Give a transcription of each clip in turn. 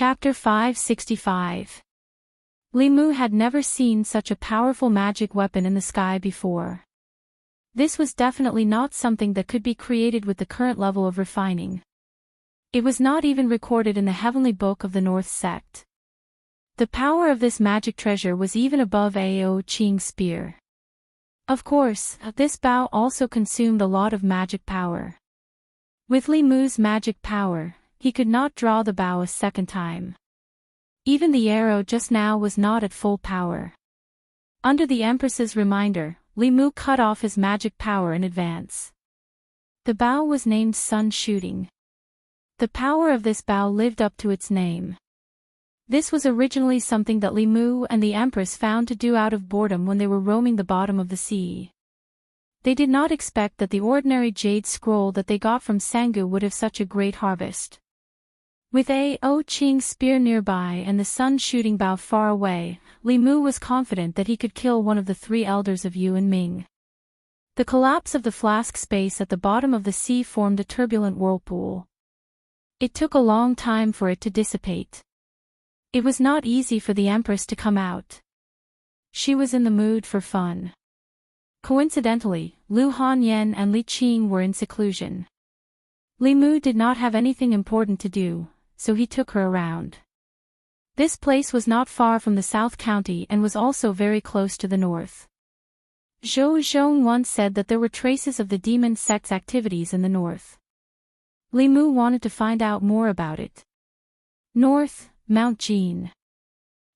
Chapter 565. Li Mu had never seen such a powerful magic weapon in the sky before. This was definitely not something that could be created with the current level of refining. It was not even recorded in the Heavenly Book of the North Sect. The power of this magic treasure was even above Ao Qing's spear. Of course, this bow also consumed a lot of magic power. With Li Mu's magic power, he could not draw the bow a second time. Even the arrow just now was not at full power. Under the Empress's reminder, Li Mu cut off his magic power in advance. The bow was named Sun Shooting. The power of this bow lived up to its name. This was originally something that Li Mu and the Empress found to do out of boredom when they were roaming the bottom of the sea. They did not expect that the ordinary jade scroll that they got from Sangu would have such a great harvest. With Ao Qing's spear nearby and the sun shooting bow far away, Li Mu was confident that he could kill one of the three elders of Yu and Ming. The collapse of the flask space at the bottom of the sea formed a turbulent whirlpool. It took a long time for it to dissipate. It was not easy for the Empress to come out. She was in the mood for fun. Coincidentally, Lu Hanyan and Li Qing were in seclusion. Li Mu did not have anything important to do, so he took her around. This place was not far from the South County and was also very close to the north. Zhou Zhong once said that there were traces of the demon sect's activities in the north. Li Mu wanted to find out more about it. North, Mount Jean.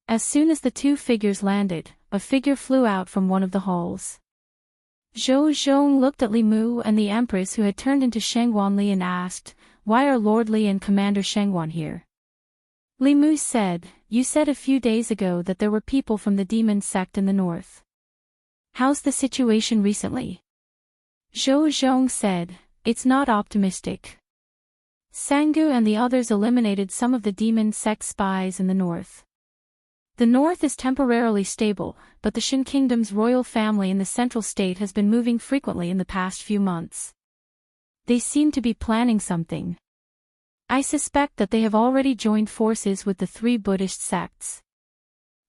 As soon as the two figures landed, a figure flew out from one of the halls. Zhou Zhong looked at Li Mu and the Empress who had turned into Shengguan Li and asked, "Why are Lord Li and Commander Shengguan here?" Li Mu said, "You said a few days ago that there were people from the demon sect in the north. How's the situation recently?" Zhou Zhong said, "It's not optimistic. Sangu and the others eliminated some of the demon sect spies in the north. The north is temporarily stable, but the Shin Kingdom's royal family in the central state has been moving frequently in the past few months. They seem to be planning something. I suspect that they have already joined forces with the three Buddhist sects.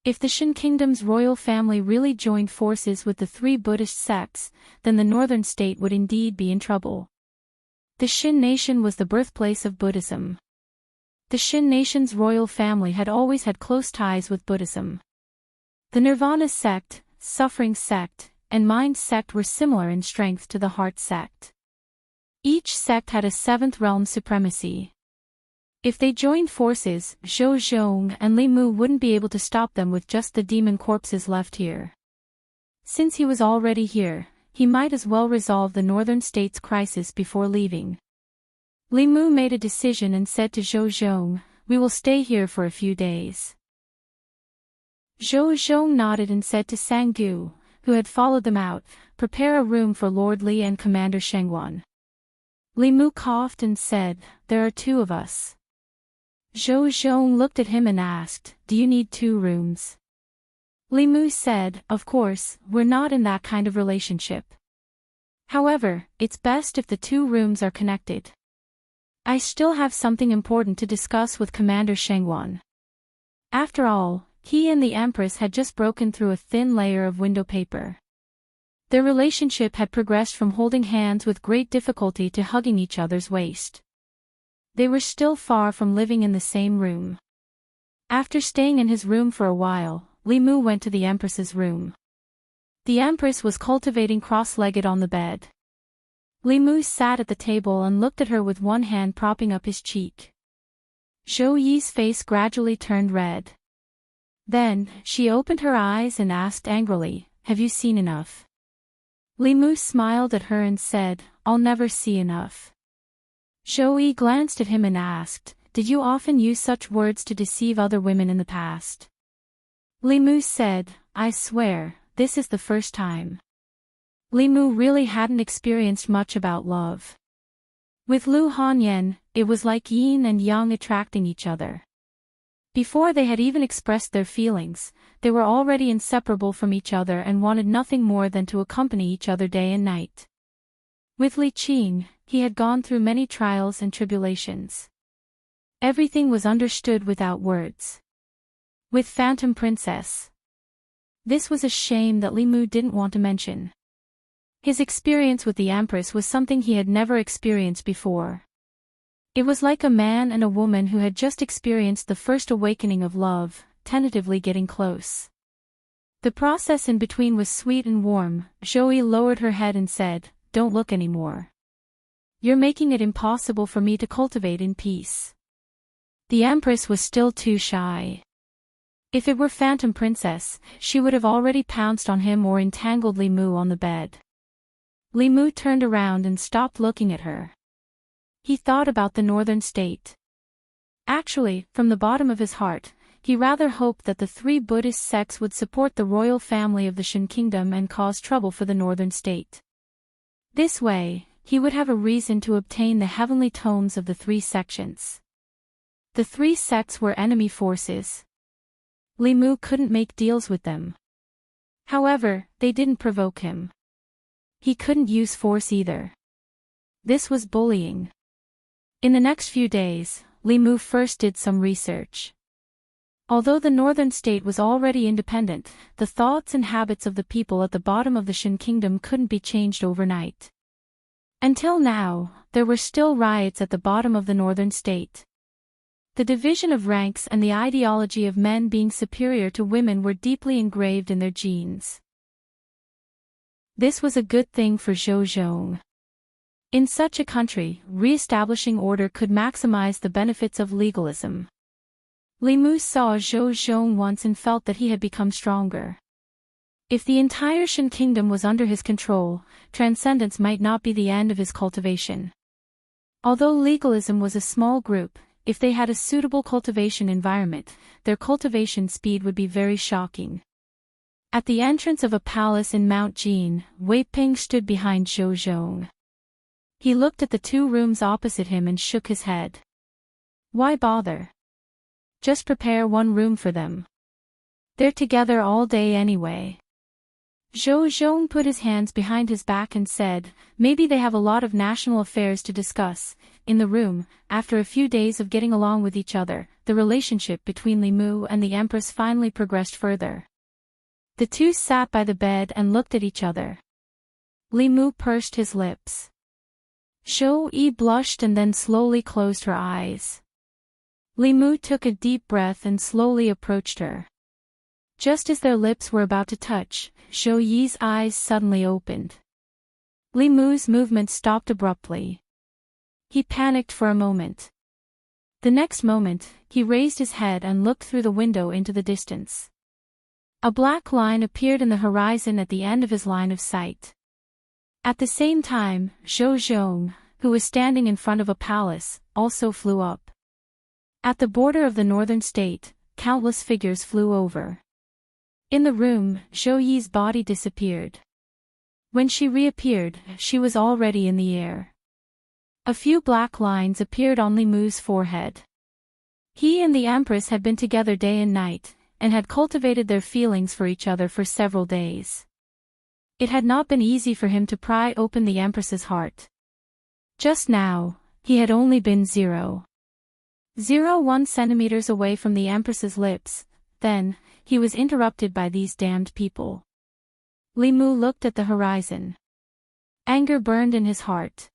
If the Shin Kingdom's royal family really joined forces with the three Buddhist sects, then the northern state would indeed be in trouble. The Shin nation was the birthplace of Buddhism. The Shin nation's royal family had always had close ties with Buddhism. The Nirvana sect, Suffering sect, and Mind sect were similar in strength to the Heart sect. Each sect had a seventh realm supremacy. If they joined forces, Zhou Zhong and Li Mu wouldn't be able to stop them with just the demon corpses left here. Since he was already here, he might as well resolve the northern state's crisis before leaving. Li Mu made a decision and said to Zhou Zhong, "We will stay here for a few days." Zhou Zhong nodded and said to Sangu, who had followed them out, "Prepare a room for Lord Li and Commander Shengguan." Li Mu coughed and said, "There are two of us." Zhou Zhong looked at him and asked, "Do you need two rooms?" Li Mu said, "Of course, we're not in that kind of relationship. However, it's best if the two rooms are connected. I still have something important to discuss with Commander Shengguan." After all, he and the Empress had just broken through a thin layer of window paper. Their relationship had progressed from holding hands with great difficulty to hugging each other's waist. They were still far from living in the same room. After staying in his room for a while, Li Mu went to the Empress's room. The Empress was cultivating cross-legged on the bed. Li Mu sat at the table and looked at her with one hand propping up his cheek. Zhou Yi's face gradually turned red. Then, she opened her eyes and asked angrily, "Have you seen enough?" Li Mu smiled at her and said, "I'll never see enough." Zhou Yi glanced at him and asked, "Did you often use such words to deceive other women in the past?" Li Mu said, "I swear, this is the first time." Li Mu really hadn't experienced much about love. With Lu Hanyan, it was like yin and yang attracting each other. Before they had even expressed their feelings, they were already inseparable from each other and wanted nothing more than to accompany each other day and night. With Li Qing, he had gone through many trials and tribulations. Everything was understood without words. With Phantom Princess. This was a shame that Li Mu didn't want to mention. His experience with the Empress was something he had never experienced before. It was like a man and a woman who had just experienced the first awakening of love, tentatively getting close. The process in between was sweet and warm. Zoe lowered her head and said, "Don't look anymore. You're making it impossible for me to cultivate in peace." The Empress was still too shy. If it were Phantom Princess, she would have already pounced on him or entangled Li Mu on the bed. Li Mu turned around and stopped looking at her. He thought about the northern state. Actually, from the bottom of his heart, he rather hoped that the 3 Buddhist sects would support the royal family of the Shan Kingdom and cause trouble for the northern state. This way, he would have a reason to obtain the heavenly tones of the 3 sections. The 3 sects were enemy forces. Li Mu couldn't make deals with them. However, they didn't provoke him. He couldn't use force either. This was bullying. In the next few days, Li Mu first did some research. Although the northern state was already independent, the thoughts and habits of the people at the bottom of the Shan Kingdom couldn't be changed overnight. Until now, there were still riots at the bottom of the northern state. The division of ranks and the ideology of men being superior to women were deeply engraved in their genes. This was a good thing for Zhou Zhong. In such a country, re-establishing order could maximize the benefits of legalism. Li Mu saw Zhou Zhong once and felt that he had become stronger. If the entire Shan Kingdom was under his control, transcendence might not be the end of his cultivation. Although legalism was a small group, if they had a suitable cultivation environment, their cultivation speed would be very shocking. At the entrance of a palace in Mount Jin, Wei Ping stood behind Zhou Zhong. He looked at the 2 rooms opposite him and shook his head. Why bother? Just prepare 1 room for them. They're together all day anyway. Zhou Zhong put his hands behind his back and said, "Maybe they have a lot of national affairs to discuss." In the room, after a few days of getting along with each other, the relationship between Li Mu and the Empress finally progressed further. The 2 sat by the bed and looked at each other. Li Mu pursed his lips. Zhou Yi blushed and then slowly closed her eyes. Li Mu took a deep breath and slowly approached her. Just as their lips were about to touch, Zhou Yi's eyes suddenly opened. Li Mu's movement stopped abruptly. He panicked for a moment. The next moment, he raised his head and looked through the window into the distance. A black line appeared in the horizon at the end of his line of sight. At the same time, Zhou Zhong, who was standing in front of a palace, also flew up. At the border of the northern state, countless figures flew over. In the room, Zhou Yi's body disappeared. When she reappeared, she was already in the air. A few black lines appeared on Li Mu's forehead. He and the Empress had been together day and night, and had cultivated their feelings for each other for several days. It had not been easy for him to pry open the Empress's heart. Just now, he had only been 0.01 centimeters away from the Empress's lips. Then, he was interrupted by these damned people. Li Mu looked at the horizon. Anger burned in his heart.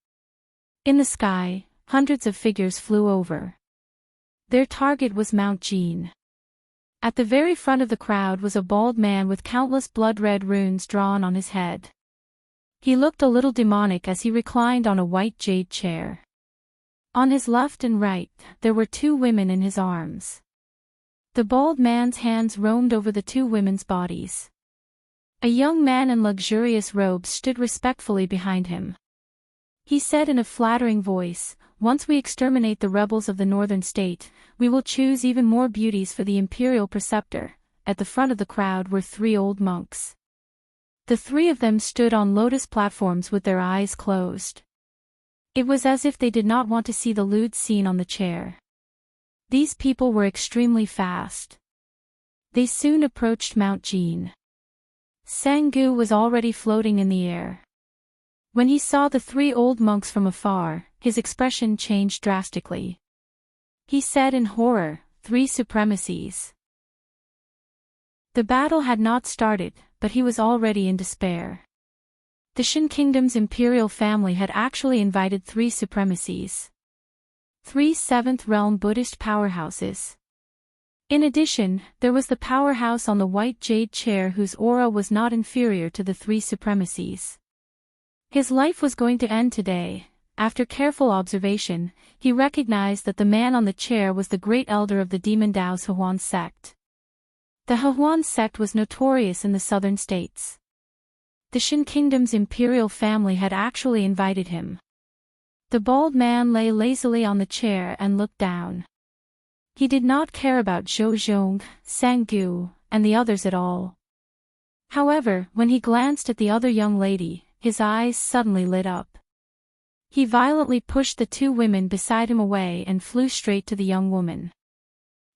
In the sky, hundreds of figures flew over. Their target was Mount Jin. At the very front of the crowd was a bald man with countless blood-red runes drawn on his head. He looked a little demonic as he reclined on a white jade chair. On his left and right, there were 2 women in his arms. The bald man's hands roamed over the 2 women's bodies. A young man in luxurious robes stood respectfully behind him. He said in a flattering voice, "Once we exterminate the rebels of the northern state, we will choose even more beauties for the imperial preceptor." At the front of the crowd were 3 old monks. The 3 of them stood on lotus platforms with their eyes closed. It was as if they did not want to see the lewd scene on the chair. These people were extremely fast. They soon approached Mount Jin. Sangu was already floating in the air. When he saw the 3 old monks from afar, his expression changed drastically. he said in horror, 3 supremacies. The battle had not started, but he was already in despair. The Shin Kingdom's imperial family had actually invited 3 supremacies. 3 7th realm Buddhist powerhouses. In addition, there was the powerhouse on the white jade chair whose aura was not inferior to the 3 supremacies. His life was going to end today. After careful observation, he recognized that the man on the chair was the great elder of the Demon Dao's Hehuan sect. The Hehuan sect was notorious in the southern states. The Shin Kingdom's imperial family had actually invited him. The bald man lay lazily on the chair and looked down. He did not care about Zhou Zhong, Sanggu, and the others at all. However, when he glanced at the other young lady, his eyes suddenly lit up. He violently pushed the 2 women beside him away and flew straight to the young woman.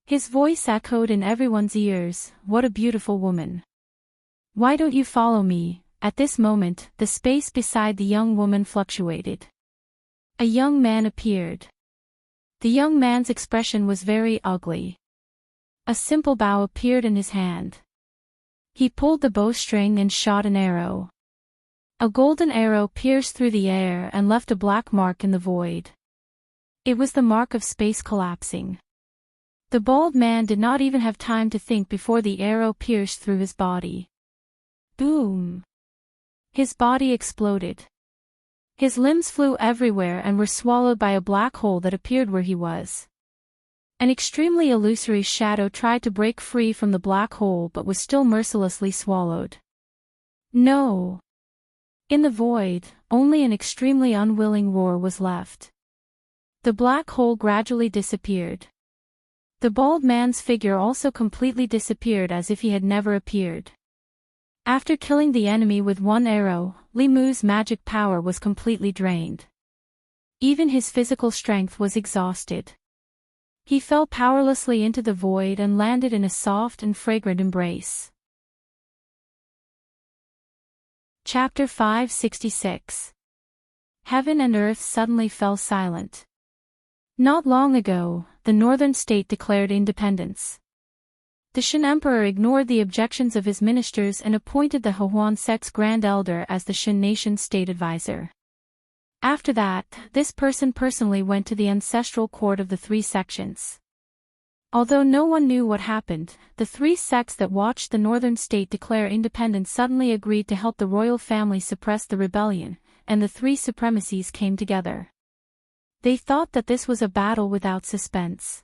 His voice echoed in everyone's ears, "What a beautiful woman. Why don't you follow me?" At this moment, the space beside the young woman fluctuated. A young man appeared. The young man's expression was very ugly. A simple bow appeared in his hand. He pulled the bowstring and shot an arrow. A golden arrow pierced through the air and left a black mark in the void. It was the mark of space collapsing. The bald man did not even have time to think before the arrow pierced through his body. Boom! His body exploded. His limbs flew everywhere and were swallowed by a black hole that appeared where he was. An extremely illusory shadow tried to break free from the black hole but was still mercilessly swallowed. No! In the void, only an extremely unwilling roar was left. The black hole gradually disappeared. The bald man's figure also completely disappeared as if he had never appeared. After killing the enemy with 1 arrow, Li Mu's magic power was completely drained. Even his physical strength was exhausted. He fell powerlessly into the void and landed in a soft and fragrant embrace. Chapter 566. Heaven and earth suddenly fell silent. Not long ago, the northern state declared independence. The Shin Emperor ignored the objections of his ministers and appointed the Hehuan sect's Grand Elder as the Shin nation's state advisor. After that, this person personally went to the ancestral court of the 3 sections. Although no one knew what happened, the 3 sects that watched the northern state declare independence suddenly agreed to help the royal family suppress the rebellion, and the 3 supremacies came together. They thought that this was a battle without suspense.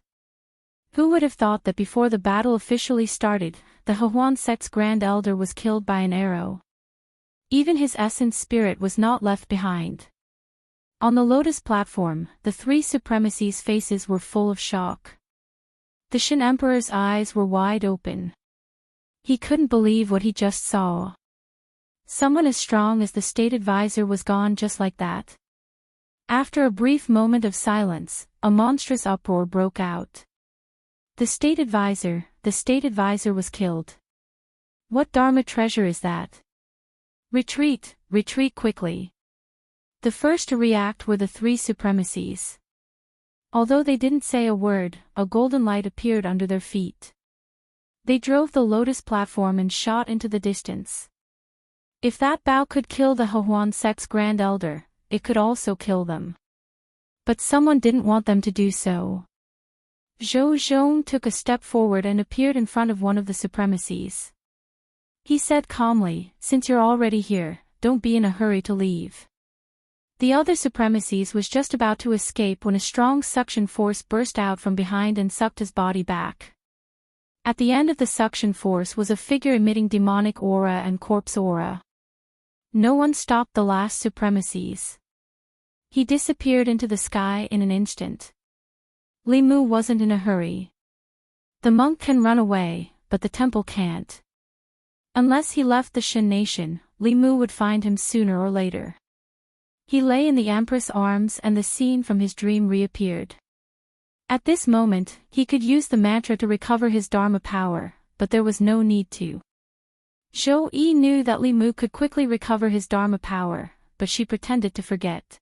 Who would have thought that before the battle officially started, the Hehuan sect's Grand Elder was killed by an arrow? Even his essence spirit was not left behind. On the Lotus platform, the 3 supremacies' faces were full of shock. The Shin Emperor's eyes were wide open. He couldn't believe what he just saw. Someone as strong as the state advisor was gone just like that. After a brief moment of silence, a monstrous uproar broke out. The state advisor was killed. What Dharma treasure is that? Retreat, retreat quickly. The first to react were the 3 supremacies. Although they didn't say a word, a golden light appeared under their feet. They drove the Lotus platform and shot into the distance. If that bow could kill the Hehuan sect's Grand Elder, it could also kill them. But someone didn't want them to do so. Zhou Zhong took a step forward and appeared in front of one of the supremacies. He said calmly, "Since you're already here, don't be in a hurry to leave." The other supremacies was just about to escape when a strong suction force burst out from behind and sucked his body back. At the end of the suction force was a figure emitting demonic aura and corpse aura. No one stopped the last supremacies. He disappeared into the sky in an instant. Li Mu wasn't in a hurry. The monk can run away, but the temple can't. Unless he left the Shin nation, Li Mu would find him sooner or later. He lay in the Empress' arms and the scene from his dream reappeared. At this moment, he could use the mantra to recover his Dharma power, but there was no need to. Zhou Yi knew that Li Mu could quickly recover his Dharma power, but she pretended to forget.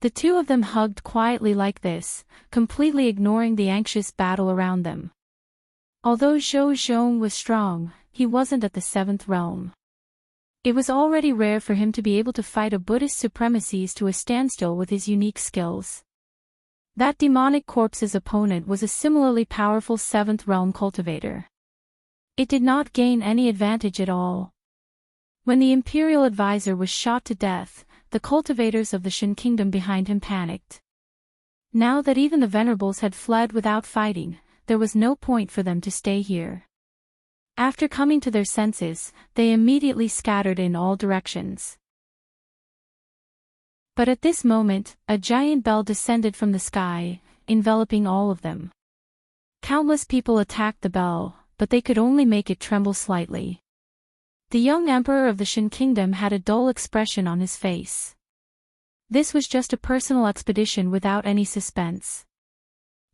The two of them hugged quietly like this, completely ignoring the anxious battle around them. Although Zhou Zhong was strong, he wasn't at the seventh realm. It was already rare for him to be able to fight a Buddhist supremacies to a standstill with his unique skills. That demonic corpse's opponent was a similarly powerful seventh realm cultivator. It did not gain any advantage at all. When the imperial advisor was shot to death, the cultivators of the Shen kingdom behind him panicked. Now that even the venerables had fled without fighting, there was no point for them to stay here. After coming to their senses, they immediately scattered in all directions. But at this moment, a giant bell descended from the sky, enveloping all of them. Countless people attacked the bell, but they could only make it tremble slightly. The young emperor of the Shen kingdom had a dull expression on his face. This was just a personal expedition without any suspense.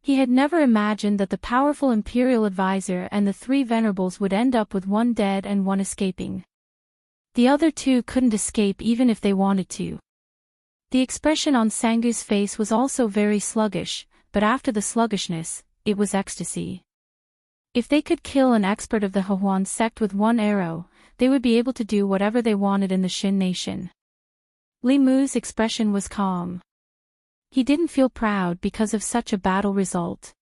He had never imagined that the powerful imperial advisor and the three venerables would end up with one dead and one escaping. The other two couldn't escape even if they wanted to. The expression on Sangu's face was also very sluggish, but after the sluggishness, it was ecstasy. If they could kill an expert of the Hehuan sect with one arrow, they would be able to do whatever they wanted in the Shen nation. Li Mu's expression was calm. He didn't feel proud because of such a battle result.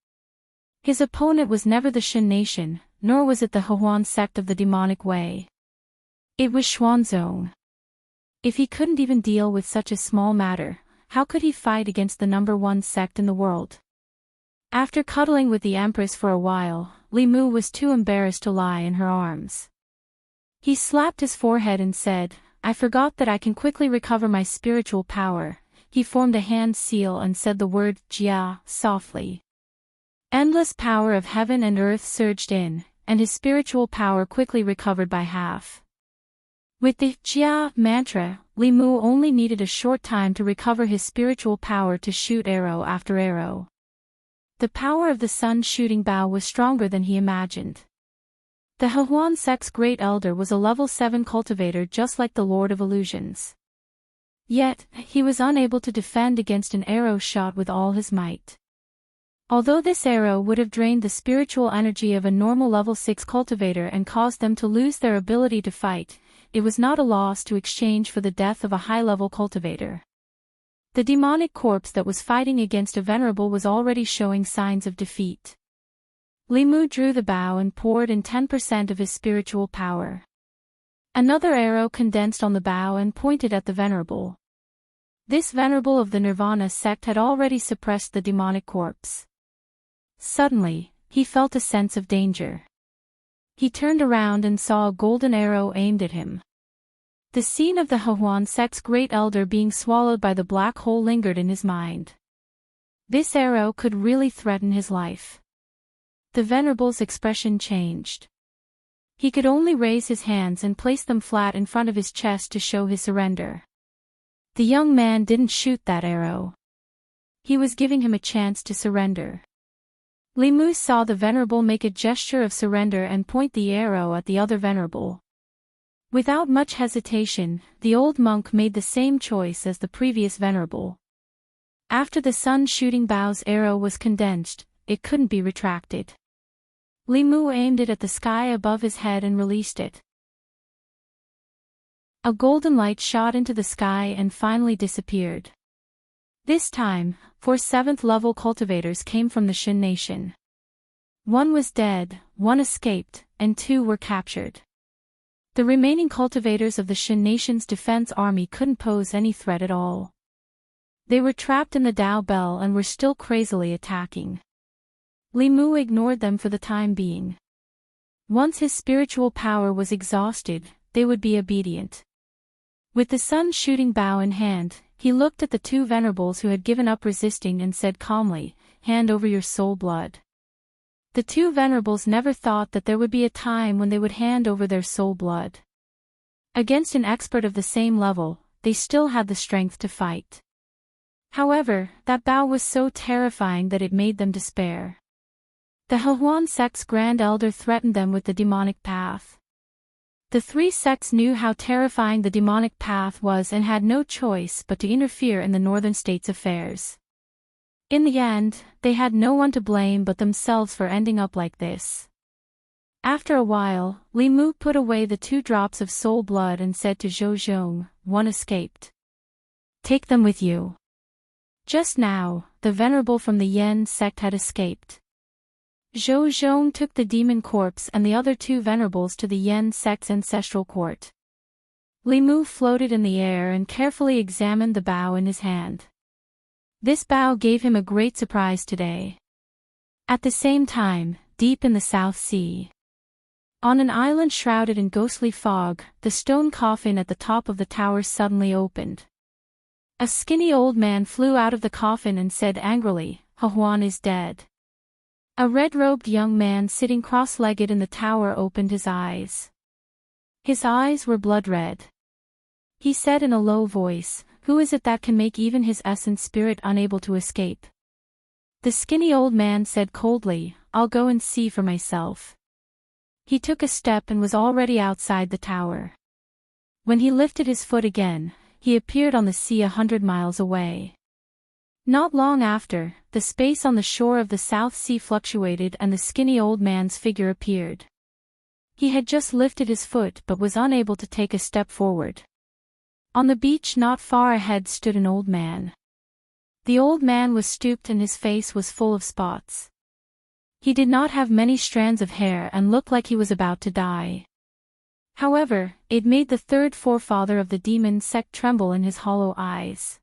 His opponent was never the Shen nation, nor was it the Hehuan sect of the demonic way. It was Xuanzong. If he couldn't even deal with such a small matter, how could he fight against the number one sect in the world? After cuddling with the Empress for a while, Li Mu was too embarrassed to lie in her arms. He slapped his forehead and said, "I forgot that I can quickly recover my spiritual power." He formed a hand seal and said the word Jia softly. Endless power of heaven and earth surged in, and his spiritual power quickly recovered by half. With the Jia mantra, Li Mu only needed a short time to recover his spiritual power to shoot arrow after arrow. The power of the sun shooting bow was stronger than he imagined. The Hehuan sect's great elder was a level 7 cultivator just like the Lord of Illusions. Yet, he was unable to defend against an arrow shot with all his might. Although this arrow would have drained the spiritual energy of a normal level 6 cultivator and caused them to lose their ability to fight, it was not a loss to exchange for the death of a high-level cultivator. The demonic corpse that was fighting against a venerable was already showing signs of defeat. Li Mu drew the bow and poured in 10% of his spiritual power. Another arrow condensed on the bow and pointed at the venerable. This venerable of the Nirvana sect had already suppressed the demonic corpse. Suddenly, he felt a sense of danger. He turned around and saw a golden arrow aimed at him. The scene of the Hehuan sect's great elder being swallowed by the black hole lingered in his mind. This arrow could really threaten his life. The venerable's expression changed. He could only raise his hands and place them flat in front of his chest to show his surrender. The young man didn't shoot that arrow. He was giving him a chance to surrender. Li Mu saw the venerable make a gesture of surrender and point the arrow at the other venerable. Without much hesitation, the old monk made the same choice as the previous venerable. After the sun shooting bow's arrow was condensed, it couldn't be retracted. Li Mu aimed it at the sky above his head and released it. A golden light shot into the sky and finally disappeared. This time, 4 7th-level cultivators came from the Shen nation. 1 was dead, 1 escaped, and 2 were captured. The remaining cultivators of the Shen nation's defense army couldn't pose any threat at all. They were trapped in the Dao Bell and were still crazily attacking. Li Mu ignored them for the time being. Once his spiritual power was exhausted, they would be obedient. With the sun shooting bow in hand, he looked at the 2 venerables who had given up resisting and said calmly, "Hand over your soul blood." The 2 venerables never thought that there would be a time when they would hand over their soul blood. Against an expert of the same level, they still had the strength to fight. However, that bow was so terrifying that it made them despair. The Hehuan sect's grand elder threatened them with the demonic path. The three sects knew how terrifying the demonic path was and had no choice but to interfere in the northern states' affairs. In the end, they had no one to blame but themselves for ending up like this. After a while, Li Mu put away the 2 drops of soul blood and said to Zhou Zhong, "One escaped. Take them with you." Just now, the venerable from the Yen sect had escaped. Zhou Zhong took the demon corpse and the other 2 venerables to the Yen sect's ancestral court. Li Mu floated in the air and carefully examined the bow in his hand. This bow gave him a great surprise today. At the same time, deep in the South Sea, on an island shrouded in ghostly fog, the stone coffin at the top of the tower suddenly opened. A skinny old man flew out of the coffin and said angrily, "Hehuan is dead." A red-robed young man sitting cross-legged in the tower opened his eyes. His eyes were blood-red. He said in a low voice, "Who is it that can make even his essence spirit unable to escape?" The skinny old man said coldly, "I'll go and see for myself." He took a step and was already outside the tower. When he lifted his foot again, he appeared on the sea 100 miles away. Not long after, the space on the shore of the South Sea fluctuated and the skinny old man's figure appeared. He had just lifted his foot but was unable to take a step forward. On the beach not far ahead stood an old man. The old man was stooped and his face was full of spots. He did not have many strands of hair and looked like he was about to die. However, it made the 3rd forefather of the demon sect tremble in his hollow eyes.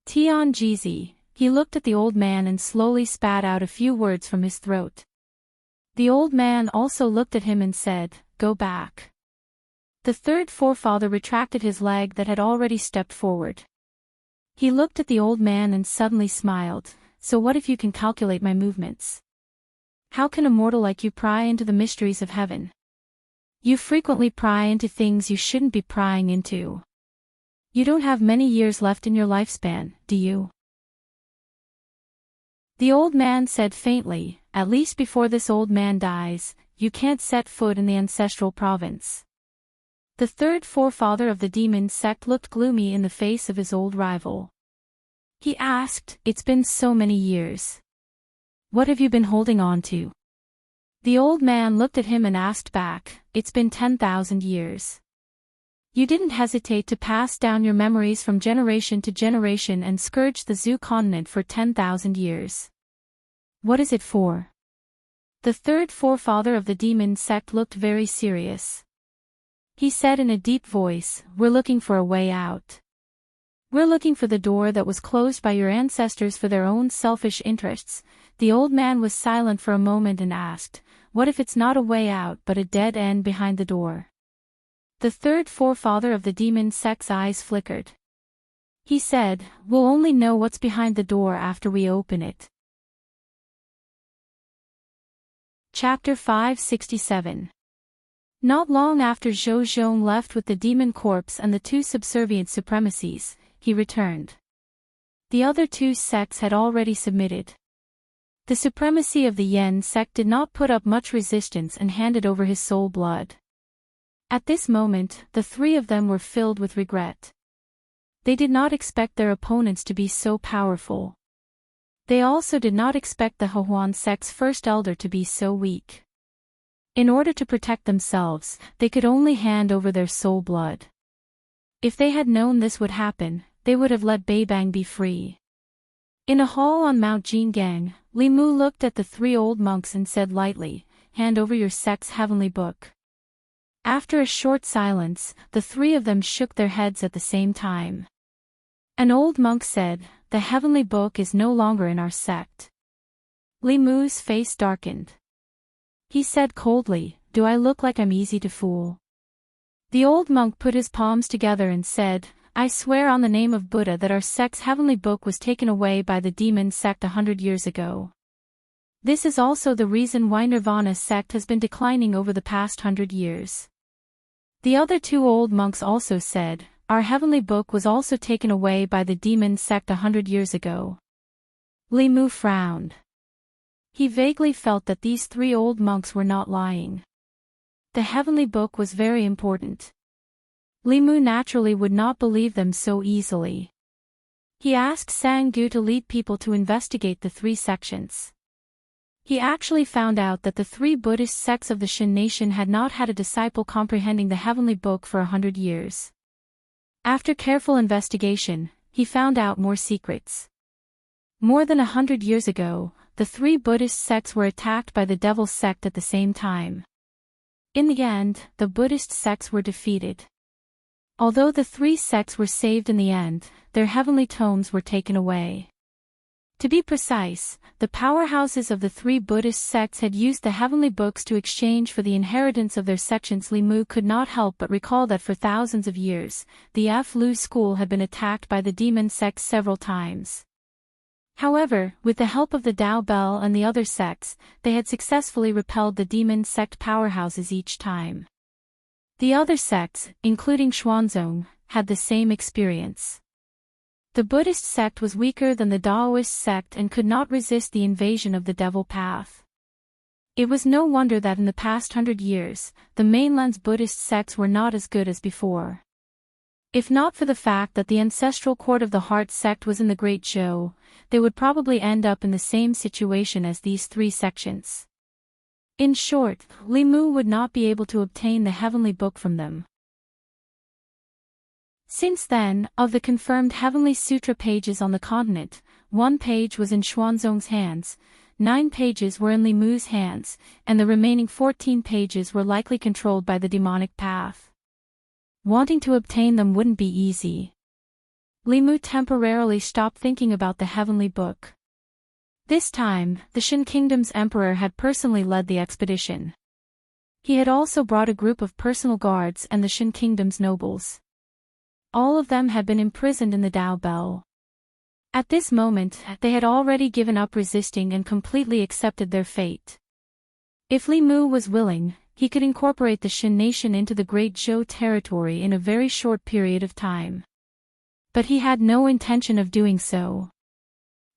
Tian Jizi, he looked at the old man and slowly spat out a few words from his throat. The old man also looked at him and said, "Go back." The 3rd forefather retracted his leg that had already stepped forward. He looked at the old man and suddenly smiled, "So what if you can calculate my movements? How can a mortal like you pry into the mysteries of heaven? You frequently pry into things you shouldn't be prying into. You don't have many years left in your lifespan, do you?" The old man said faintly, "At least before this old man dies, you can't set foot in the ancestral province." The 3rd forefather of the demon sect looked gloomy in the face of his old rival. He asked, "It's been so many years. What have you been holding on to?" The old man looked at him and asked back, "It's been 10,000 years. You didn't hesitate to pass down your memories from generation to generation and scourge the Zhu continent for 10,000 years. What is it for?" The 3rd forefather of the demon sect looked very serious. He said in a deep voice, "We're looking for a way out. We're looking for the door that was closed by your ancestors for their own selfish interests." The old man was silent for a moment and asked, "What if it's not a way out but a dead end behind the door?" The 3rd forefather of the demon sect's eyes flickered. He said, "We'll only know what's behind the door after we open it." Chapter 567. Not long after Zhou Zhong left with the demon corpse and the 2 subservient supremacies, he returned. The other 2 sects had already submitted. The supremacy of the Yen sect did not put up much resistance and handed over his soul blood. At this moment, the 3 of them were filled with regret. They did not expect their opponents to be so powerful. They also did not expect the Hehuan sect's first elder to be so weak. In order to protect themselves, they could only hand over their soul blood. If they had known this would happen, they would have let Beibang be free. In a hall on Mount Jingang, Li Mu looked at the 3 old monks and said lightly, "Hand over your sect's heavenly book." After a short silence, the 3 of them shook their heads at the same time. An old monk said, "The heavenly book is no longer in our sect." Li Mu's face darkened. He said coldly, "Do I look like I'm easy to fool?" The old monk put his palms together and said, "I swear on the name of Buddha that our sect's heavenly book was taken away by the demon sect 100 years ago. This is also the reason why Nirvana sect has been declining over the past 100 years. The other 2 old monks also said, "Our heavenly book was also taken away by the demon sect 100 years ago." Li Mu frowned. He vaguely felt that these 3 old monks were not lying. The heavenly book was very important. Li Mu naturally would not believe them so easily. He asked Sang-gu to lead people to investigate the 3 sections. He actually found out that the 3 Buddhist sects of the Shin nation had not had a disciple comprehending the heavenly book for 100 years. After careful investigation, he found out more secrets. More than 100 years ago, the 3 Buddhist sects were attacked by the Devil's sect at the same time. In the end, the Buddhist sects were defeated. Although the 3 sects were saved in the end, their heavenly tomes were taken away. To be precise, the powerhouses of the 3 Buddhist sects had used the heavenly books to exchange for the inheritance of their sections. Li Mu could not help but recall that for thousands of years, the Lu school had been attacked by the demon sects several times. However, with the help of the Dao Bell and the other sects, they had successfully repelled the demon sect powerhouses each time. The other sects, including Xuanzong, had the same experience. The Buddhist sect was weaker than the Daoist sect and could not resist the invasion of the devil path. It was no wonder that in the past 100 years, the mainland's Buddhist sects were not as good as before. If not for the fact that the ancestral court of the Heart sect was in the Great Zhou, they would probably end up in the same situation as these 3 sections. In short, Li Mu would not be able to obtain the heavenly book from them. Since then, of the confirmed Heavenly Sutra pages on the continent, 1 page was in Xuanzong's hands, 9 pages were in Li Mu's hands, and the remaining 14 pages were likely controlled by the demonic path. Wanting to obtain them wouldn't be easy. Li Mu temporarily stopped thinking about the heavenly book. This time, the Shin Kingdom's emperor had personally led the expedition. He had also brought a group of personal guards and the Shin Kingdom's nobles. All of them had been imprisoned in the Dao Bell. At this moment, they had already given up resisting and completely accepted their fate. If Li Mu was willing, he could incorporate the Shin nation into the Great Zhou territory in a very short period of time. But he had no intention of doing so.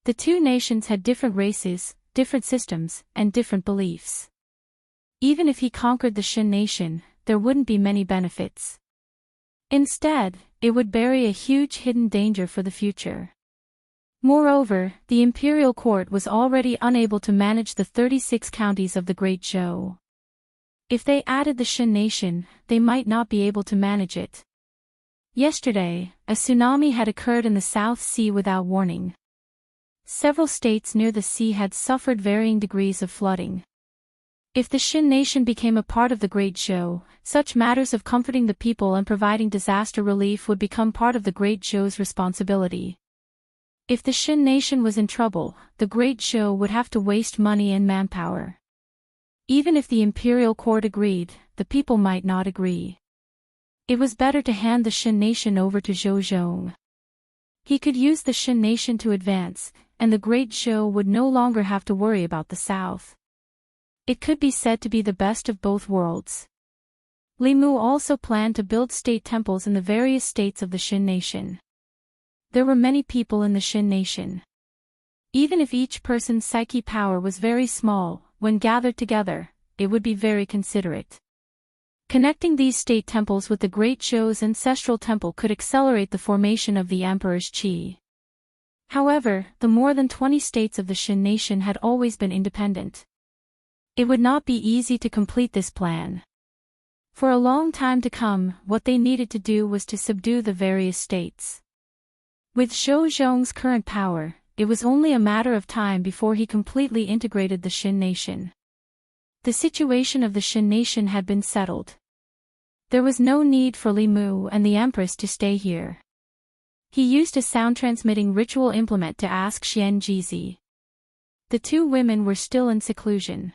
The 2 nations had different races, different systems, and different beliefs. Even if he conquered the Shin nation, there wouldn't be many benefits. Instead, it would bury a huge hidden danger for the future. Moreover, the imperial court was already unable to manage the 36 counties of the Great Zhou. If they added the Shin nation, they might not be able to manage it. Yesterday, a tsunami had occurred in the South Sea without warning. Several states near the sea had suffered varying degrees of flooding. If the Shin nation became a part of the Great Zhou, such matters of comforting the people and providing disaster relief would become part of the Great Zhou's responsibility. If the Shin nation was in trouble, the Great Zhou would have to waste money and manpower. Even if the imperial court agreed, the people might not agree. It was better to hand the Shin nation over to Zhou Zhong. He could use the Shin nation to advance, and the Great Zhou would no longer have to worry about the south. It could be said to be the best of both worlds. Li Mu also planned to build state temples in the various states of the Shin nation. There were many people in the Shin nation. Even if each person's psyche power was very small, when gathered together, it would be very considerate. Connecting these state temples with the Great Zhou's ancestral temple could accelerate the formation of the emperor's qi. However, the more than 20 states of the Shin nation had always been independent. It would not be easy to complete this plan. For a long time to come, what they needed to do was to subdue the various states. With Zhou Zhong's current power, it was only a matter of time before he completely integrated the Shin nation. The situation of the Shin nation had been settled. There was no need for Li Mu and the Empress to stay here. He used a sound-transmitting ritual implement to ask Xian Jizi. The 2 women were still in seclusion.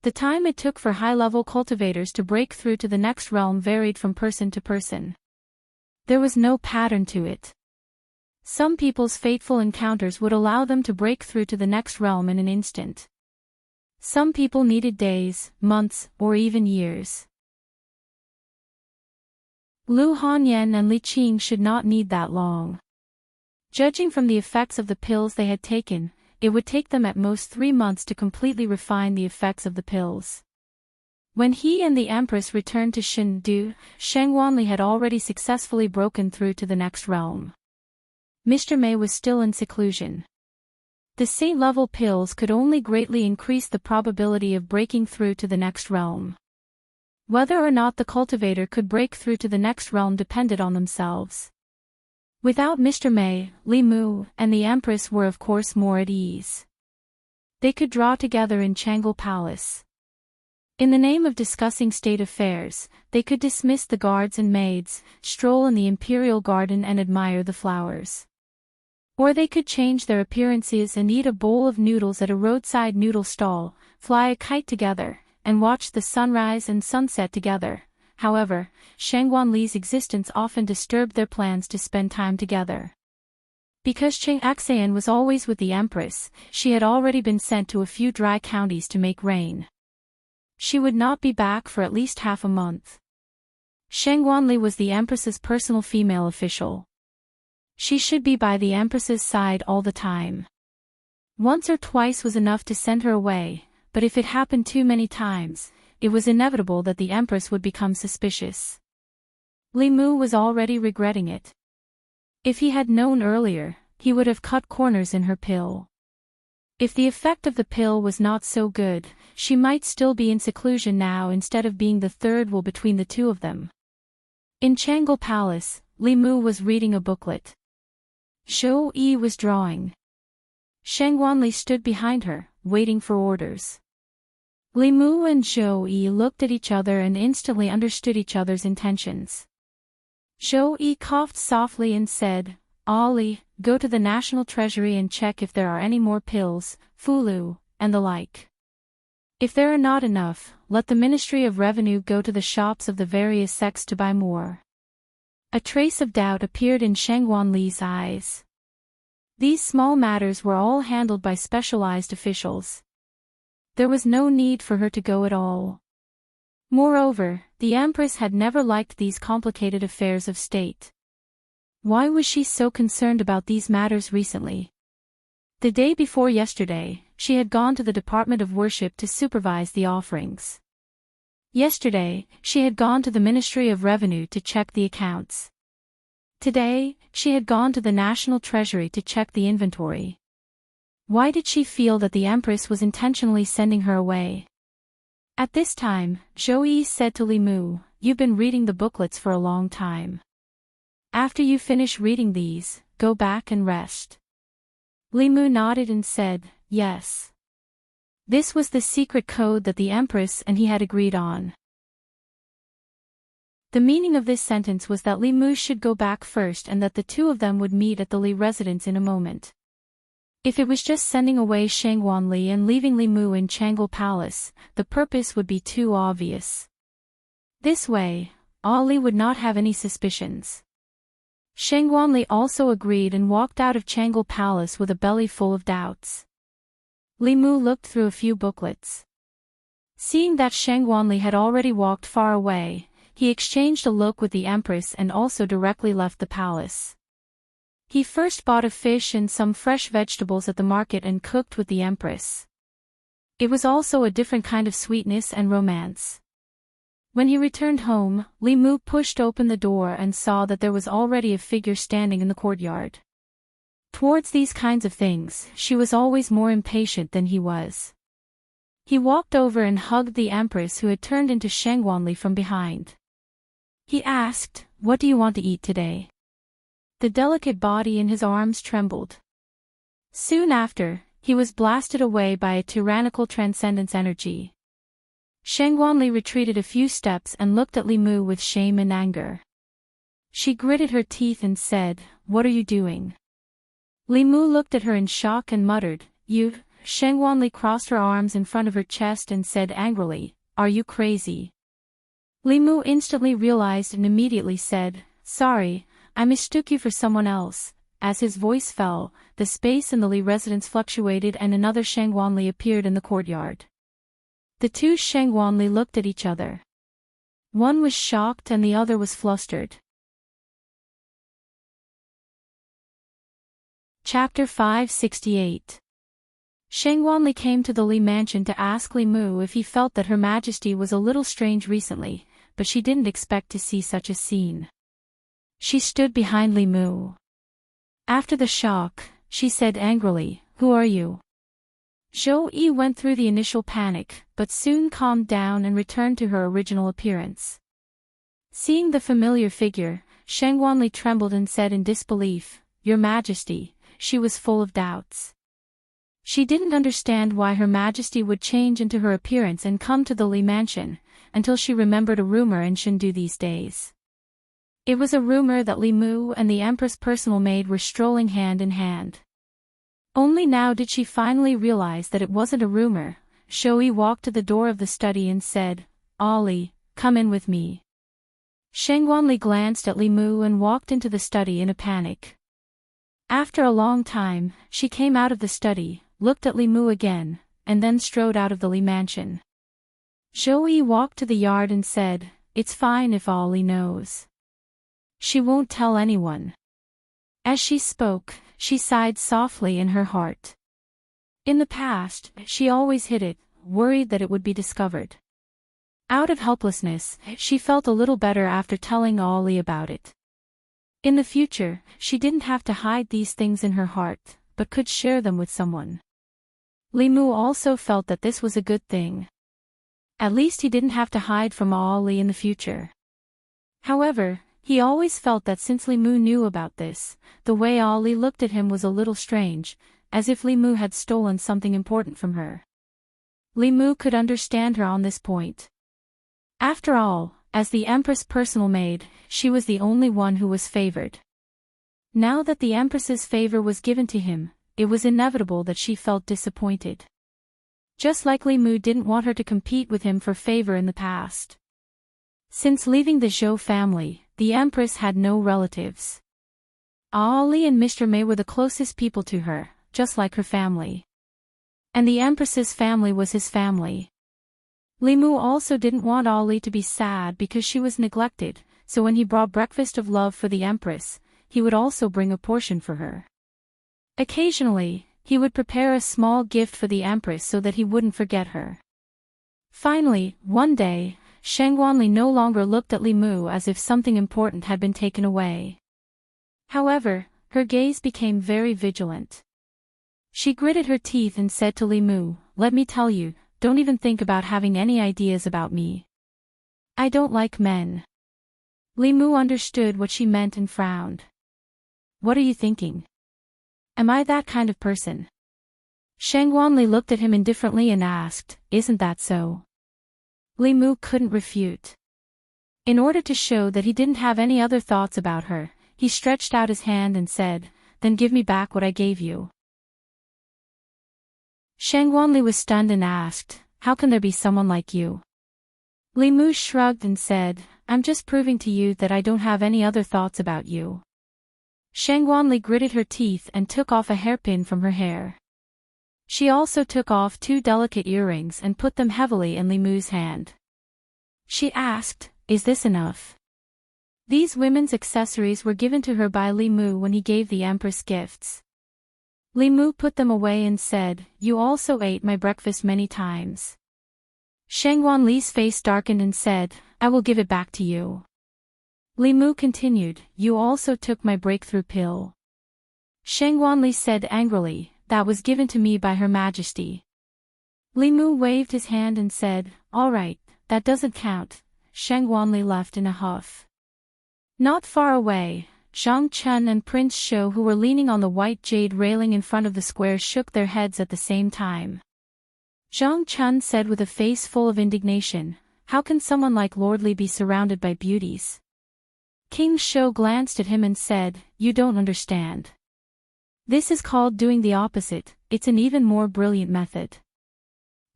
The time it took for high-level cultivators to break through to the next realm varied from person to person. There was no pattern to it. Some people's fateful encounters would allow them to break through to the next realm in an instant. Some people needed days, months, or even years. Lu Hanyan and Li Qing should not need that long. Judging from the effects of the pills they had taken, it would take them at most 3 months to completely refine the effects of the pills. When he and the Empress returned to Shindu, Shang Wanli had already successfully broken through to the next realm. Mr. May was still in seclusion. The saint-level pills could only greatly increase the probability of breaking through to the next realm. Whether or not the cultivator could break through to the next realm depended on themselves. Without Mr. May, Li Mu, and the Empress were of course more at ease. They could draw together in Changle Palace. In the name of discussing state affairs, they could dismiss the guards and maids, stroll in the imperial garden and admire the flowers. Or they could change their appearances and eat a bowl of noodles at a roadside noodle stall, fly a kite together, and watch the sunrise and sunset together. However, Shang Wanli's existence often disturbed their plans to spend time together. Because Cheng Axayan was always with the Empress, she had already been sent to a few dry counties to make rain. She would not be back for at least half a month. Shang Wanli was the Empress's personal female official. She should be by the Empress's side all the time. Once or twice was enough to send her away, but if it happened too many times, it was inevitable that the Empress would become suspicious. Li Mu was already regretting it. If he had known earlier, he would have cut corners in her pill. If the effect of the pill was not so good, she might still be in seclusion now instead of being the third wheel between the two of them. In Changle Palace, Li Mu was reading a booklet. Zhou Yi was drawing. Shang Wanli stood behind her, waiting for orders. Li Mu and Zhou Yi looked at each other and instantly understood each other's intentions. Zhou Yi coughed softly and said, "Ali, go to the National Treasury and check if there are any more pills, fulu, and the like. If there are not enough, let the Ministry of Revenue go to the shops of the various sects to buy more." A trace of doubt appeared in Shang Wanli's eyes. These small matters were all handled by specialized officials. There was no need for her to go at all. Moreover, the Empress had never liked these complicated affairs of state. Why was she so concerned about these matters recently? The day before yesterday, she had gone to the Department of Worship to supervise the offerings. Yesterday, she had gone to the Ministry of Revenue to check the accounts. Today, she had gone to the National Treasury to check the inventory. Why did she feel that the Empress was intentionally sending her away? At this time, Zhou Yi said to Li Mu, "You've been reading the booklets for a long time. After you finish reading these, go back and rest." Li Mu nodded and said, "Yes." This was the secret code that the Empress and he had agreed on. The meaning of this sentence was that Li Mu should go back first and that the two of them would meet at the Li residence in a moment. If it was just sending away Shang Wanli and leaving Li Mu in Changle Palace, the purpose would be too obvious. This way, Ali would not have any suspicions. Shang Wanli also agreed and walked out of Changle Palace with a belly full of doubts. Li Mu looked through a few booklets. Seeing that Shang Wanli had already walked far away, he exchanged a look with the Empress and also directly left the palace. He first bought a fish and some fresh vegetables at the market and cooked with the Empress. It was also a different kind of sweetness and romance. When he returned home, Li Mu pushed open the door and saw that there was already a figure standing in the courtyard. Towards these kinds of things, she was always more impatient than he was. He walked over and hugged the Empress who had turned into Shang Wanli from behind. He asked, "What do you want to eat today?" The delicate body in his arms trembled. Soon after, he was blasted away by a tyrannical transcendence energy. Shang Wanli retreated a few steps and looked at Li Mu with shame and anger. She gritted her teeth and said, "What are you doing?" Li Mu looked at her in shock and muttered, "You." Shang Wanli crossed her arms in front of her chest and said angrily, "Are you crazy?" Li Mu instantly realized and immediately said, "Sorry, I mistook you for someone else." As his voice fell, the space in the Li residence fluctuated and another Shang Wanli appeared in the courtyard. The two Shang Wanli looked at each other. One was shocked and the other was flustered. Chapter 568. Shangwanli came to the Li mansion to ask Li Mu if he felt that Her Majesty was a little strange recently, but she didn't expect to see such a scene. She stood behind Li Mu. After the shock, she said angrily, "Who are you?" Zhou Yi went through the initial panic, but soon calmed down and returned to her original appearance. Seeing the familiar figure, Shangwanli trembled and said in disbelief, "Your Majesty." She was full of doubts. She didn't understand why Her Majesty would change into her appearance and come to the Li mansion, until she remembered a rumor in Chengdu these days. It was a rumor that Li Mu and the Empress' personal maid were strolling hand in hand. Only now did she finally realize that it wasn't a rumor. Zhou Yi walked to the door of the study and said, "Ali, come in with me." Shangwanli glanced at Li Mu and walked into the study in a panic. After a long time, she came out of the study, looked at Li Mu again, and then strode out of the Li mansion. Zhou Yi walked to the yard and said, "It's fine if Ali knows. She won't tell anyone." As she spoke, she sighed softly in her heart. In the past, she always hid it, worried that it would be discovered. Out of helplessness, she felt a little better after telling Ali about it. In the future, she didn't have to hide these things in her heart, but could share them with someone. Li Mu also felt that this was a good thing. At least he didn't have to hide from Ali in the future. However, he always felt that since Li Mu knew about this, the way Ali looked at him was a little strange, as if Li Mu had stolen something important from her. Li Mu could understand her on this point. After all, as the Empress' personal maid, she was the only one who was favored. Now that the Empress's favor was given to him, it was inevitable that she felt disappointed. Just like Li Mu didn't want her to compete with him for favor in the past. Since leaving the Zhou family, the Empress had no relatives. Ali and Mr. Mei were the closest people to her, just like her family. And the Empress's family was his family. Li Mu also didn't want Ali to be sad because she was neglected, so when he brought breakfast of love for the Empress, he would also bring a portion for her. Occasionally, he would prepare a small gift for the Empress so that he wouldn't forget her. Finally, one day, Shangwanli no longer looked at Li Mu as if something important had been taken away. However, her gaze became very vigilant. She gritted her teeth and said to Li Mu, "Let me tell you, don't even think about having any ideas about me. I don't like men." Li Mu understood what she meant and frowned. "What are you thinking? Am I that kind of person?" Shangwanli looked at him indifferently and asked, "Isn't that so?" Li Mu couldn't refute. In order to show that he didn't have any other thoughts about her, he stretched out his hand and said, "Then give me back what I gave you." Shangwanli was stunned and asked, "How can there be someone like you?" Li Mu shrugged and said, "I'm just proving to you that I don't have any other thoughts about you." Shangwanli gritted her teeth and took off a hairpin from her hair. She also took off 2 delicate earrings and put them heavily in Li Mu's hand. She asked, "Is this enough?" These women's accessories were given to her by Li Mu when he gave the Empress gifts. Li Mu put them away and said, "You also ate my breakfast many times." Shangwanli's face darkened and said, "I will give it back to you." Li Mu continued, "You also took my breakthrough pill." Shangwanli said angrily, "That was given to me by Her Majesty." Li Mu waved his hand and said, "All right, that doesn't count." Shangwanli left in a huff. Not far away, Zhang Chun and Prince Shou, who were leaning on the white jade railing in front of the square, shook their heads at the same time. Zhang Chun said with a face full of indignation, "How can someone like Lord Li be surrounded by beauties?" King Shou glanced at him and said, "You don't understand. This is called doing the opposite. It's an even more brilliant method."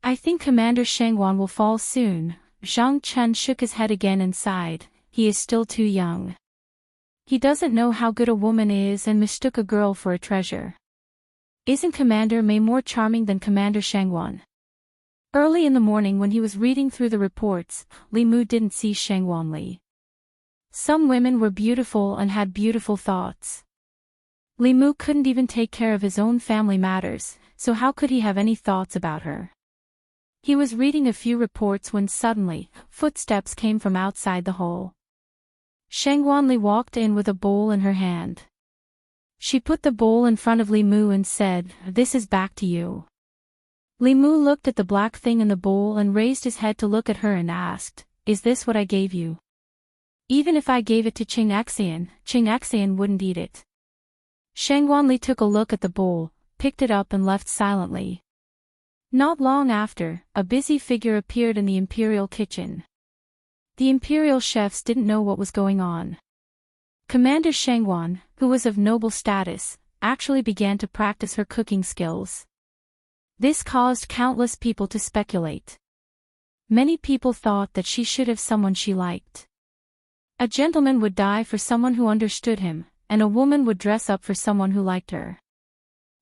"I think Commander Shangwan will fall soon." Zhang Chun shook his head again and sighed, "He is still too young. He doesn't know how good a woman is and mistook a girl for a treasure." "Isn't Commander Mei more charming than Commander Shangwan?" Early in the morning when he was reading through the reports, Li Mu didn't see Shangwanli. Some women were beautiful and had beautiful thoughts. Li Mu couldn't even take care of his own family matters, so how could he have any thoughts about her? He was reading a few reports when suddenly, footsteps came from outside the hole. Shangwanli walked in with a bowl in her hand. She put the bowl in front of Li Mu and said, "This is back to you." Li Mu looked at the black thing in the bowl and raised his head to look at her and asked, "Is this what I gave you?" "Even if I gave it to Qing Xian wouldn't eat it." Shangwanli took a look at the bowl, picked it up and left silently. Not long after, a busy figure appeared in the imperial kitchen. The imperial chefs didn't know what was going on. Commander Shangwan, who was of noble status, actually began to practice her cooking skills. This caused countless people to speculate. Many people thought that she should have someone she liked. A gentleman would die for someone who understood him, and a woman would dress up for someone who liked her.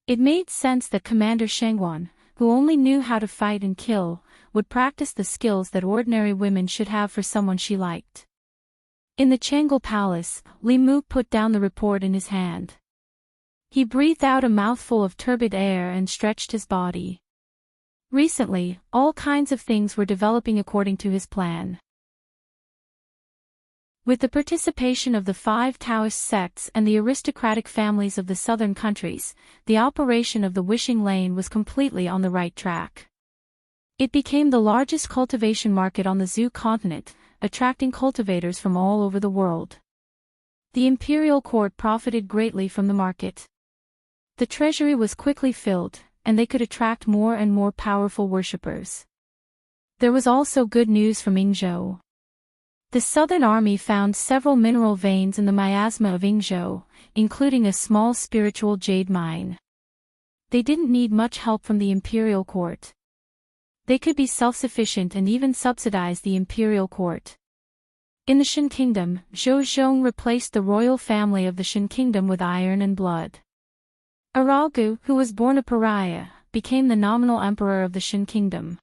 It made sense that Commander Shangwan, who only knew how to fight and kill, would practice the skills that ordinary women should have for someone she liked. In the Changle Palace, Li Mu put down the report in his hand. He breathed out a mouthful of turbid air and stretched his body. Recently, all kinds of things were developing according to his plan. With the participation of the 5 Taoist sects and the aristocratic families of the southern countries, the operation of the Wishing Lane was completely on the right track. It became the largest cultivation market on the Zhu continent, attracting cultivators from all over the world. The imperial court profited greatly from the market. The treasury was quickly filled, and they could attract more and more powerful worshippers. There was also good news from Yingzhou. The southern army found several mineral veins in the miasma of Yingzhou, including a small spiritual jade mine. They didn't need much help from the imperial court. They could be self-sufficient and even subsidize the imperial court. In the Shan Kingdom, Zhou Zhong replaced the royal family of the Shan Kingdom with iron and blood. Aragu, who was born a pariah, became the nominal emperor of the Shan Kingdom.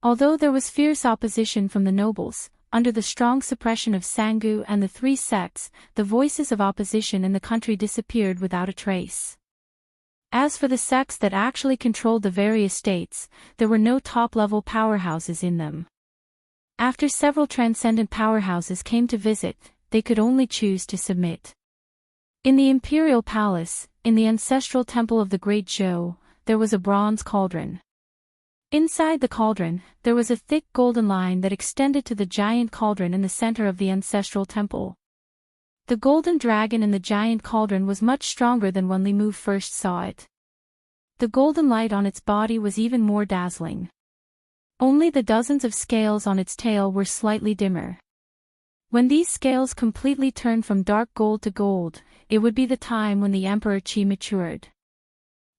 Although there was fierce opposition from the nobles, under the strong suppression of Sangu and the 3 sects, the voices of opposition in the country disappeared without a trace. As for the sects that actually controlled the various states, there were no top-level powerhouses in them. After several transcendent powerhouses came to visit, they could only choose to submit. In the imperial palace, in the ancestral temple of the Great Zhou, there was a bronze cauldron. Inside the cauldron, there was a thick golden line that extended to the giant cauldron in the center of the ancestral temple. The golden dragon in the giant cauldron was much stronger than when Li Mu first saw it. The golden light on its body was even more dazzling. Only the dozens of scales on its tail were slightly dimmer. When these scales completely turned from dark gold to gold, it would be the time when the Emperor Qi matured.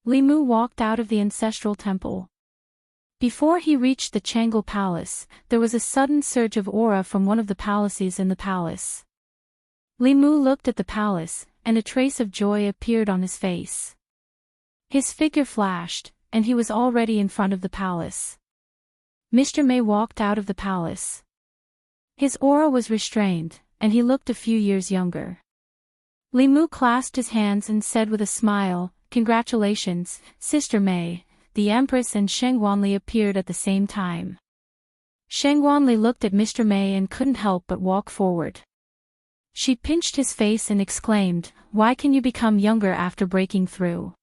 Li Mu walked out of the ancestral temple. Before he reached the Changle Palace, there was a sudden surge of aura from one of the palaces in the palace. Li Mu looked at the palace, and a trace of joy appeared on his face. His figure flashed, and he was already in front of the palace. Mr. Mei walked out of the palace. His aura was restrained, and he looked a few years younger. Li Mu clasped his hands and said with a smile, "Congratulations, Sister Mei." The Empress and Shangwanli appeared at the same time. Shangwanli looked at Mr. Mei and couldn't help but walk forward. She pinched his face and exclaimed, "Why can you become younger after breaking through?"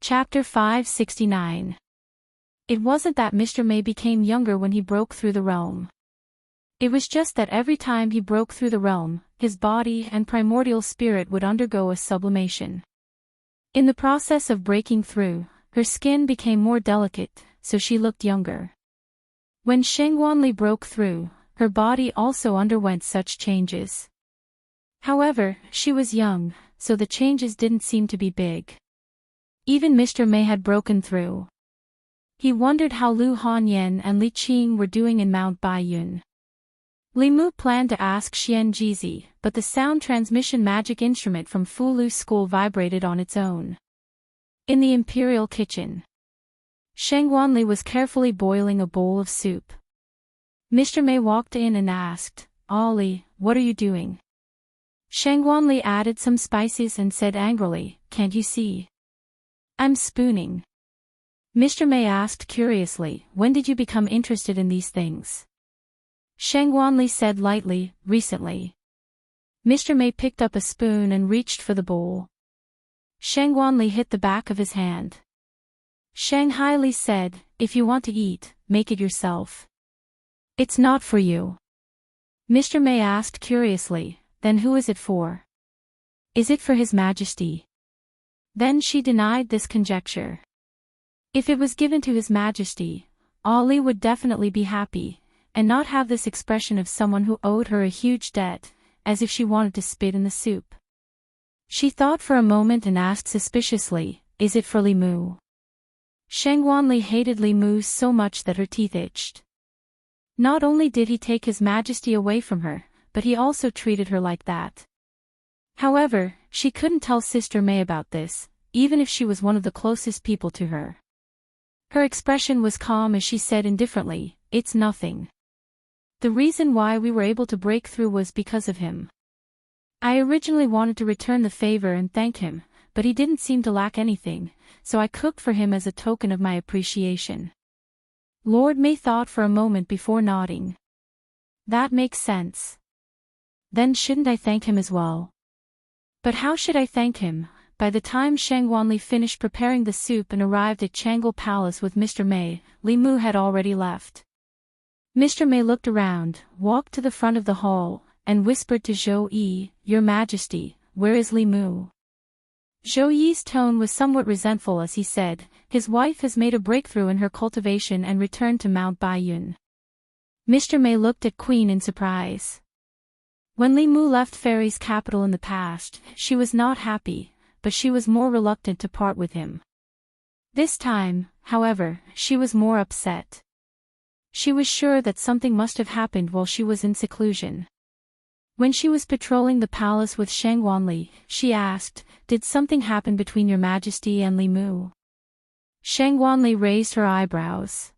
Chapter 569. It wasn't that Mr. Mei became younger when he broke through the realm. It was just that every time he broke through the realm, his body and primordial spirit would undergo a sublimation. In the process of breaking through, her skin became more delicate, so she looked younger. When Shangwanli broke through, her body also underwent such changes. However, she was young, so the changes didn't seem to be big. Even Mr. Mei had broken through. He wondered how Lu Hanyan and Li Qing were doing in Mount Baiyun. Li Mu planned to ask Xian Jizi, but the sound transmission magic instrument from Fu Lu's school vibrated on its own. In the imperial kitchen, Shangwanli was carefully boiling a bowl of soup. Mr. Mei walked in and asked, "Ollie, what are you doing?" Shangwanli added some spices and said angrily, "Can't you see? I'm spooning." Mr. May asked curiously, "When did you become interested in these things?" Shangwanli said lightly, "Recently." Mr. May picked up a spoon and reached for the bowl. Shangwanli hit the back of his hand. Shanghai Li said, "If you want to eat, make it yourself. It's not for you." Mr. May asked curiously, "Then who is it for? Is it for His Majesty?" Then she denied this conjecture. If it was given to His Majesty, Ali would definitely be happy, and not have this expression of someone who owed her a huge debt, as if she wanted to spit in the soup. She thought for a moment and asked suspiciously, "Is it for Li Mu?" Shangwanli hated Li Mu so much that her teeth itched. Not only did he take His Majesty away from her, but he also treated her like that. However, she couldn't tell Sister May about this, even if she was one of the closest people to her. Her expression was calm as she said indifferently, "It's nothing. The reason why we were able to break through was because of him. I originally wanted to return the favor and thank him, but he didn't seem to lack anything, so I cooked for him as a token of my appreciation." Lord May thought for a moment before nodding. "That makes sense. Then shouldn't I thank him as well?" "But how should I thank him?" By the time Shangwanli finished preparing the soup and arrived at Changle Palace with Mr. May, Li Mu had already left. Mr. May looked around, walked to the front of the hall, and whispered to Zhou Yi, "Your Majesty, where is Li Mu?" Zhou Yi's tone was somewhat resentful as he said, "His wife has made a breakthrough in her cultivation and returned to Mount Baiyun." Mr. May looked at Queen in surprise. When Li Mu left Fairy's capital in the past, she was not happy, but she was more reluctant to part with him. This time, however, she was more upset. She was sure that something must have happened while she was in seclusion. When she was patrolling the palace with Shangwanli, she asked, "Did something happen between Your Majesty and Li Mu?" Shangwanli raised her eyebrows.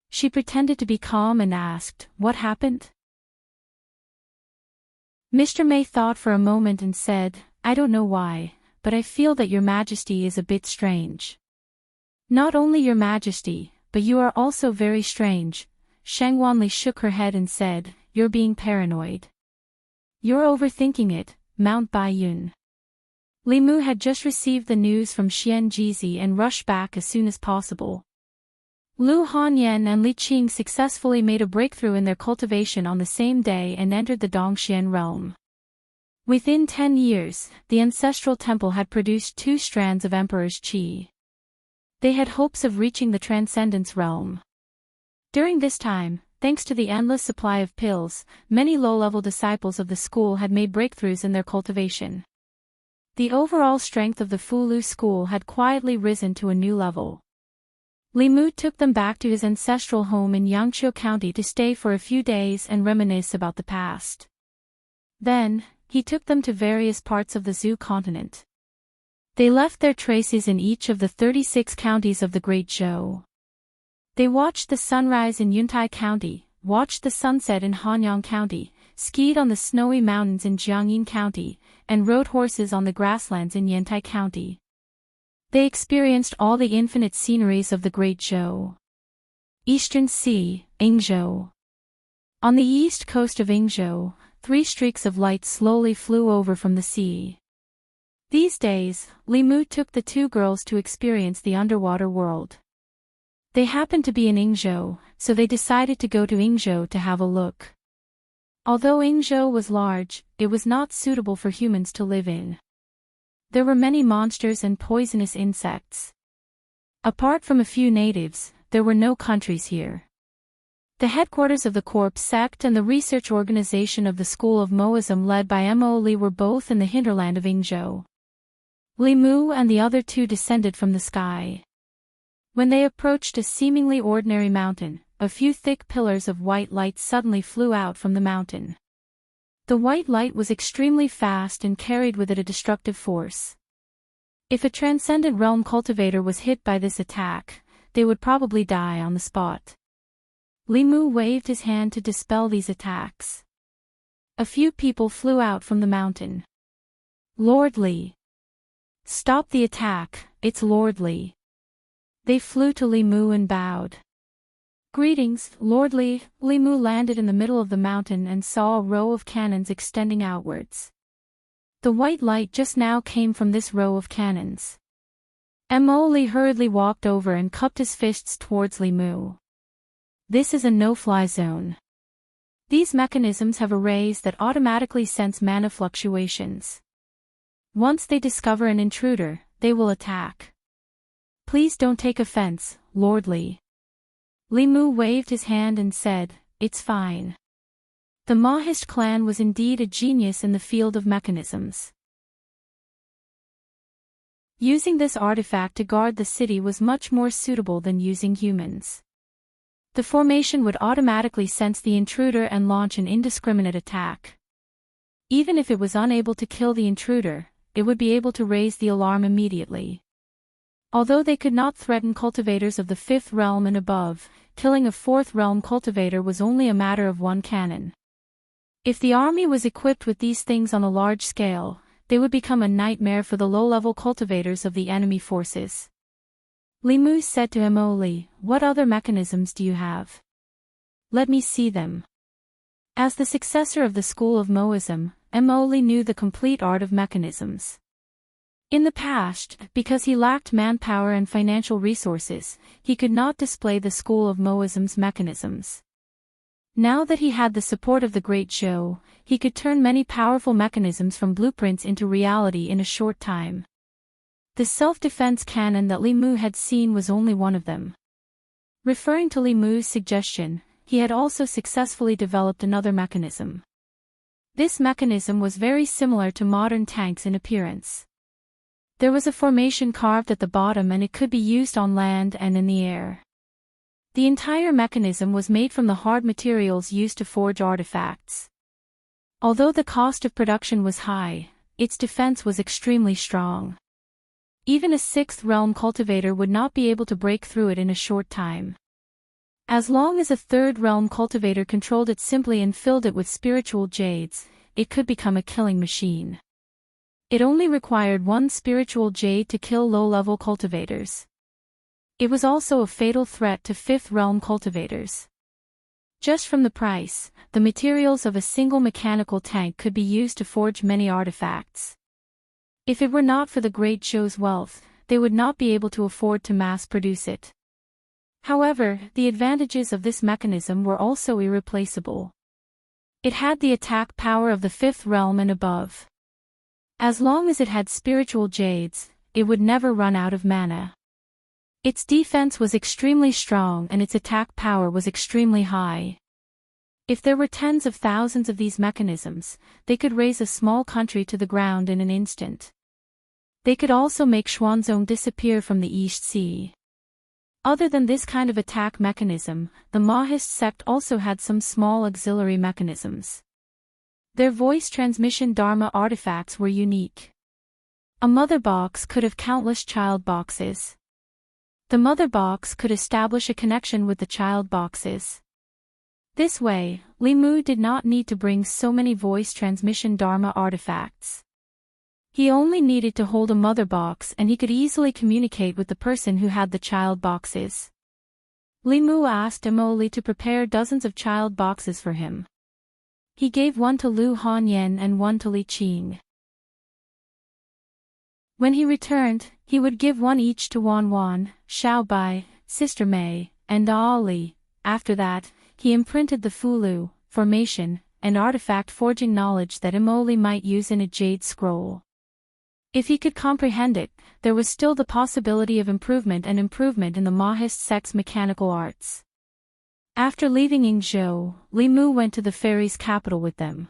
She pretended to be calm and asked, "What happened?" Mr. May thought for a moment and said, "I don't know why, but I feel that Your Majesty is a bit strange." "Not only Your Majesty, but you are also very strange." Shangwanli shook her head and said, "You're being paranoid. You're overthinking it, Mount Baiyun." Li Mu had just received the news from Xian Jizi and rushed back as soon as possible. Lu Hanyan and Li Qing successfully made a breakthrough in their cultivation on the same day and entered the Dongxian realm. Within 10 years, the ancestral temple had produced 2 strands of Emperor's Qi. They had hopes of reaching the Transcendence realm. During this time, thanks to the endless supply of pills, many low-level disciples of the school had made breakthroughs in their cultivation. The overall strength of the Fulu school had quietly risen to a new level. Li Mu took them back to his ancestral home in Yangqiu County to stay for a few days and reminisce about the past. Then, he took them to various parts of the Zhou continent. They left their traces in each of the 36 counties of the Great Zhou. They watched the sunrise in Yuntai County, watched the sunset in Hanyang County, skied on the snowy mountains in Jiangyin County, and rode horses on the grasslands in Yantai County. They experienced all the infinite sceneries of the Great Zhou. Eastern Sea, Yingzhou. On the east coast of Yingzhou, 3 streaks of light slowly flew over from the sea. These days, Li Mu took the 2 girls to experience the underwater world. They happened to be in Yingzhou, so they decided to go to Yingzhou to have a look. Although Yingzhou was large, it was not suitable for humans to live in. There were many monsters and poisonous insects. Apart from a few natives, there were no countries here. The headquarters of the Corp sect and the research organization of the School of Moism led by Mo Li were both in the hinterland of Yingzhou. Li Mu and the other 2 descended from the sky. When they approached a seemingly ordinary mountain, a few thick pillars of white light suddenly flew out from the mountain. The white light was extremely fast and carried with it a destructive force. If a transcendent realm cultivator was hit by this attack, they would probably die on the spot. Li Mu waved his hand to dispel these attacks. A few people flew out from the mountain. Lord Li. Stop the attack, it's Lord Li. They flew to Li Mu and bowed. Greetings, Lord Li. Li Mu landed in the middle of the mountain and saw a row of cannons extending outwards. The white light just now came from this row of cannons. Mo Li hurriedly walked over and cupped his fists towards Li Mu. This is a no-fly zone. These mechanisms have arrays that automatically sense mana fluctuations. Once they discover an intruder, they will attack. Please don't take offense, Lord Li. Li Mu waved his hand and said, "It's fine." The Mahist clan was indeed a genius in the field of mechanisms. Using this artifact to guard the city was much more suitable than using humans. The formation would automatically sense the intruder and launch an indiscriminate attack. Even if it was unable to kill the intruder, it would be able to raise the alarm immediately. Although they could not threaten cultivators of the 5th realm and above, killing a 4th realm cultivator was only a matter of one cannon. If the army was equipped with these things on a large scale, they would become a nightmare for the low-level cultivators of the enemy forces. Li Mu said to Mo Li, "What other mechanisms do you have? Let me see them." As the successor of the school of Moism, Mo Li knew the complete art of mechanisms. In the past, because he lacked manpower and financial resources, he could not display the school of Moism's mechanisms. Now that he had the support of the Great Zhou, he could turn many powerful mechanisms from blueprints into reality in a short time. The self-defense cannon that Li Mu had seen was only one of them. Referring to Li Mu's suggestion, he had also successfully developed another mechanism. This mechanism was very similar to modern tanks in appearance. There was a formation carved at the bottom and it could be used on land and in the air. The entire mechanism was made from the hard materials used to forge artifacts. Although the cost of production was high, its defense was extremely strong. Even a 6th realm cultivator would not be able to break through it in a short time. As long as a 3rd realm cultivator controlled it simply and filled it with spiritual jades, it could become a killing machine. It only required one spiritual jade to kill low-level cultivators. It was also a fatal threat to 5th realm cultivators. Just from the price, the materials of a single mechanical tank could be used to forge many artifacts. If it were not for the Great Zhou's wealth, they would not be able to afford to mass-produce it. However, the advantages of this mechanism were also irreplaceable. It had the attack power of the 5th realm and above. As long as it had spiritual jades, it would never run out of mana. Its defense was extremely strong and its attack power was extremely high. If there were tens of thousands of these mechanisms, they could raise a small country to the ground in an instant. They could also make Xuanzong disappear from the East Sea. Other than this kind of attack mechanism, the Mahist sect also had some small auxiliary mechanisms. Their voice transmission Dharma artifacts were unique. A mother box could have countless child boxes. The mother box could establish a connection with the child boxes. This way, Li Mu did not need to bring so many voice transmission Dharma artifacts. He only needed to hold a mother box and he could easily communicate with the person who had the child boxes. Li Mu asked Mo Li to prepare dozens of child boxes for him. He gave one to Lu Hanyan and one to Li Qing. When he returned, he would give one each to Wan Wan, Xiao Bai, Sister Mei, and Ali. After that, he imprinted the Fulu, formation, and artifact forging knowledge that Mo Li might use in a jade scroll. If he could comprehend it, there was still the possibility of improvement in the Mahist sect's mechanical arts. After leaving Yingzhou, Li Mu went to the fairies' capital with them.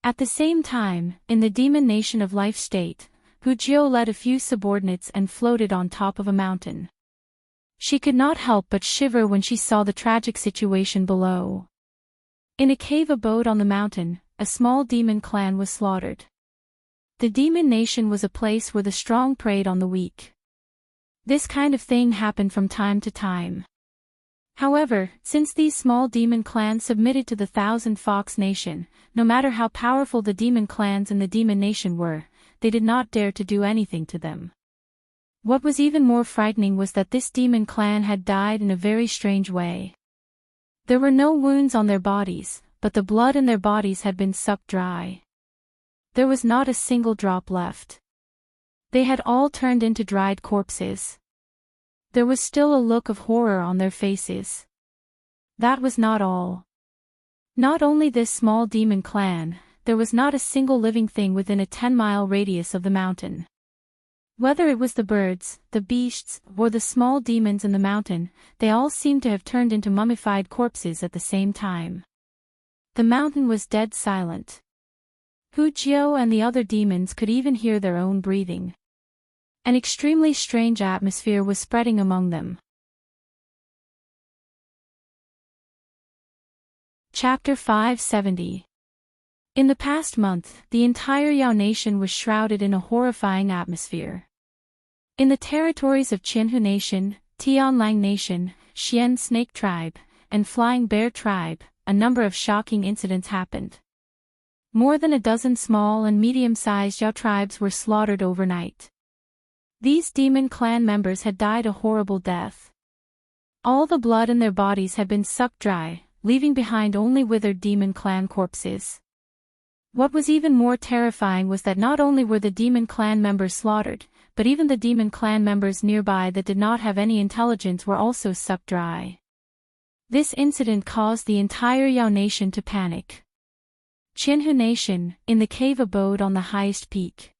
At the same time, in the demon nation of Life State, Hu Jiu led a few subordinates and floated on top of a mountain. She could not help but shiver when she saw the tragic situation below. In a cave abode on the mountain, a small demon clan was slaughtered. The demon nation was a place where the strong preyed on the weak. This kind of thing happened from time to time. However, since these small demon clans submitted to the Thousand Fox Nation, no matter how powerful the demon clans in the demon nation were, they did not dare to do anything to them. What was even more frightening was that this demon clan had died in a very strange way. There were no wounds on their bodies, but the blood in their bodies had been sucked dry. There was not a single drop left. They had all turned into dried corpses. There was still a look of horror on their faces. That was not all. Not only this small demon clan, there was not a single living thing within a 10-mile radius of the mountain. Whether it was the birds, the beasts, or the small demons in the mountain, they all seemed to have turned into mummified corpses at the same time. The mountain was dead silent. Hu Jiao and the other demons could even hear their own breathing. An extremely strange atmosphere was spreading among them. Chapter 570. In the past month, the entire Yao Nation was shrouded in a horrifying atmosphere. In the territories of Qinhu Nation, Tianlang Nation, Xian Snake Tribe, and Flying Bear Tribe, a number of shocking incidents happened. More than a dozen small and medium-sized Yao tribes were slaughtered overnight. These demon clan members had died a horrible death. All the blood in their bodies had been sucked dry, leaving behind only withered demon clan corpses. What was even more terrifying was that not only were the demon clan members slaughtered, but even the demon clan members nearby that did not have any intelligence were also sucked dry. This incident caused the entire Yao Nation to panic. Qinhu Nation, in the cave abode on the highest peak.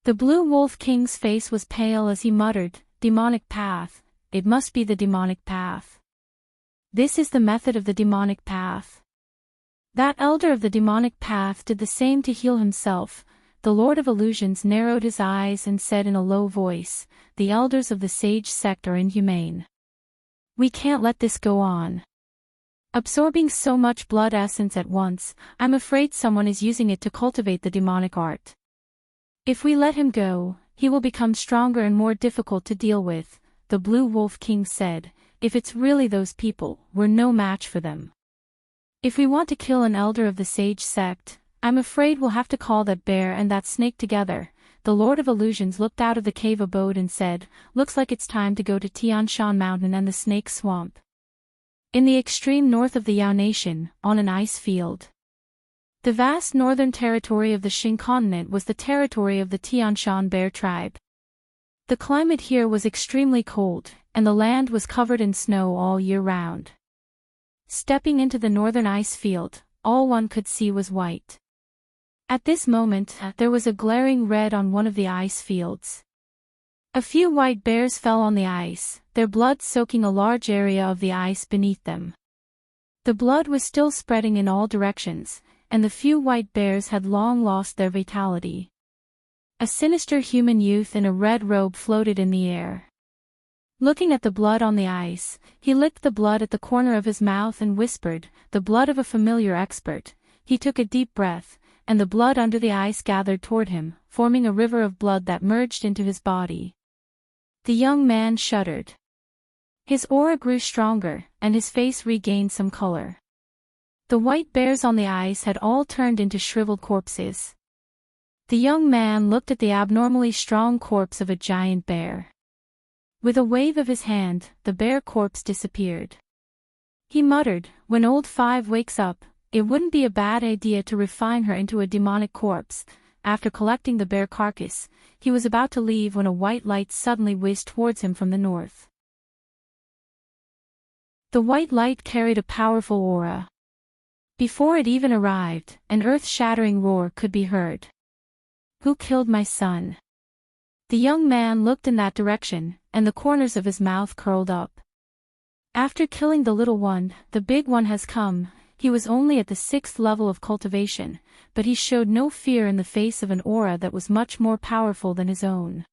The Blue Wolf King's face was pale as he muttered, "Demonic path, it must be the demonic path. This is the method of the demonic path." That elder of the demonic path did the same to heal himself. The Lord of Illusions narrowed his eyes and said in a low voice, "The elders of the sage sect are inhumane. We can't let this go on. Absorbing so much blood essence at once, I'm afraid someone is using it to cultivate the demonic art. If we let him go, he will become stronger and more difficult to deal with," the Blue Wolf King said. "If it's really those people, we're no match for them. If we want to kill an elder of the sage sect, I'm afraid we'll have to call that bear and that snake together." The Lord of Illusions looked out of the cave abode and said, "Looks like it's time to go to Tianshan Mountain and the Snake Swamp." In the extreme north of the Yao Nation, on an ice field. The vast northern territory of the Xing continent was the territory of the Tianshan Bear tribe. The climate here was extremely cold, and the land was covered in snow all year round. Stepping into the northern ice field, all one could see was white. At this moment, there was a glaring red on one of the ice fields. A few white bears fell on the ice, their blood soaking a large area of the ice beneath them. The blood was still spreading in all directions, and the few white bears had long lost their vitality. A sinister human youth in a red robe floated in the air. Looking at the blood on the ice, he licked the blood at the corner of his mouth and whispered, "The blood of a familiar expert." He took a deep breath, and the blood under the ice gathered toward him, forming a river of blood that merged into his body. The young man shuddered. His aura grew stronger, and his face regained some color. The white bears on the ice had all turned into shriveled corpses. The young man looked at the abnormally strong corpse of a giant bear. With a wave of his hand, the bear corpse disappeared. He muttered, "When old Five wakes up, it wouldn't be a bad idea to refine her into a demonic corpse." After collecting the bear carcass, he was about to leave when a white light suddenly whizzed towards him from the north. The white light carried a powerful aura. Before it even arrived, an earth-shattering roar could be heard. "Who killed my son?" The young man looked in that direction, and the corners of his mouth curled up. "After killing the little one, the big one has come." He was only at the 6th level of cultivation, but he showed no fear in the face of an aura that was much more powerful than his own.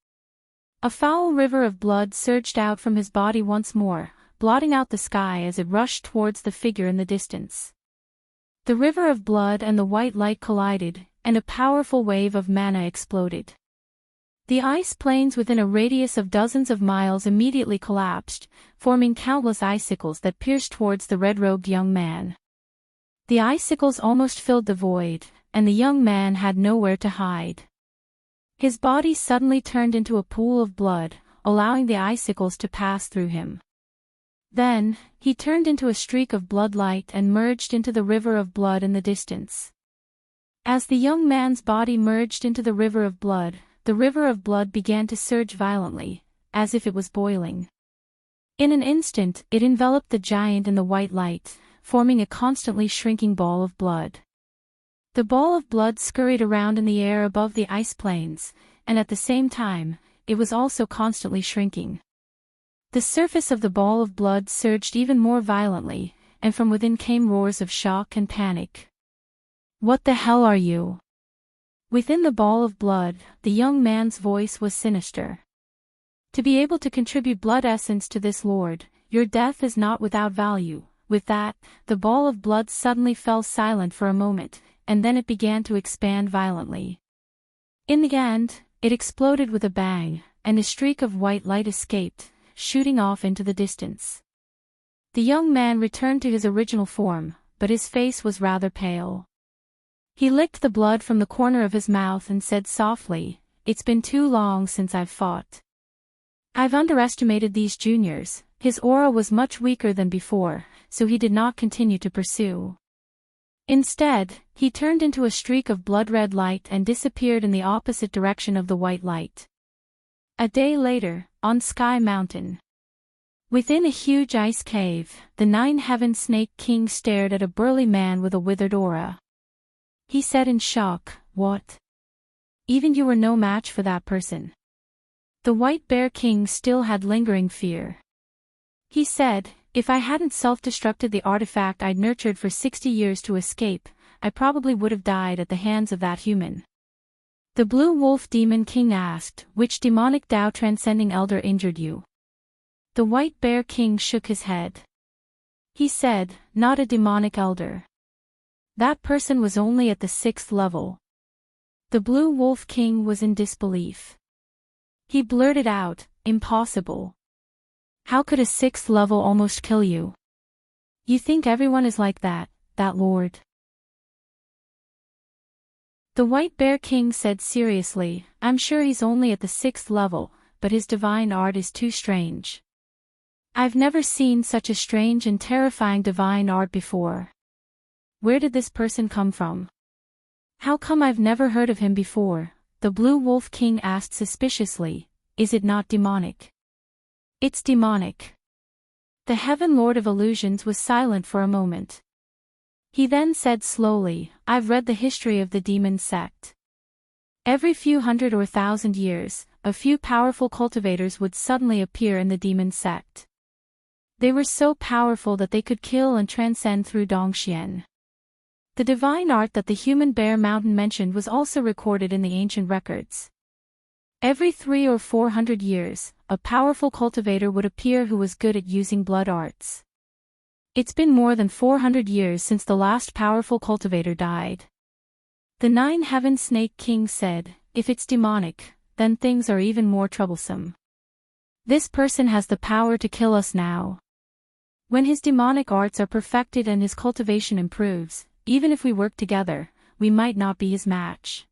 A foul river of blood surged out from his body once more, blotting out the sky as it rushed towards the figure in the distance. The river of blood and the white light collided, and a powerful wave of mana exploded. The ice plains within a radius of dozens of miles immediately collapsed, forming countless icicles that pierced towards the red-robed young man. The icicles almost filled the void, and the young man had nowhere to hide. His body suddenly turned into a pool of blood, allowing the icicles to pass through him. Then, he turned into a streak of blood light and merged into the river of blood in the distance. As the young man's body merged into the river of blood began to surge violently, as if it was boiling. In an instant, it enveloped the giant in the white light, forming a constantly shrinking ball of blood. The ball of blood scurried around in the air above the ice plains, and at the same time, it was also constantly shrinking. The surface of the ball of blood surged even more violently, and from within came roars of shock and panic. "What the hell are you?" Within the ball of blood, the young man's voice was sinister. "To be able to contribute blood essence to this lord, your death is not without value." With that, the ball of blood suddenly fell silent for a moment, and then it began to expand violently. In the end, it exploded with a bang, and a streak of white light escaped, shooting off into the distance. The young man returned to his original form, but his face was rather pale. He licked the blood from the corner of his mouth and said softly, "It's been too long since I've fought. I've underestimated these juniors." His aura was much weaker than before, so he did not continue to pursue. Instead, he turned into a streak of blood-red light and disappeared in the opposite direction of the white light. A day later, on Sky Mountain. Within a huge ice cave, the Nine-Heaven Snake King stared at a burly man with a withered aura. He said in shock, "What? Even you were no match for that person." The White Bear King still had lingering fear. He said, "If I hadn't self-destructed the artifact I'd nurtured for 60 years to escape, I probably would have died at the hands of that human." The Blue Wolf Demon King asked, "Which demonic Tao Transcending Elder injured you?" The White Bear King shook his head. He said, "Not a demonic elder. That person was only at the 6th level." The Blue Wolf King was in disbelief. He blurted out, "Impossible. How could a 6th level almost kill you? You think everyone is like that lord?" The White Bear King said seriously, "I'm sure he's only at the 6th level, but his divine art is too strange. I've never seen such a strange and terrifying divine art before. Where did this person come from? How come I've never heard of him before?" The Blue Wolf King asked suspiciously, "Is it not demonic?" "It's demonic." The Heaven Lord of Illusions was silent for a moment. He then said slowly, "I've read the history of the demon sect. Every few hundred or thousand years, a few powerful cultivators would suddenly appear in the demon sect. They were so powerful that they could kill and transcend through Dongxian. The divine art that the human bear mountain mentioned was also recorded in the ancient records. Every 300 or 400 years, a powerful cultivator would appear who was good at using blood arts. It's been more than 400 years since the last powerful cultivator died." The Nine-Heaven Snake King said, "If it's demonic, then things are even more troublesome. This person has the power to kill us now. When his demonic arts are perfected and his cultivation improves, even if we work together, we might not be his match.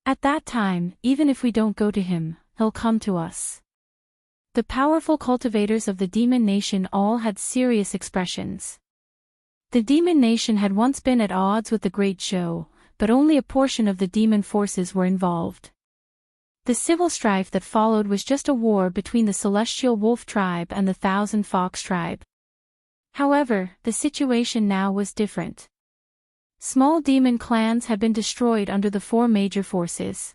At that time, even if we don't go to him, he'll come to us." The powerful cultivators of the Demon Nation all had serious expressions. The Demon Nation had once been at odds with the Great Show, but only a portion of the demon forces were involved. The civil strife that followed was just a war between the Celestial Wolf Tribe and the Thousand Fox Tribe. However, the situation now was different. Small demon clans had been destroyed under the 4 major forces.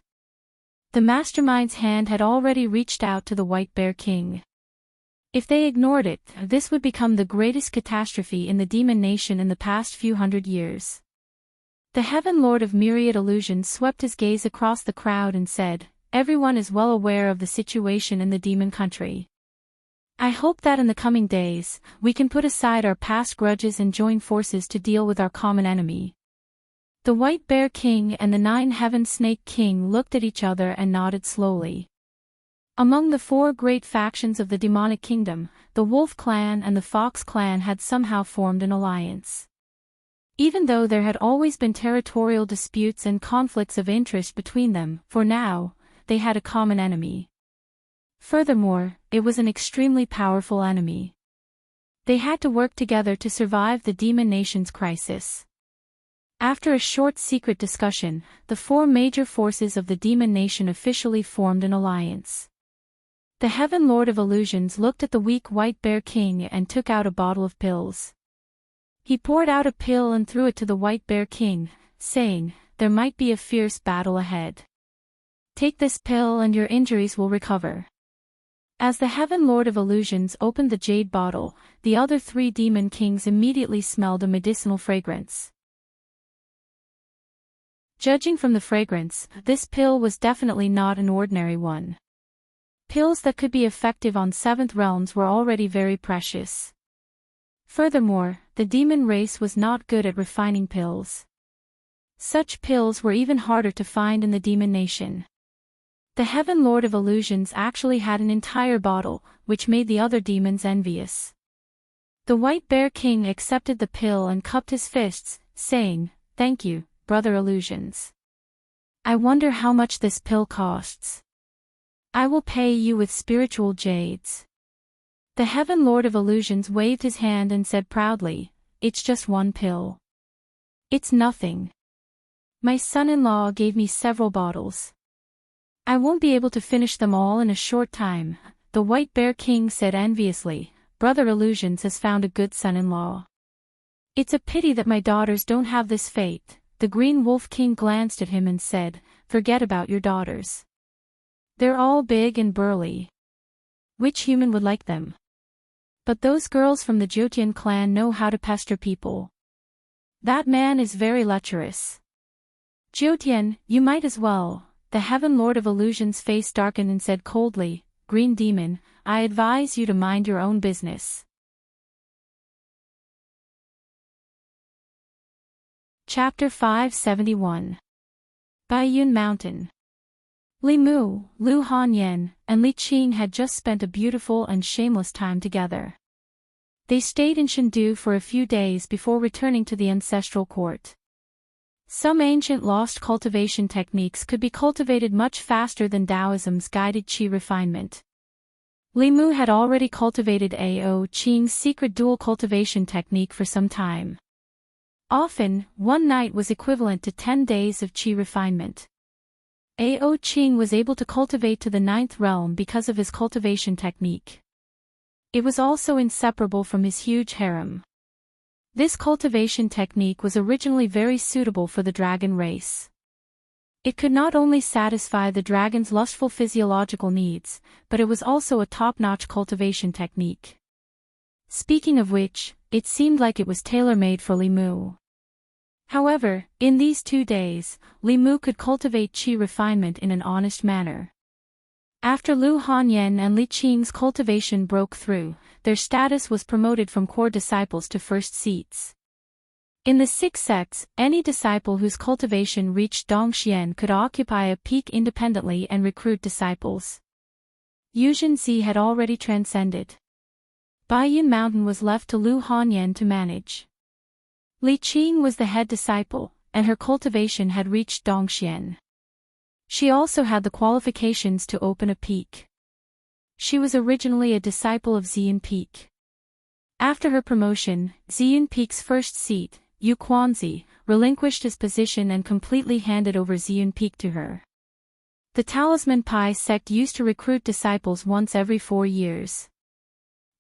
The Mastermind's hand had already reached out to the White Bear King. If they ignored it, this would become the greatest catastrophe in the Demon Nation in the past few hundred years. The Heaven Lord of Myriad Illusions swept his gaze across the crowd and said, "Everyone is well aware of the situation in the demon country. I hope that in the coming days, we can put aside our past grudges and join forces to deal with our common enemy." The White Bear King and the Nine Heaven Snake King looked at each other and nodded slowly. Among the four great factions of the demonic kingdom, the Wolf Clan and the Fox Clan had somehow formed an alliance. Even though there had always been territorial disputes and conflicts of interest between them, for now, they had a common enemy. Furthermore, it was an extremely powerful enemy. They had to work together to survive the Demon Nation's crisis. After a short secret discussion, the four major forces of the Demon Nation officially formed an alliance. The Heaven Lord of Illusions looked at the weak White Bear King and took out a bottle of pills. He poured out a pill and threw it to the White Bear King, saying, "There might be a fierce battle ahead. Take this pill and your injuries will recover." As the Heaven Lord of Illusions opened the jade bottle, the other three Demon Kings immediately smelled a medicinal fragrance. Judging from the fragrance, this pill was definitely not an ordinary one. Pills that could be effective on seventh realms were already very precious. Furthermore, the demon race was not good at refining pills. Such pills were even harder to find in the Demon Nation. The Heaven Lord of Illusions actually had an entire bottle, which made the other demons envious. The White Bear King accepted the pill and cupped his fists, saying, "Thank you, Brother Illusions. I wonder how much this pill costs. I will pay you with spiritual jades." The Heaven Lord of Illusions waved his hand and said proudly, "It's just one pill. It's nothing. My son-in-law gave me several bottles. I won't be able to finish them all in a short time," the White Bear King said enviously. "Brother Illusions has found a good son-in-law. It's a pity that my daughters don't have this fate." The Green Wolf King glanced at him and said, "Forget about your daughters. They're all big and burly. Which human would like them? But those girls from the Jotian clan know how to pester people. That man is very lecherous. Jotian, you might as well." The Heaven Lord of Illusions' face darkened and said coldly, "Green Demon, I advise you to mind your own business." Chapter 571. Baiyun Mountain. Li Mu, Lu Hanyan, and Li Qing had just spent a beautiful and shameless time together. They stayed in Shendu for a few days before returning to the ancestral court. Some ancient lost cultivation techniques could be cultivated much faster than Taoism's guided qi refinement. Li Mu had already cultivated Ao Qing's secret dual cultivation technique for some time. Often, one night was equivalent to 10 days of qi refinement. Ao Qing was able to cultivate to the 9th realm because of his cultivation technique. It was also inseparable from his huge harem. This cultivation technique was originally very suitable for the dragon race. It could not only satisfy the dragon's lustful physiological needs, but it was also a top-notch cultivation technique. Speaking of which, it seemed like it was tailor-made for Li Mu. However, in these 2 days, Li Mu could cultivate qi refinement in an honest manner. After Lu Hanyan and Li Qing's cultivation broke through, their status was promoted from core disciples to first seats. In the 6 sects, any disciple whose cultivation reached Dongxian could occupy a peak independently and recruit disciples. Yuzhen had already transcended. Baiyun Mountain was left to Lu Hanyan to manage. Li Qing was the head disciple, and her cultivation had reached Dongxian. She also had the qualifications to open a peak. She was originally a disciple of Xian Peak. After her promotion, Xian Peak's first seat, Yu Quanzi, relinquished his position and completely handed over Xian Peak to her. The Talisman Pi sect used to recruit disciples once every 4 years.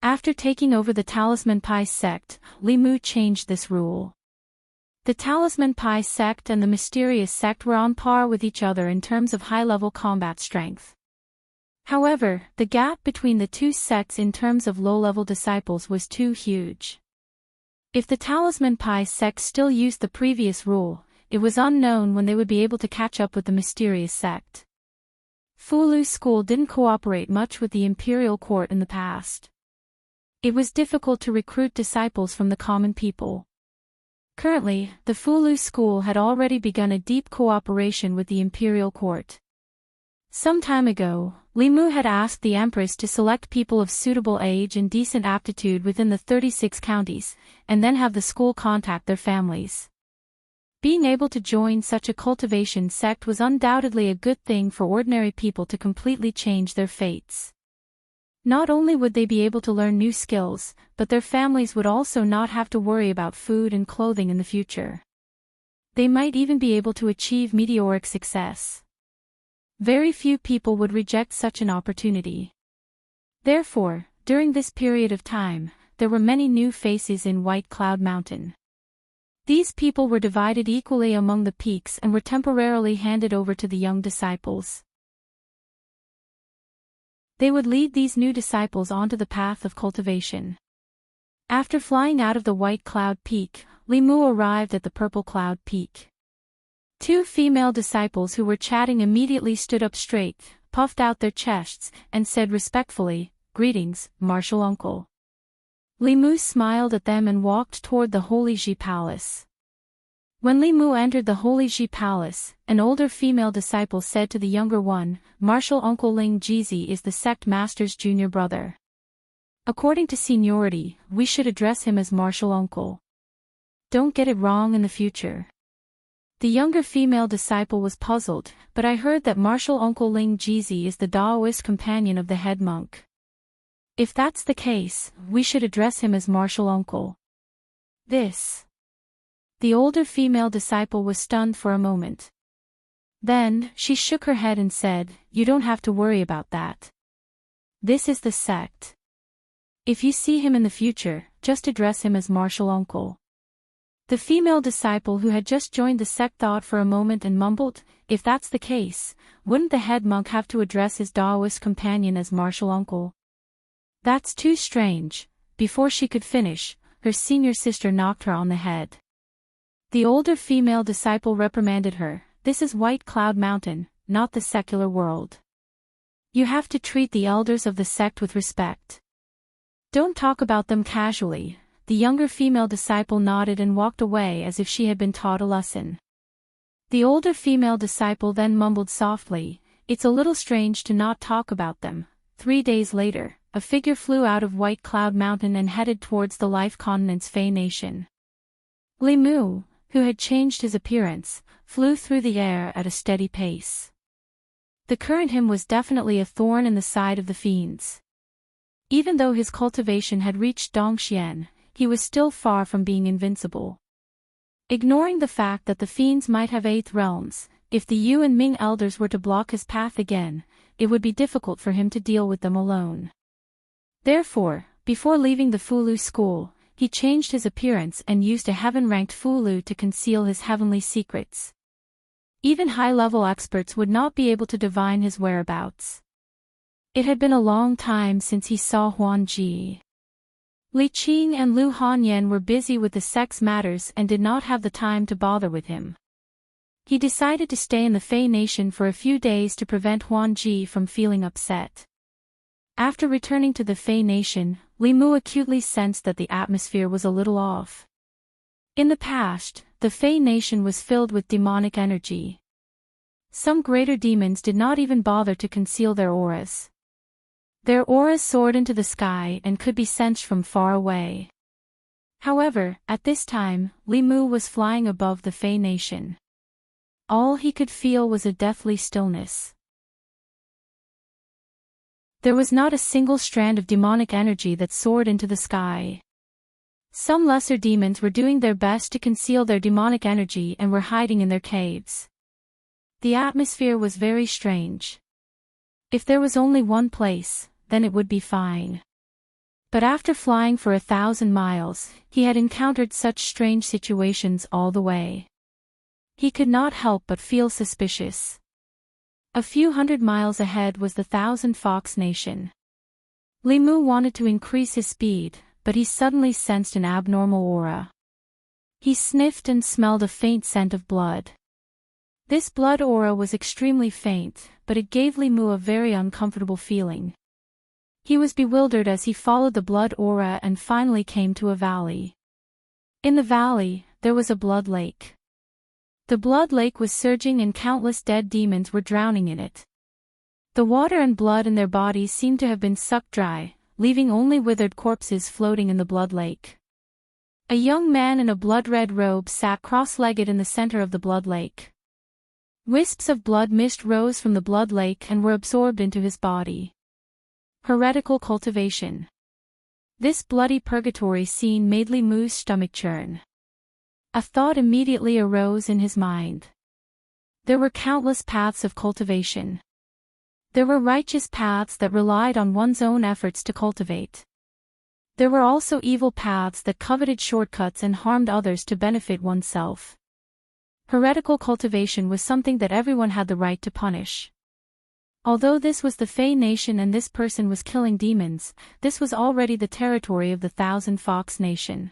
After taking over the Talisman Pi sect, Li Mu changed this rule. The Talisman Pi sect and the Mysterious sect were on par with each other in terms of high-level combat strength. However, the gap between the two sects in terms of low-level disciples was too huge. If the Talisman Pi sect still used the previous rule, it was unknown when they would be able to catch up with the Mysterious sect. Fulu's school didn't cooperate much with the imperial court in the past. It was difficult to recruit disciples from the common people. Currently, the Fulu school had already begun a deep cooperation with the imperial court. Some time ago, Li Mu had asked the empress to select people of suitable age and decent aptitude within the 36 counties, and then have the school contact their families. Being able to join such a cultivation sect was undoubtedly a good thing for ordinary people to completely change their fates. Not only would they be able to learn new skills, but their families would also not have to worry about food and clothing in the future. They might even be able to achieve meteoric success. Very few people would reject such an opportunity. Therefore, during this period of time, there were many new faces in White Cloud Mountain. These people were divided equally among the peaks and were temporarily handed over to the young disciples. They would lead these new disciples onto the path of cultivation. After flying out of the White Cloud Peak, Li Mu arrived at the Purple Cloud Peak. Two female disciples who were chatting immediately stood up straight, puffed out their chests, and said respectfully, "Greetings, Martial Uncle." Li Mu smiled at them and walked toward the Holy Ji Palace. When Li Mu entered the Holy Ji Palace, an older female disciple said to the younger one, "Martial Uncle Ling Jizi is the sect master's junior brother. According to seniority, we should address him as Martial Uncle. Don't get it wrong in the future." The younger female disciple was puzzled, "But I heard that Martial Uncle Ling Jizi is the Taoist companion of the head monk. If that's the case, we should address him as Martial Uncle." This. The older female disciple was stunned for a moment. Then, she shook her head and said, "You don't have to worry about that. This is the sect. If you see him in the future, just address him as Martial Uncle." The female disciple who had just joined the sect thought for a moment and mumbled, "If that's the case, wouldn't the head monk have to address his Taoist companion as Martial Uncle? That's too strange." Before she could finish, her senior sister knocked her on the head. The older female disciple reprimanded her, "This is White Cloud Mountain, not the secular world. You have to treat the elders of the sect with respect. Don't talk about them casually." The younger female disciple nodded and walked away as if she had been taught a lesson. The older female disciple then mumbled softly, "It's a little strange to not talk about them." 3 days later, a figure flew out of White Cloud Mountain and headed towards the Life Continent's Fey Nation. Li Mu, who had changed his appearance, flew through the air at a steady pace. The current him was definitely a thorn in the side of the fiends. Even though his cultivation had reached Dongxian, he was still far from being invincible. Ignoring the fact that the fiends might have 8th realms, if the Yu and Ming elders were to block his path again, it would be difficult for him to deal with them alone. Therefore, before leaving the Fulu school, he changed his appearance and used a heaven-ranked Fulu to conceal his heavenly secrets. Even high-level experts would not be able to divine his whereabouts. It had been a long time since he saw Huan Ji. Li Qing and Lu Hanyan were busy with the sect's matters and did not have the time to bother with him. He decided to stay in the Fey Nation for a few days to prevent Huan Ji from feeling upset. After returning to the Fey Nation, Li Mu acutely sensed that the atmosphere was a little off. In the past, the Fey Nation was filled with demonic energy. Some greater demons did not even bother to conceal their auras. Their auras soared into the sky and could be sensed from far away. However, at this time, Li Mu was flying above the Fey Nation. All he could feel was a deathly stillness. There was not a single strand of demonic energy that soared into the sky. Some lesser demons were doing their best to conceal their demonic energy and were hiding in their caves. The atmosphere was very strange. If there was only one place, then it would be fine. But after flying for 1,000 miles, he had encountered such strange situations all the way. He could not help but feel suspicious. A few hundred miles ahead was the Thousand Fox Nation. Li Mu wanted to increase his speed, but he suddenly sensed an abnormal aura. He sniffed and smelled a faint scent of blood. This blood aura was extremely faint, but it gave Li Mu a very uncomfortable feeling. He was bewildered as he followed the blood aura and finally came to a valley. In the valley, there was a blood lake. The blood lake was surging and countless dead demons were drowning in it. The water and blood in their bodies seemed to have been sucked dry, leaving only withered corpses floating in the blood lake. A young man in a blood-red robe sat cross-legged in the center of the blood lake. Wisps of blood mist rose from the blood lake and were absorbed into his body. Heretical cultivation. This bloody purgatory scene made Limu's stomach churn. A thought immediately arose in his mind. There were countless paths of cultivation. There were righteous paths that relied on one's own efforts to cultivate. There were also evil paths that coveted shortcuts and harmed others to benefit oneself. Heretical cultivation was something that everyone had the right to punish. Although this was the Fey Nation and this person was killing demons, this was already the territory of the Thousand Fox Nation.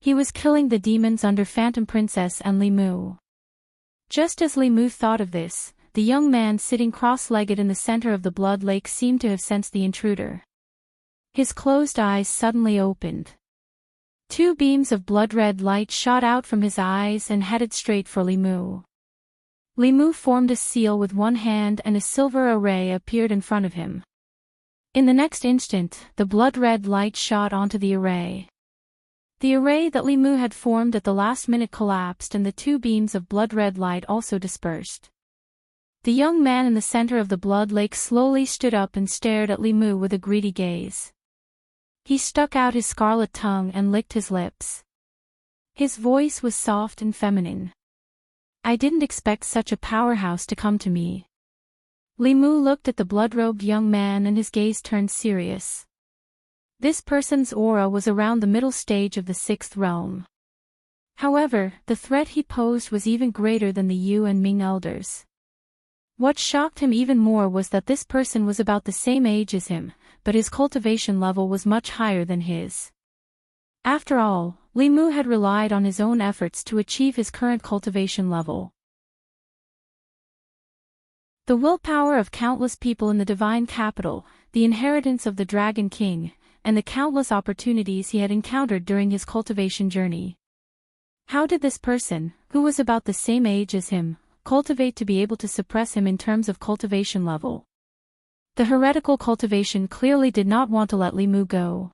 He was killing the demons under Phantom Princess and Limu. Just as Limu thought of this, the young man sitting cross-legged in the center of the blood lake seemed to have sensed the intruder. His closed eyes suddenly opened. Two beams of blood-red light shot out from his eyes and headed straight for Limu. Limu formed a seal with one hand and a silver array appeared in front of him. In the next instant, the blood-red light shot onto the array. The array that Limu had formed at the last minute collapsed and the two beams of blood-red light also dispersed. The young man in the center of the blood lake slowly stood up and stared at Limu with a greedy gaze. He stuck out his scarlet tongue and licked his lips. His voice was soft and feminine. I didn't expect such a powerhouse to come to me. Limu looked at the blood-robed young man and his gaze turned serious. This person's aura was around the middle stage of the sixth realm. However, the threat he posed was even greater than the Yu and Ming elders. What shocked him even more was that this person was about the same age as him, but his cultivation level was much higher than his. After all, Limu had relied on his own efforts to achieve his current cultivation level. The willpower of countless people in the divine capital, the inheritance of the Dragon King, and the countless opportunities he had encountered during his cultivation journey. How did this person, who was about the same age as him, cultivate to be able to suppress him in terms of cultivation level? The heretical cultivation clearly did not want to let Limu go.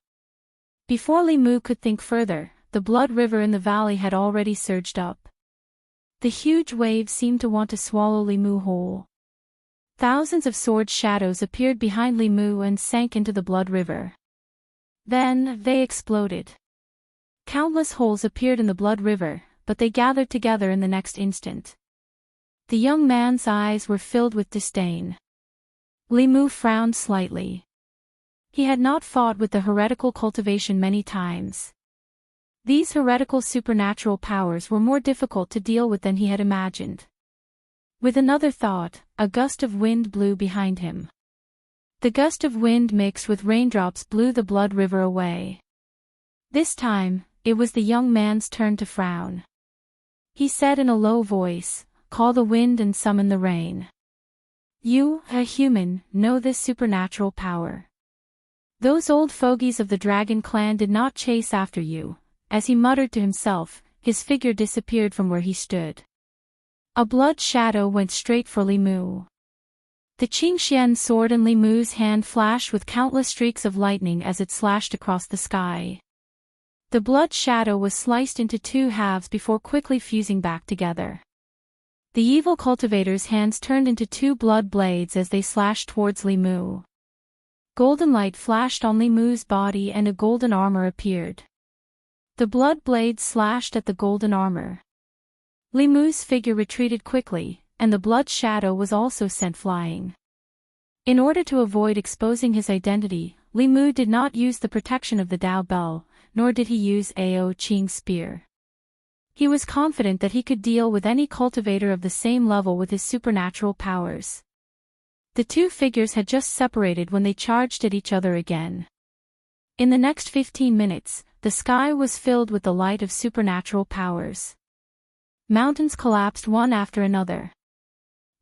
Before Limu could think further, the blood river in the valley had already surged up. The huge waves seemed to want to swallow Limu whole. Thousands of sword shadows appeared behind Limu and sank into the blood river. Then, they exploded. Countless holes appeared in the blood river, but they gathered together in the next instant. The young man's eyes were filled with disdain. Limu frowned slightly. He had not fought with the heretical cultivation many times. These heretical supernatural powers were more difficult to deal with than he had imagined. With another thought, a gust of wind blew behind him. The gust of wind mixed with raindrops blew the blood river away. This time, it was the young man's turn to frown. He said in a low voice, "Call the wind and summon the rain." You, a human, know this supernatural power. Those old fogies of the dragon clan did not chase after you. As he muttered to himself, his figure disappeared from where he stood. A blood shadow went straight for Limu. The Qingxian sword in Limu's hand flashed with countless streaks of lightning as it slashed across the sky. The blood shadow was sliced into two halves before quickly fusing back together. The evil cultivator's hands turned into two blood blades as they slashed towards Limu. Golden light flashed on Limu's body and a golden armor appeared. The blood blades slashed at the golden armor. Limu's figure retreated quickly, and the blood shadow was also sent flying. In order to avoid exposing his identity, Limu did not use the protection of the Dao Bell, nor did he use Ao Qing's spear. He was confident that he could deal with any cultivator of the same level with his supernatural powers. The two figures had just separated when they charged at each other again. In the next 15 minutes, the sky was filled with the light of supernatural powers. Mountains collapsed one after another.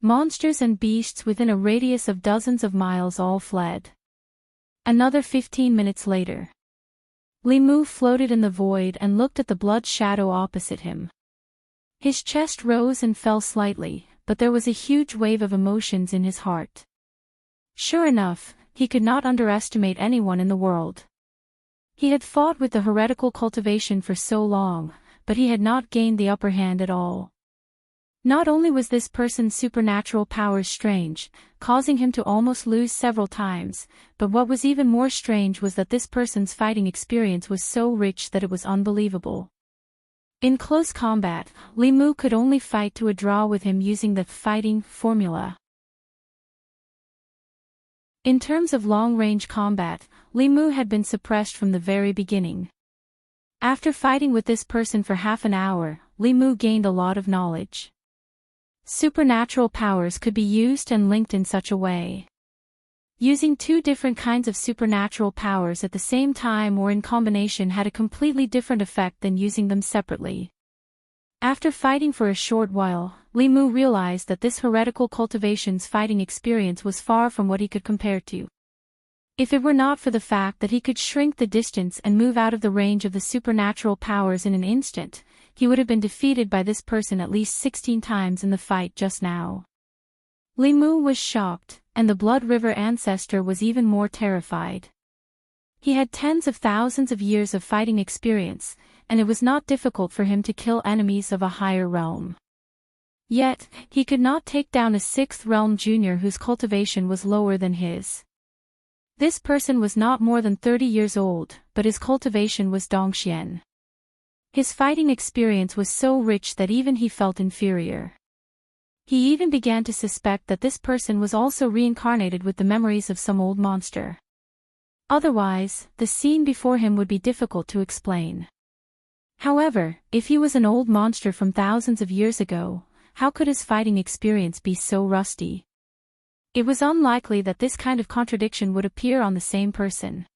Monsters and beasts within a radius of dozens of miles all fled. Another 15 minutes later. Li Mu floated in the void and looked at the blood shadow opposite him. His chest rose and fell slightly, but there was a huge wave of emotions in his heart. Sure enough, he could not underestimate anyone in the world. He had fought with the heretical cultivation for so long, but he had not gained the upper hand at all. Not only was this person's supernatural powers strange, causing him to almost lose several times, but what was even more strange was that this person's fighting experience was so rich that it was unbelievable. In close combat, Li Mu could only fight to a draw with him using the fighting formula. In terms of long-range combat, Li Mu had been suppressed from the very beginning. After fighting with this person for half an hour, Li Mu gained a lot of knowledge. Supernatural powers could be used and linked in such a way. Using two different kinds of supernatural powers at the same time or in combination had a completely different effect than using them separately. After fighting for a short while, Li Mu realized that this heretical cultivation's fighting experience was far from what he could compare to. If it were not for the fact that he could shrink the distance and move out of the range of the supernatural powers in an instant, he would have been defeated by this person at least 16 times in the fight just now. Li Mu was shocked, and the Blood River ancestor was even more terrified. He had tens of thousands of years of fighting experience, and it was not difficult for him to kill enemies of a higher realm. Yet, he could not take down a 6th realm junior whose cultivation was lower than his. This person was not more than 30 years old, but his cultivation was Dongxian. His fighting experience was so rich that even he felt inferior. He even began to suspect that this person was also reincarnated with the memories of some old monster. Otherwise, the scene before him would be difficult to explain. However, if he was an old monster from thousands of years ago, how could his fighting experience be so rusty? It was unlikely that this kind of contradiction would appear on the same person.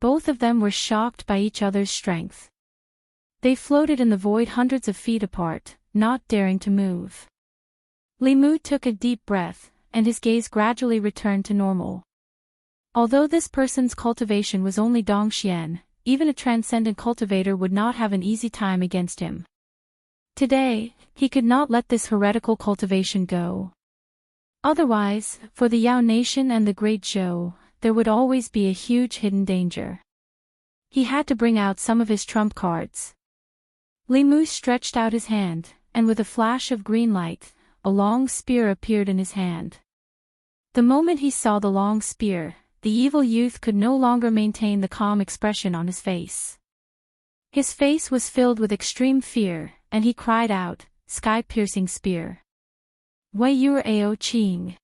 Both of them were shocked by each other's strength. They floated in the void hundreds of feet apart, not daring to move. Li Mu took a deep breath, and his gaze gradually returned to normal. Although this person's cultivation was only Dongxian, even a transcendent cultivator would not have an easy time against him. Today, he could not let this heretical cultivation go. Otherwise, for the Yao Nation and the Great Zhou, there would always be a huge hidden danger. He had to bring out some of his trump cards. Li Mu stretched out his hand, and with a flash of green light, a long spear appeared in his hand. The moment he saw the long spear, the evil youth could no longer maintain the calm expression on his face. His face was filled with extreme fear, and he cried out, "Sky-piercing spear. Wei Yu Ao Qing."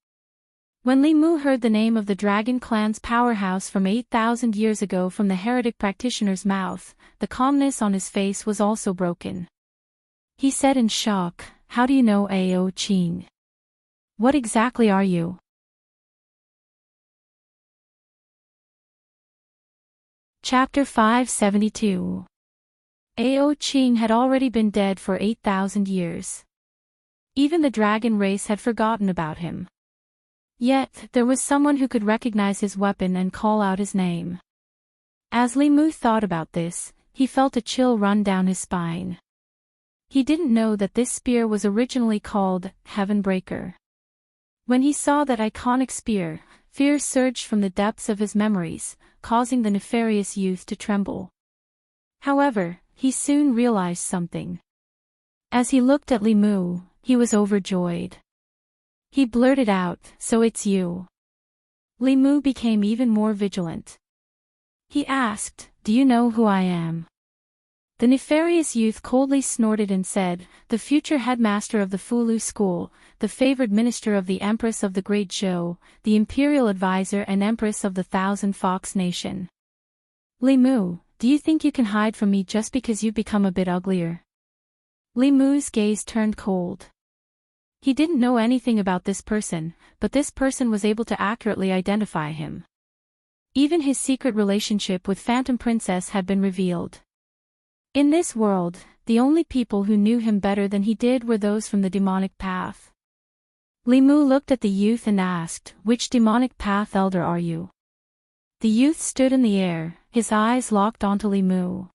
When Li Mu heard the name of the Dragon Clan's powerhouse from 8,000 years ago from the heretic practitioner's mouth, the calmness on his face was also broken. He said in shock, "How do you know Ao Qing? What exactly are you?" Chapter 572. Ao Qing had already been dead for 8,000 years. Even the dragon race had forgotten about him. Yet, there was someone who could recognize his weapon and call out his name. As Li Mu thought about this, he felt a chill run down his spine. He didn't know that this spear was originally called Heaven Breaker. When he saw that iconic spear, fear surged from the depths of his memories, causing the nefarious youth to tremble. However, he soon realized something. As he looked at Li Mu, he was overjoyed. He blurted out, "So it's you." Li Mu became even more vigilant. He asked, "Do you know who I am?" The nefarious youth coldly snorted and said, "The future headmaster of the Fulu school, the favored minister of the Empress of the Great Zhou, the imperial advisor and empress of the Thousand Fox Nation." "Li Mu, do you think you can hide from me just because you've become a bit uglier?" Li Mu's gaze turned cold. He didn't know anything about this person, but this person was able to accurately identify him. Even his secret relationship with Phantom Princess had been revealed. In this world, the only people who knew him better than he did were those from the demonic path. Li Mu looked at the youth and asked, "Which demonic path elder are you?" The youth stood in the air, his eyes locked onto Li Mu.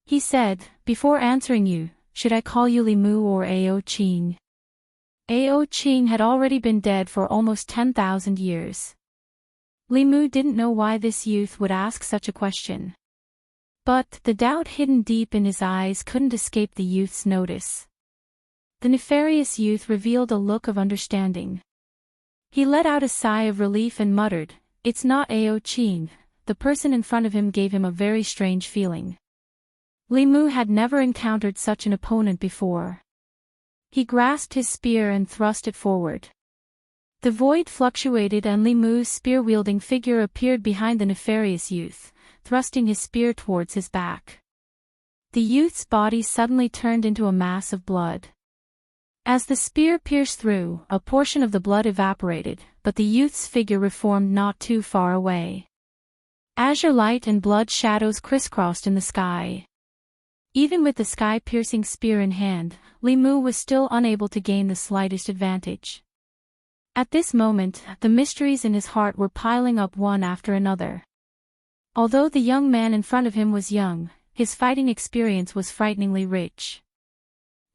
He said, "Before answering you, should I call you Li Mu or Ao Qing?" Ao Qing had already been dead for almost 10,000 years. Li Mu didn't know why this youth would ask such a question. But the doubt hidden deep in his eyes couldn't escape the youth's notice. The nefarious youth revealed a look of understanding. He let out a sigh of relief and muttered, "It's not Ao Qing." The person in front of him gave him a very strange feeling. Li Mu had never encountered such an opponent before. He grasped his spear and thrust it forward. The void fluctuated and Li Mu's spear-wielding figure appeared behind the nefarious youth, thrusting his spear towards his back. The youth's body suddenly turned into a mass of blood. As the spear pierced through, a portion of the blood evaporated, but the youth's figure reformed not too far away. Azure light and blood shadows crisscrossed in the sky. Even with the sky-piercing spear in hand, Li Mu was still unable to gain the slightest advantage. At this moment, the mysteries in his heart were piling up one after another. Although the young man in front of him was young, his fighting experience was frighteningly rich.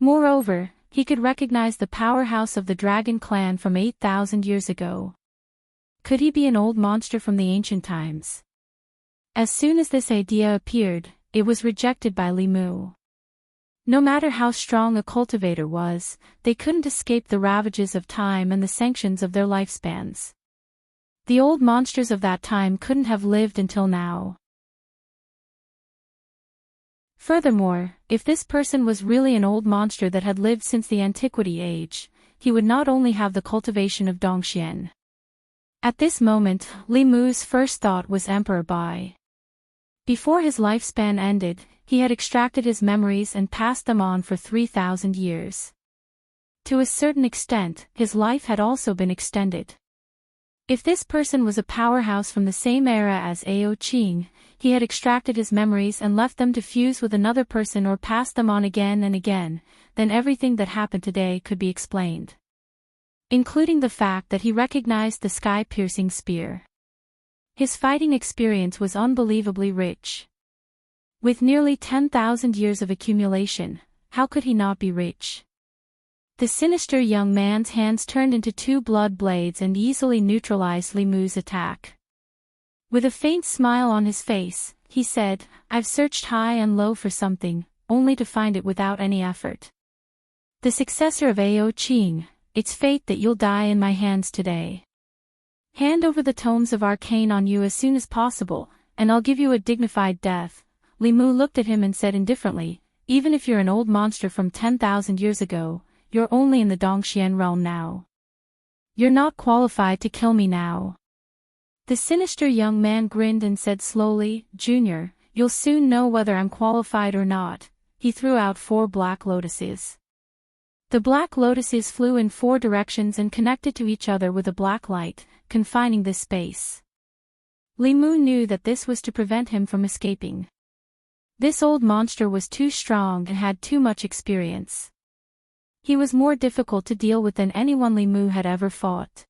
Moreover, he could recognize the powerhouse of the dragon clan from 8,000 years ago. Could he be an old monster from the ancient times? As soon as this idea appeared, it was rejected by Li Mu. No matter how strong a cultivator was, they couldn't escape the ravages of time and the sanctions of their lifespans. The old monsters of that time couldn't have lived until now. Furthermore, if this person was really an old monster that had lived since the antiquity age, he would not only have the cultivation of Dongxian. At this moment, Li Mu's first thought was Emperor Bai. Before his lifespan ended, he had extracted his memories and passed them on for 3,000 years. To a certain extent, his life had also been extended. If this person was a powerhouse from the same era as Ao Qing, he had extracted his memories and left them to fuse with another person or pass them on again and again, then everything that happened today could be explained. Including the fact that he recognized the sky-piercing spear. His fighting experience was unbelievably rich. With nearly 10,000 years of accumulation, how could he not be rich? The sinister young man's hands turned into two blood blades and easily neutralized Li Mu's attack. With a faint smile on his face, he said, "I've searched high and low for something, only to find it without any effort. The successor of Ao Qing, it's fate that you'll die in my hands today. Hand over the tomes of arcane on you as soon as possible, and I'll give you a dignified death." Li Mu looked at him and said indifferently, "Even if you're an old monster from 10,000 years ago, you're only in the Dongxian realm now. You're not qualified to kill me now." The sinister young man grinned and said slowly, "Junior, you'll soon know whether I'm qualified or not." He threw out 4 black lotuses. The black lotuses flew in 4 directions and connected to each other with a black light, confining this space. Li Mu knew that this was to prevent him from escaping. This old monster was too strong and had too much experience. He was more difficult to deal with than anyone Li Mu had ever fought.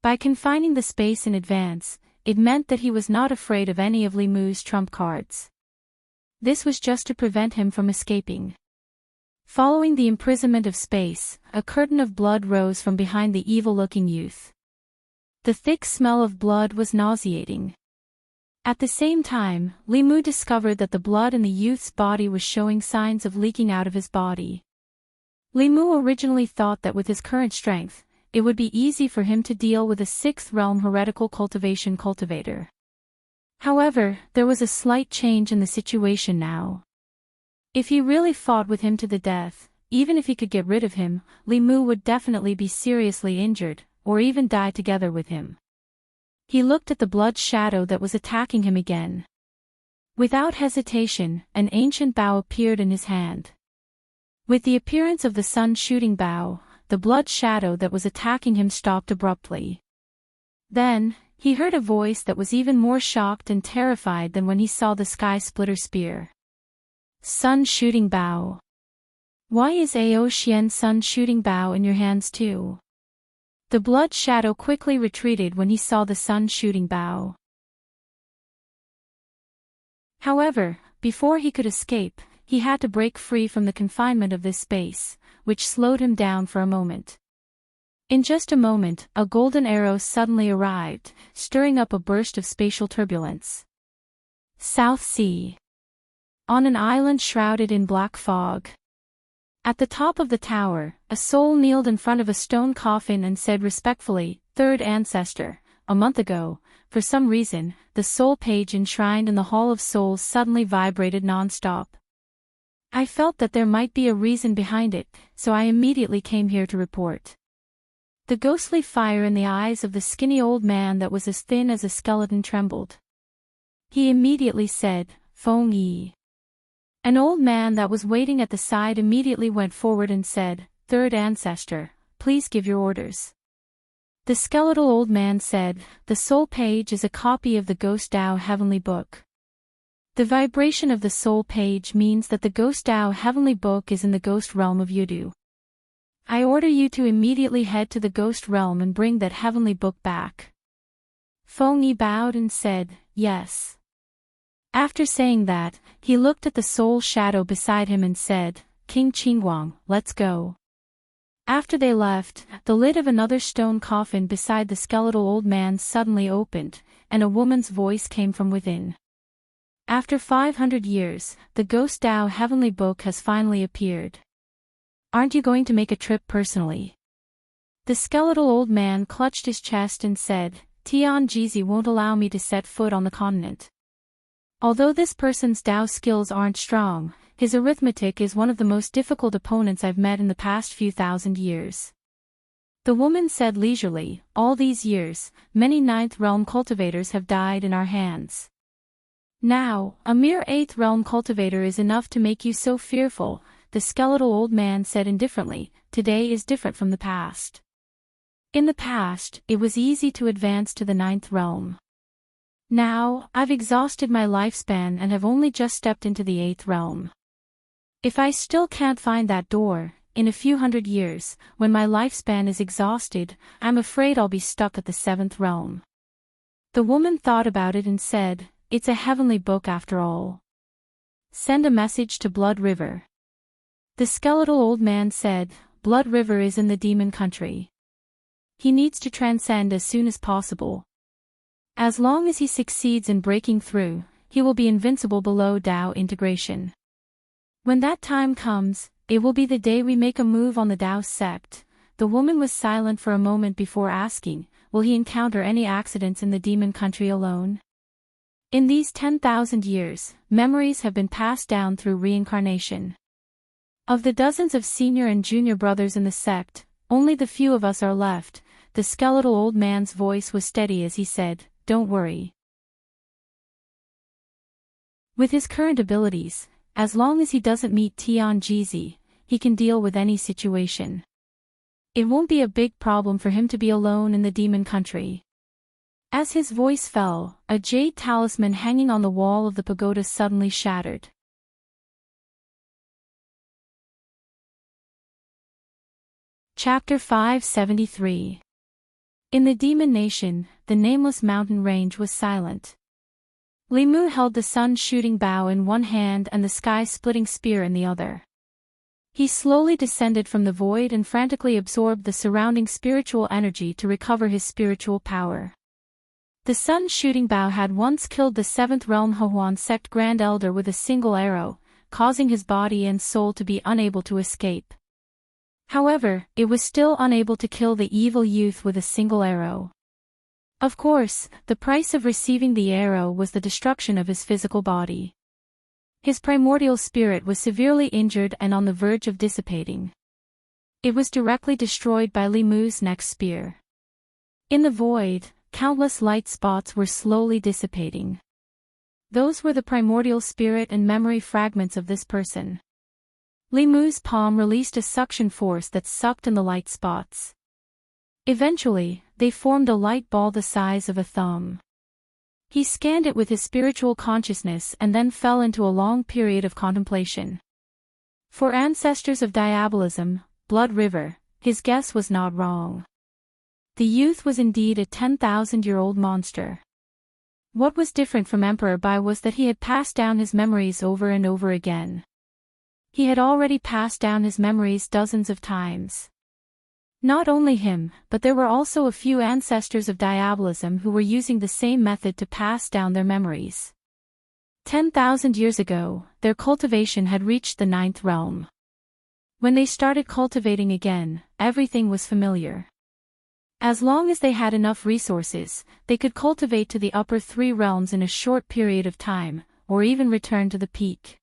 By confining the space in advance, it meant that he was not afraid of any of Li Mu's trump cards. This was just to prevent him from escaping. Following the imprisonment of space, a curtain of blood rose from behind the evil-looking youth. The thick smell of blood was nauseating. At the same time, Li Mu discovered that the blood in the youth's body was showing signs of leaking out of his body. Li Mu originally thought that with his current strength, it would be easy for him to deal with a 6th realm heretical cultivation cultivator. However, there was a slight change in the situation now. If he really fought with him to the death, even if he could get rid of him, Li Mu would definitely be seriously injured, or even die together with him. He looked at the blood shadow that was attacking him again. Without hesitation, an ancient bow appeared in his hand. With the appearance of the sun shooting bow, the blood shadow that was attacking him stopped abruptly. Then, he heard a voice that was even more shocked and terrified than when he saw the sky splitter spear. "Sun shooting bow. Why is Ao Xian sun shooting bow in your hands too?" The blood shadow quickly retreated when he saw the sun shooting bow. However, before he could escape, he had to break free from the confinement of this space, which slowed him down for a moment. In just a moment, a golden arrow suddenly arrived, stirring up a burst of spatial turbulence. South Sea. On an island shrouded in black fog. At the top of the tower, a soul kneeled in front of a stone coffin and said respectfully, "Third ancestor, a month ago, for some reason, the soul page enshrined in the Hall of Souls suddenly vibrated non-stop. I felt that there might be a reason behind it, so I immediately came here to report." The ghostly fire in the eyes of the skinny old man that was as thin as a skeleton trembled. He immediately said, "Feng Yi." An old man that was waiting at the side immediately went forward and said, "Third ancestor, please give your orders." The skeletal old man said, "The soul page is a copy of the Ghost Tao Heavenly Book. The vibration of the soul page means that the Ghost Tao Heavenly Book is in the ghost realm of Yudu. I order you to immediately head to the ghost realm and bring that heavenly book back." Feng Yi bowed and said, "Yes." After saying that, he looked at the soul shadow beside him and said, "King Qingguang, let's go." After they left, the lid of another stone coffin beside the skeletal old man suddenly opened, and a woman's voice came from within. "After 500 years, the Ghost Tao Heavenly Book has finally appeared. Aren't you going to make a trip personally?" The skeletal old man clutched his chest and said, "Tian Jizi won't allow me to set foot on the continent. Although this person's Tao skills aren't strong, his arithmetic is one of the most difficult opponents I've met in the past few thousand years." The woman said leisurely, "All these years, many ninth realm cultivators have died in our hands. Now, a mere eighth realm cultivator is enough to make you so fearful." The skeletal old man said indifferently, "Today is different from the past. In the past, it was easy to advance to the ninth realm. Now, I've exhausted my lifespan and have only just stepped into the eighth realm. If I still can't find that door, in a few hundred years, when my lifespan is exhausted, I'm afraid I'll be stuck at the seventh realm." The woman thought about it and said, "It's a heavenly book after all. Send a message to Blood River." The skeletal old man said, "Blood River is in the demon country. He needs to transcend as soon as possible. As long as he succeeds in breaking through, he will be invincible below Tao integration. When that time comes, it will be the day we make a move on the Tao sect." The woman was silent for a moment before asking, "Will he encounter any accidents in the demon country alone?" In these 10,000 years, memories have been passed down through reincarnation. Of the dozens of senior and junior brothers in the sect, only the few of us are left. The skeletal old man's voice was steady as he said, "Don't worry. With his current abilities, as long as he doesn't meet Tian Jizi, he can deal with any situation. It won't be a big problem for him to be alone in the demon country." As his voice fell, a jade talisman hanging on the wall of the pagoda suddenly shattered. Chapter 573. In the demon nation, the nameless mountain range was silent. Li Mu held the sun-shooting bow in one hand and the sky-splitting spear in the other. He slowly descended from the void and frantically absorbed the surrounding spiritual energy to recover his spiritual power. The sun-shooting bow had once killed the 7th realm Hohuan sect Grand Elder with a single arrow, causing his body and soul to be unable to escape. However, it was still unable to kill the evil youth with a single arrow. Of course, the price of receiving the arrow was the destruction of his physical body. His primordial spirit was severely injured and on the verge of dissipating. It was directly destroyed by Li Mu's next spear. In the void, countless light spots were slowly dissipating. Those were the primordial spirit and memory fragments of this person. Li Mu's palm released a suction force that sucked in the light spots. Eventually, they formed a light ball the size of a thumb. He scanned it with his spiritual consciousness and then fell into a long period of contemplation. For ancestors of diabolism, Blood River, his guess was not wrong. The youth was indeed a 10,000-year-old monster. What was different from Emperor Bai was that he had passed down his memories over and over again. He had already passed down his memories dozens of times. Not only him, but there were also a few ancestors of diabolism who were using the same method to pass down their memories. 10,000 years ago, their cultivation had reached the 9th realm. When they started cultivating again, everything was familiar. As long as they had enough resources, they could cultivate to the upper 3 realms in a short period of time, or even return to the peak.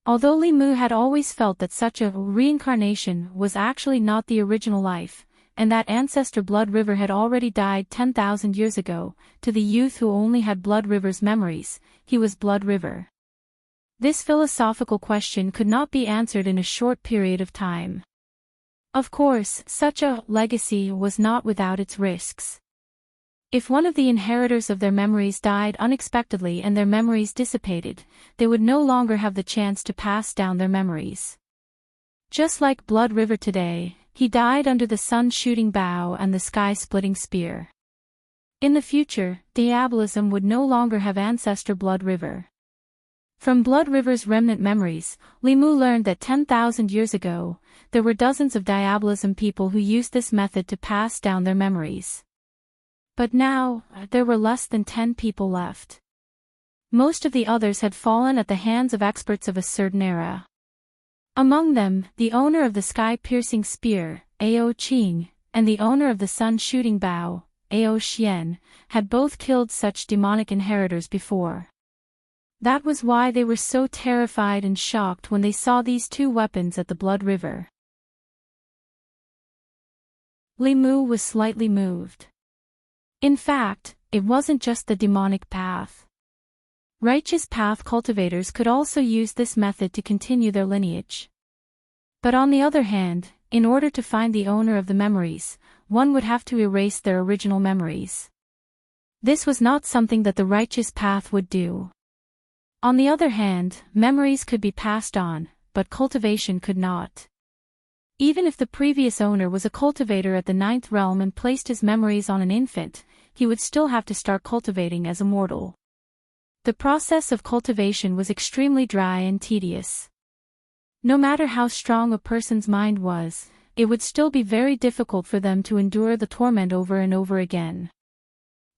Although Li Mu had always felt that such a reincarnation was actually not the original life, and that ancestor Blood River had already died 10,000 years ago, to the youth who only had Blood River's memories, he was Blood River. This philosophical question could not be answered in a short period of time. Of course, such a legacy was not without its risks. If one of the inheritors of their memories died unexpectedly and their memories dissipated, they would no longer have the chance to pass down their memories. Just like Blood River today, he died under the sun-shooting bow and the sky-splitting spear. In the future, diabolism would no longer have ancestor Blood River. From Blood River's remnant memories, Li Mu learned that 10,000 years ago, there were dozens of diabolism people who used this method to pass down their memories. But now, there were less than 10 people left. Most of the others had fallen at the hands of experts of a certain era. Among them, the owner of the sky-piercing spear, Ao Qing, and the owner of the sun-shooting bow, Ao Xian, had both killed such demonic inheritors before. That was why they were so terrified and shocked when they saw these 2 weapons at the Blood River. Li Mu was slightly moved. In fact, it wasn't just the demonic path. Righteous path cultivators could also use this method to continue their lineage. But on the other hand, in order to find the owner of the memories, one would have to erase their original memories. This was not something that the righteous path would do. On the other hand, memories could be passed on, but cultivation could not. Even if the previous owner was a cultivator at the 9th realm and placed his memories on an infant, he would still have to start cultivating as a mortal. The process of cultivation was extremely dry and tedious. No matter how strong a person's mind was, it would still be very difficult for them to endure the torment over and over again.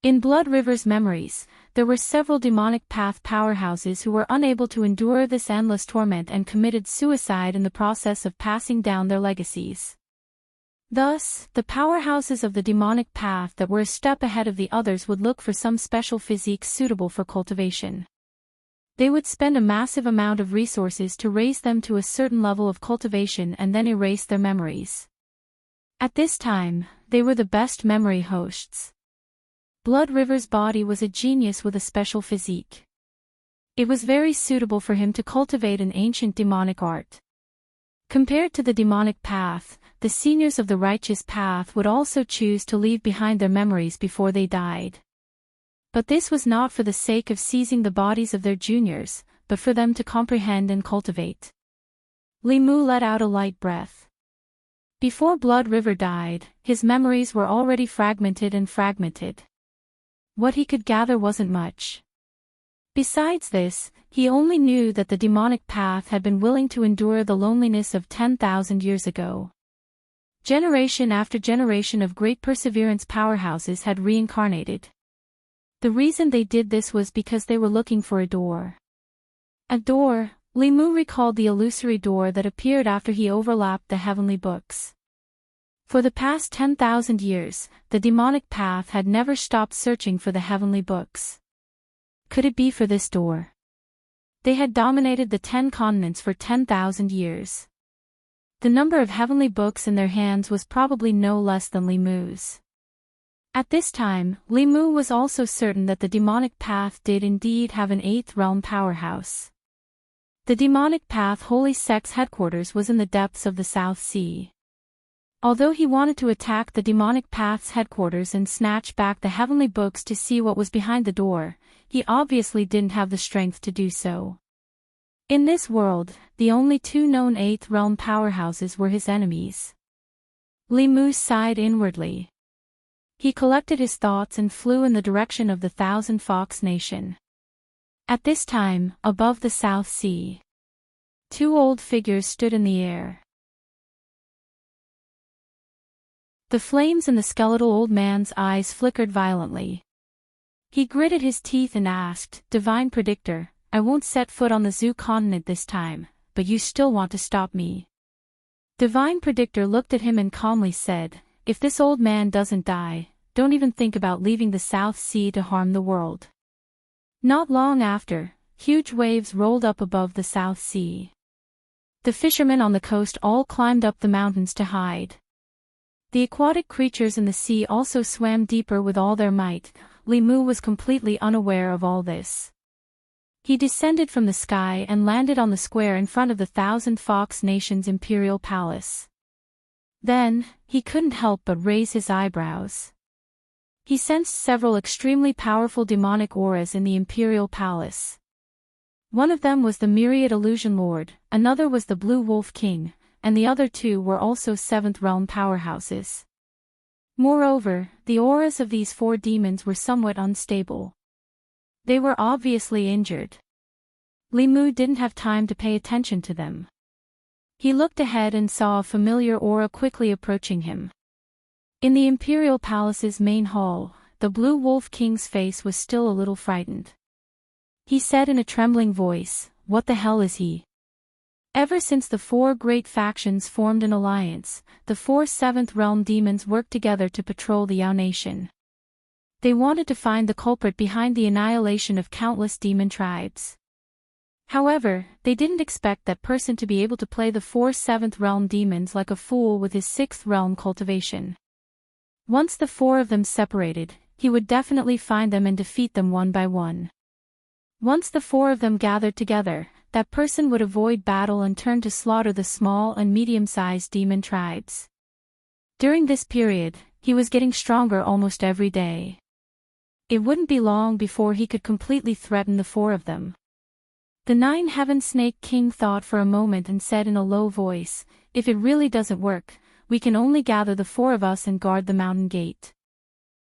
In Blood River's memories, there were several demonic path powerhouses who were unable to endure this endless torment and committed suicide in the process of passing down their legacies. Thus, the powerhouses of the demonic path that were a step ahead of the others would look for some special physique suitable for cultivation. They would spend a massive amount of resources to raise them to a certain level of cultivation and then erase their memories. At this time, they were the best memory hosts. Blood River's body was a genius with a special physique. It was very suitable for him to cultivate an ancient demonic art. Compared to the demonic path, the seniors of the righteous path would also choose to leave behind their memories before they died. But this was not for the sake of seizing the bodies of their juniors, but for them to comprehend and cultivate. Li Mu let out a light breath. Before Blood River died, his memories were already fragmented and fragmented. What he could gather wasn't much. Besides this, he only knew that the demonic path had been willing to endure the loneliness of 10,000 years ago. Generation after generation of great perseverance powerhouses had reincarnated. The reason they did this was because they were looking for a door. A door, Li Mu recalled the illusory door that appeared after he overlapped the heavenly books. For the past 10,000 years, the demonic path had never stopped searching for the heavenly books. Could it be for this door? They had dominated the 10 continents for 10,000 years. The number of heavenly books in their hands was probably no less than Li Mu's. At this time, Li Mu was also certain that the demonic path did indeed have an 8th realm powerhouse. The demonic path Holy Sect's headquarters was in the depths of the South Sea. Although he wanted to attack the demonic path's headquarters and snatch back the heavenly books to see what was behind the door, he obviously didn't have the strength to do so. In this world, the only 2 known 8th realm powerhouses were his enemies. Li Mu sighed inwardly. He collected his thoughts and flew in the direction of the Thousand Fox Nation. At this time, above the South Sea, two old figures stood in the air. The flames in the skeletal old man's eyes flickered violently. He gritted his teeth and asked, "Divine Predictor, I won't set foot on the Zoo continent this time, but you still want to stop me." Divine Predictor looked at him and calmly said, "If this old man doesn't die, don't even think about leaving the South Sea to harm the world." Not long after, huge waves rolled up above the South Sea. The fishermen on the coast all climbed up the mountains to hide. The aquatic creatures in the sea also swam deeper with all their might. Limu was completely unaware of all this. He descended from the sky and landed on the square in front of the Thousand Fox Nation's imperial palace. Then, he couldn't help but raise his eyebrows. He sensed several extremely powerful demonic auras in the imperial palace. One of them was the Myriad Illusion Lord, another was the Blue Wolf King, and the other two were also Seventh Realm powerhouses. Moreover, the auras of these four demons were somewhat unstable. They were obviously injured. Limu didn't have time to pay attention to them. He looked ahead and saw a familiar aura quickly approaching him. In the Imperial Palace's main hall, the Blue Wolf King's face was still a little frightened. He said in a trembling voice, "What the hell is he?" Ever since the four great factions formed an alliance, the four Seventh Realm demons worked together to patrol the Yao Nation. They wanted to find the culprit behind the annihilation of countless demon tribes. However, they didn't expect that person to be able to play the four Seventh Realm demons like a fool with his Sixth Realm cultivation. Once the four of them separated, he would definitely find them and defeat them one by one. Once the four of them gathered together, that person would avoid battle and turn to slaughter the small and medium-sized demon tribes. During this period, he was getting stronger almost every day. It wouldn't be long before he could completely threaten the four of them. The Nine Heaven Snake King thought for a moment and said in a low voice, "If it really doesn't work, we can only gather the four of us and guard the mountain gate."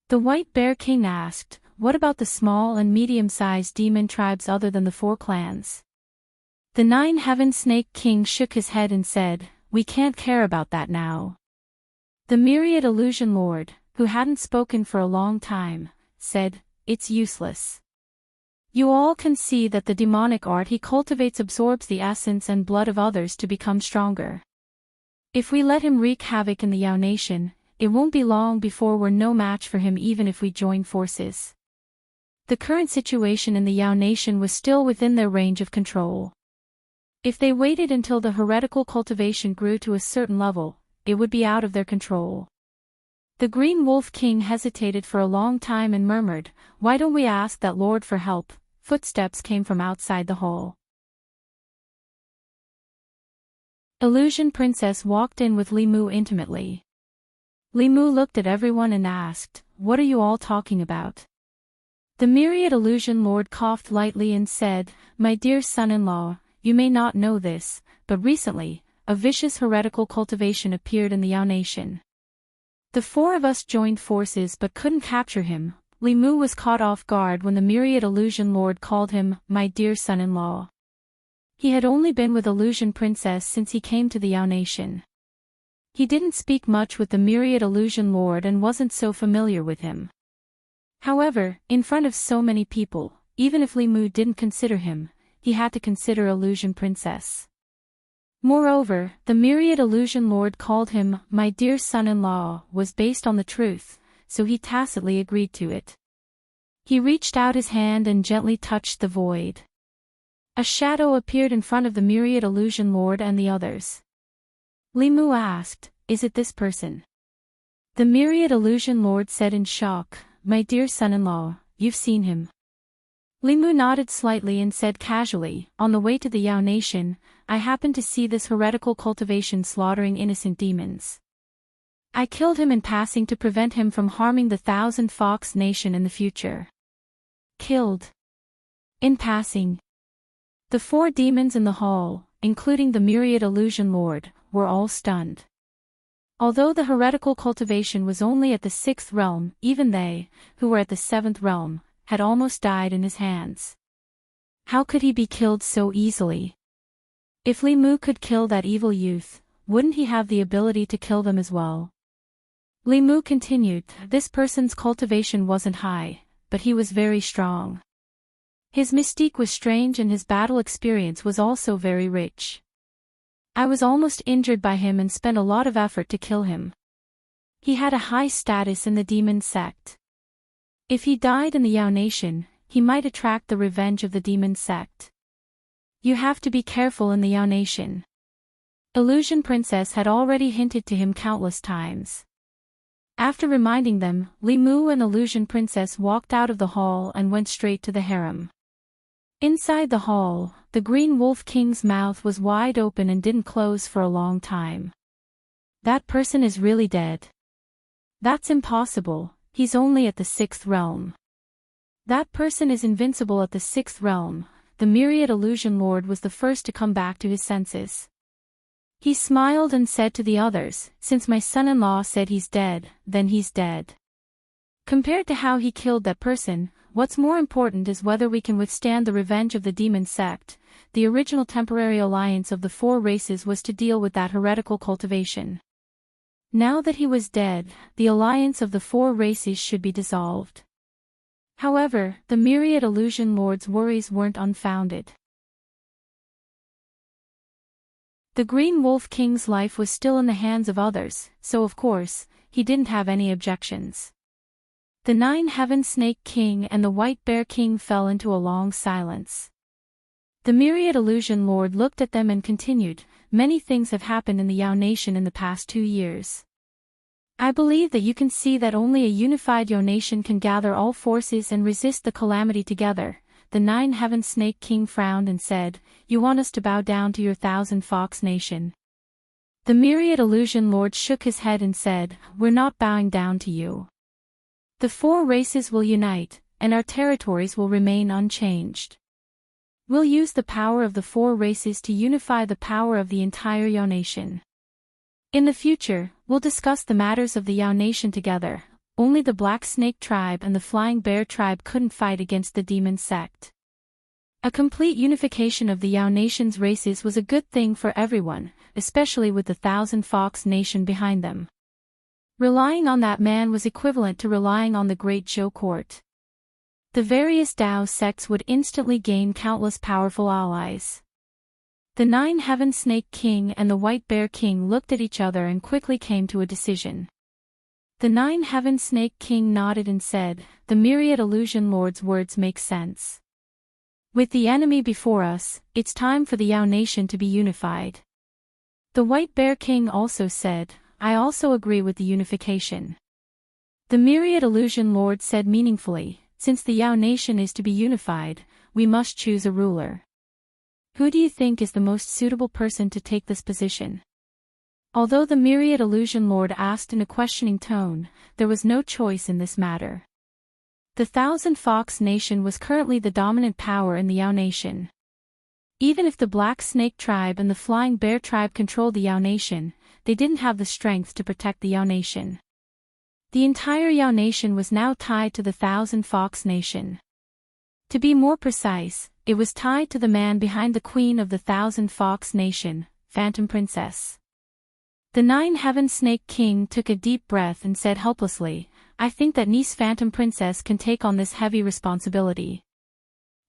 The White Bear King asked, "What about the small and medium-sized demon tribes other than the four clans?" The Nine Heaven Snake King shook his head and said, "We can't care about that now." The Myriad Illusion Lord, who hadn't spoken for a long time, said, "It's useless. You all can see that the demonic art he cultivates absorbs the essence and blood of others to become stronger. If we let him wreak havoc in the Yao Nation, it won't be long before we're no match for him even if we join forces." The current situation in the Yao Nation was still within their range of control. If they waited until the heretical cultivation grew to a certain level, it would be out of their control. The Green Wolf King hesitated for a long time and murmured, "Why don't we ask that Lord for help?" Footsteps came from outside the hall. Illusion Princess walked in with Limu intimately. Limu looked at everyone and asked, "What are you all talking about?" The Myriad Illusion Lord coughed lightly and said, "My dear son-in-law, you may not know this, but recently, a vicious heretical cultivation appeared in the Yao Nation. The four of us joined forces but couldn't capture him." Limu was caught off guard when the Myriad Illusion Lord called him, "my dear son-in-law." He had only been with Illusion Princess since he came to the Yao Nation. He didn't speak much with the Myriad Illusion Lord and wasn't so familiar with him. However, in front of so many people, even if Limu didn't consider him, he had to consider Illusion Princess. Moreover, the Myriad Illusion Lord called him, "my dear son-in-law," was based on the truth, so he tacitly agreed to it. He reached out his hand and gently touched the void. A shadow appeared in front of the Myriad Illusion Lord and the others. Limu asked, "Is it this person?" The Myriad Illusion Lord said in shock, "My dear son-in-law, you've seen him." Limu nodded slightly and said casually, "On the way to the Yao Nation, I happened to see this heretical cultivation slaughtering innocent demons. I killed him in passing to prevent him from harming the Thousand Fox Nation in the future." Killed. In passing. The four demons in the hall, including the Myriad Illusion Lord, were all stunned. Although the heretical cultivation was only at the 6th realm, even they, who were at the 7th realm, had almost died in his hands. How could he be killed so easily? If Li Mu could kill that evil youth, wouldn't he have the ability to kill them as well? Li Mu continued, this person's cultivation wasn't high, but he was very strong. His mystique was strange and his battle experience was also very rich. I was almost injured by him and spent a lot of effort to kill him. He had a high status in the demon sect. If he died in the Yao Nation, he might attract the revenge of the demon sect. You have to be careful in the Yao Nation. Illusion Princess had already hinted to him countless times. After reminding them, Li Mu and Illusion Princess walked out of the hall and went straight to the harem. Inside the hall, the Green Wolf King's mouth was wide open and didn't close for a long time. That person is really dead. That's impossible, he's only at the 6th realm. That person is invincible at the 6th realm. The Myriad Illusion Lord was the first to come back to his senses. He smiled and said to the others, since my son-in-law said he's dead, then he's dead. Compared to how he killed that person, what's more important is whether we can withstand the revenge of the demon sect. The original temporary alliance of the 4 races was to deal with that heretical cultivation. Now that he was dead, the alliance of the 4 races should be dissolved. However, the Myriad Illusion Lord's worries weren't unfounded. The Green Wolf King's life was still in the hands of others, so of course, he didn't have any objections. The 9 Heaven Snake King and the White Bear King fell into a long silence. The Myriad Illusion Lord looked at them and continued, many things have happened in the Yao Nation in the past 2 years. I believe that you can see that only a unified Yao Nation can gather all forces and resist the calamity together. The 9 Heaven Snake King frowned and said, you want us to bow down to your 1,000 Fox Nation. The Myriad Illusion Lord shook his head and said, we're not bowing down to you. The 4 races will unite, and our territories will remain unchanged. We'll use the power of the 4 races to unify the power of the entire Yao Nation. In the future, we'll discuss the matters of the Yao Nation together. Only the Black Snake Tribe and the Flying Bear Tribe couldn't fight against the demon sect. A complete unification of the Yao Nation's races was a good thing for everyone, especially with the 1,000 Fox Nation behind them. Relying on that man was equivalent to relying on the Great Zhou Court. The various Dao sects would instantly gain countless powerful allies. The 9 Heaven Snake King and the White Bear King looked at each other and quickly came to a decision. The 9 Heaven Snake King nodded and said, the Myriad Illusion Lord's words make sense. With the enemy before us, it's time for the Yao Nation to be unified. The White Bear King also said, I also agree with the unification. The Myriad Illusion Lord said meaningfully, since the Yao Nation is to be unified, we must choose a ruler. Who do you think is the most suitable person to take this position? Although the Myriad Illusion Lord asked in a questioning tone, there was no choice in this matter. The 1,000 Fox Nation was currently the dominant power in the Yao Nation. Even if the Black Snake Tribe and the Flying Bear Tribe controlled the Yao Nation, they didn't have the strength to protect the Yao Nation. The entire Yao Nation was now tied to the 1,000 Fox Nation. To be more precise, it was tied to the man behind the Queen of the 1,000 Fox Nation, Phantom Princess. The 9 Heaven Snake King took a deep breath and said helplessly, I think that niece Phantom Princess can take on this heavy responsibility.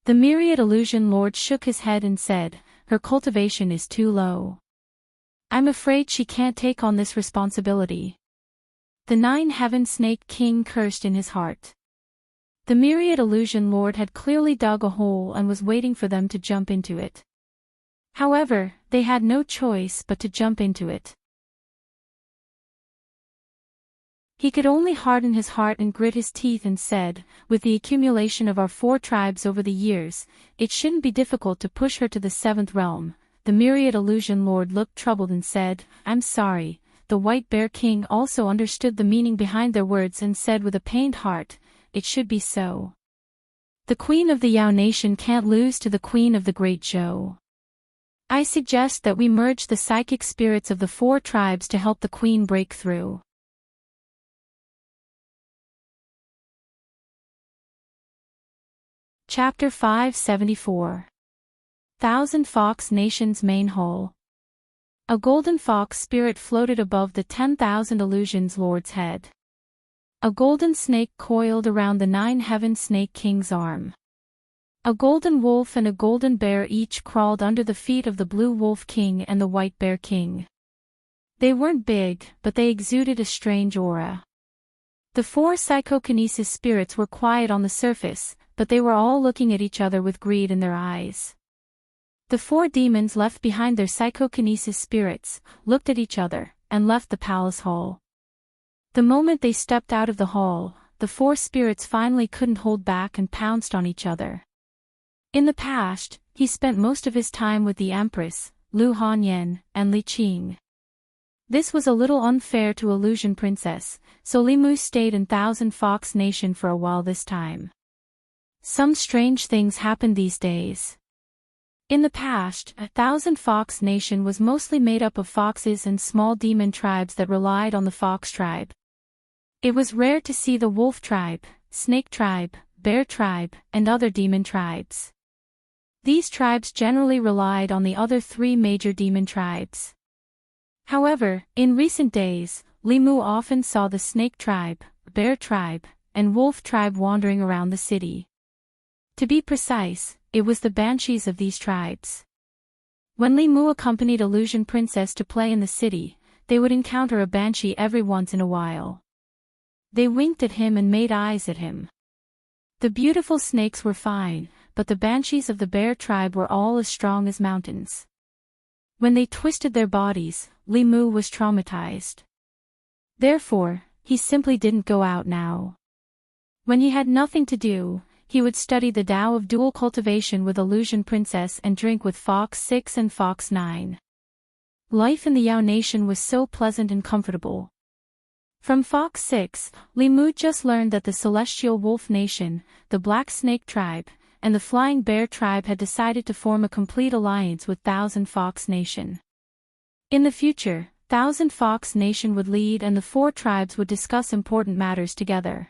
The Myriad Illusion Lord shook his head and said, her cultivation is too low. I'm afraid she can't take on this responsibility. The 9 Heaven Snake King cursed in his heart. The Myriad Illusion Lord had clearly dug a hole and was waiting for them to jump into it. However, they had no choice but to jump into it. He could only harden his heart and grit his teeth and said, with the accumulation of our 4 tribes over the years, it shouldn't be difficult to push her to the 7th realm. The Myriad Illusion Lord looked troubled and said, I'm sorry. The White Bear King also understood the meaning behind their words and said with a pained heart, it should be so. The Queen of the Yao Nation can't lose to the Queen of the Great Zhou. I suggest that we merge the psychic spirits of the 4 tribes to help the queen break through. Chapter 574. Thousand Fox Nation's Main Hall. A golden fox spirit floated above the 10,000 illusions lord's head. A golden snake coiled around the 9 heaven snake king's arm. A golden wolf and a golden bear each crawled under the feet of the blue wolf king and the white bear king. They weren't big, but they exuded a strange aura. The 4 psychokinesis spirits were quiet on the surface, but they were all looking at each other with greed in their eyes. The 4 demons left behind their psychokinesis spirits, looked at each other, and left the palace hall. The moment they stepped out of the hall, the 4 spirits finally couldn't hold back and pounced on each other. In the past, he spent most of his time with the Empress, Lu Hanyan, and Li Qing. This was a little unfair to Illusion Princess, so Li Mu stayed in Thousand Fox Nation for a while this time. Some strange things happened these days. In the past, Thousand Fox Nation was mostly made up of foxes and small demon tribes that relied on the fox tribe. It was rare to see the wolf tribe, snake tribe, bear tribe, and other demon tribes. These tribes generally relied on the other 3 major demon tribes. However, in recent days, Li Mu often saw the snake tribe, bear tribe, and wolf tribe wandering around the city. To be precise, it was the banshees of these tribes. When Li Mu accompanied Illusion Princess to play in the city, they would encounter a banshee every once in a while. They winked at him and made eyes at him. The beautiful snakes were fine, but the banshees of the bear tribe were all as strong as mountains. When they twisted their bodies, Li Mu was traumatized. Therefore, he simply didn't go out now. When he had nothing to do, he would study the Tao of dual cultivation with Illusion Princess and drink with Fox 6 and Fox 9. Life in the Yao Nation was so pleasant and comfortable. From Fox 6, Li Mu just learned that the Celestial Wolf Nation, the Black Snake Tribe, and the Flying Bear Tribe had decided to form a complete alliance with Thousand Fox Nation. In the future, Thousand Fox Nation would lead and the 4 tribes would discuss important matters together.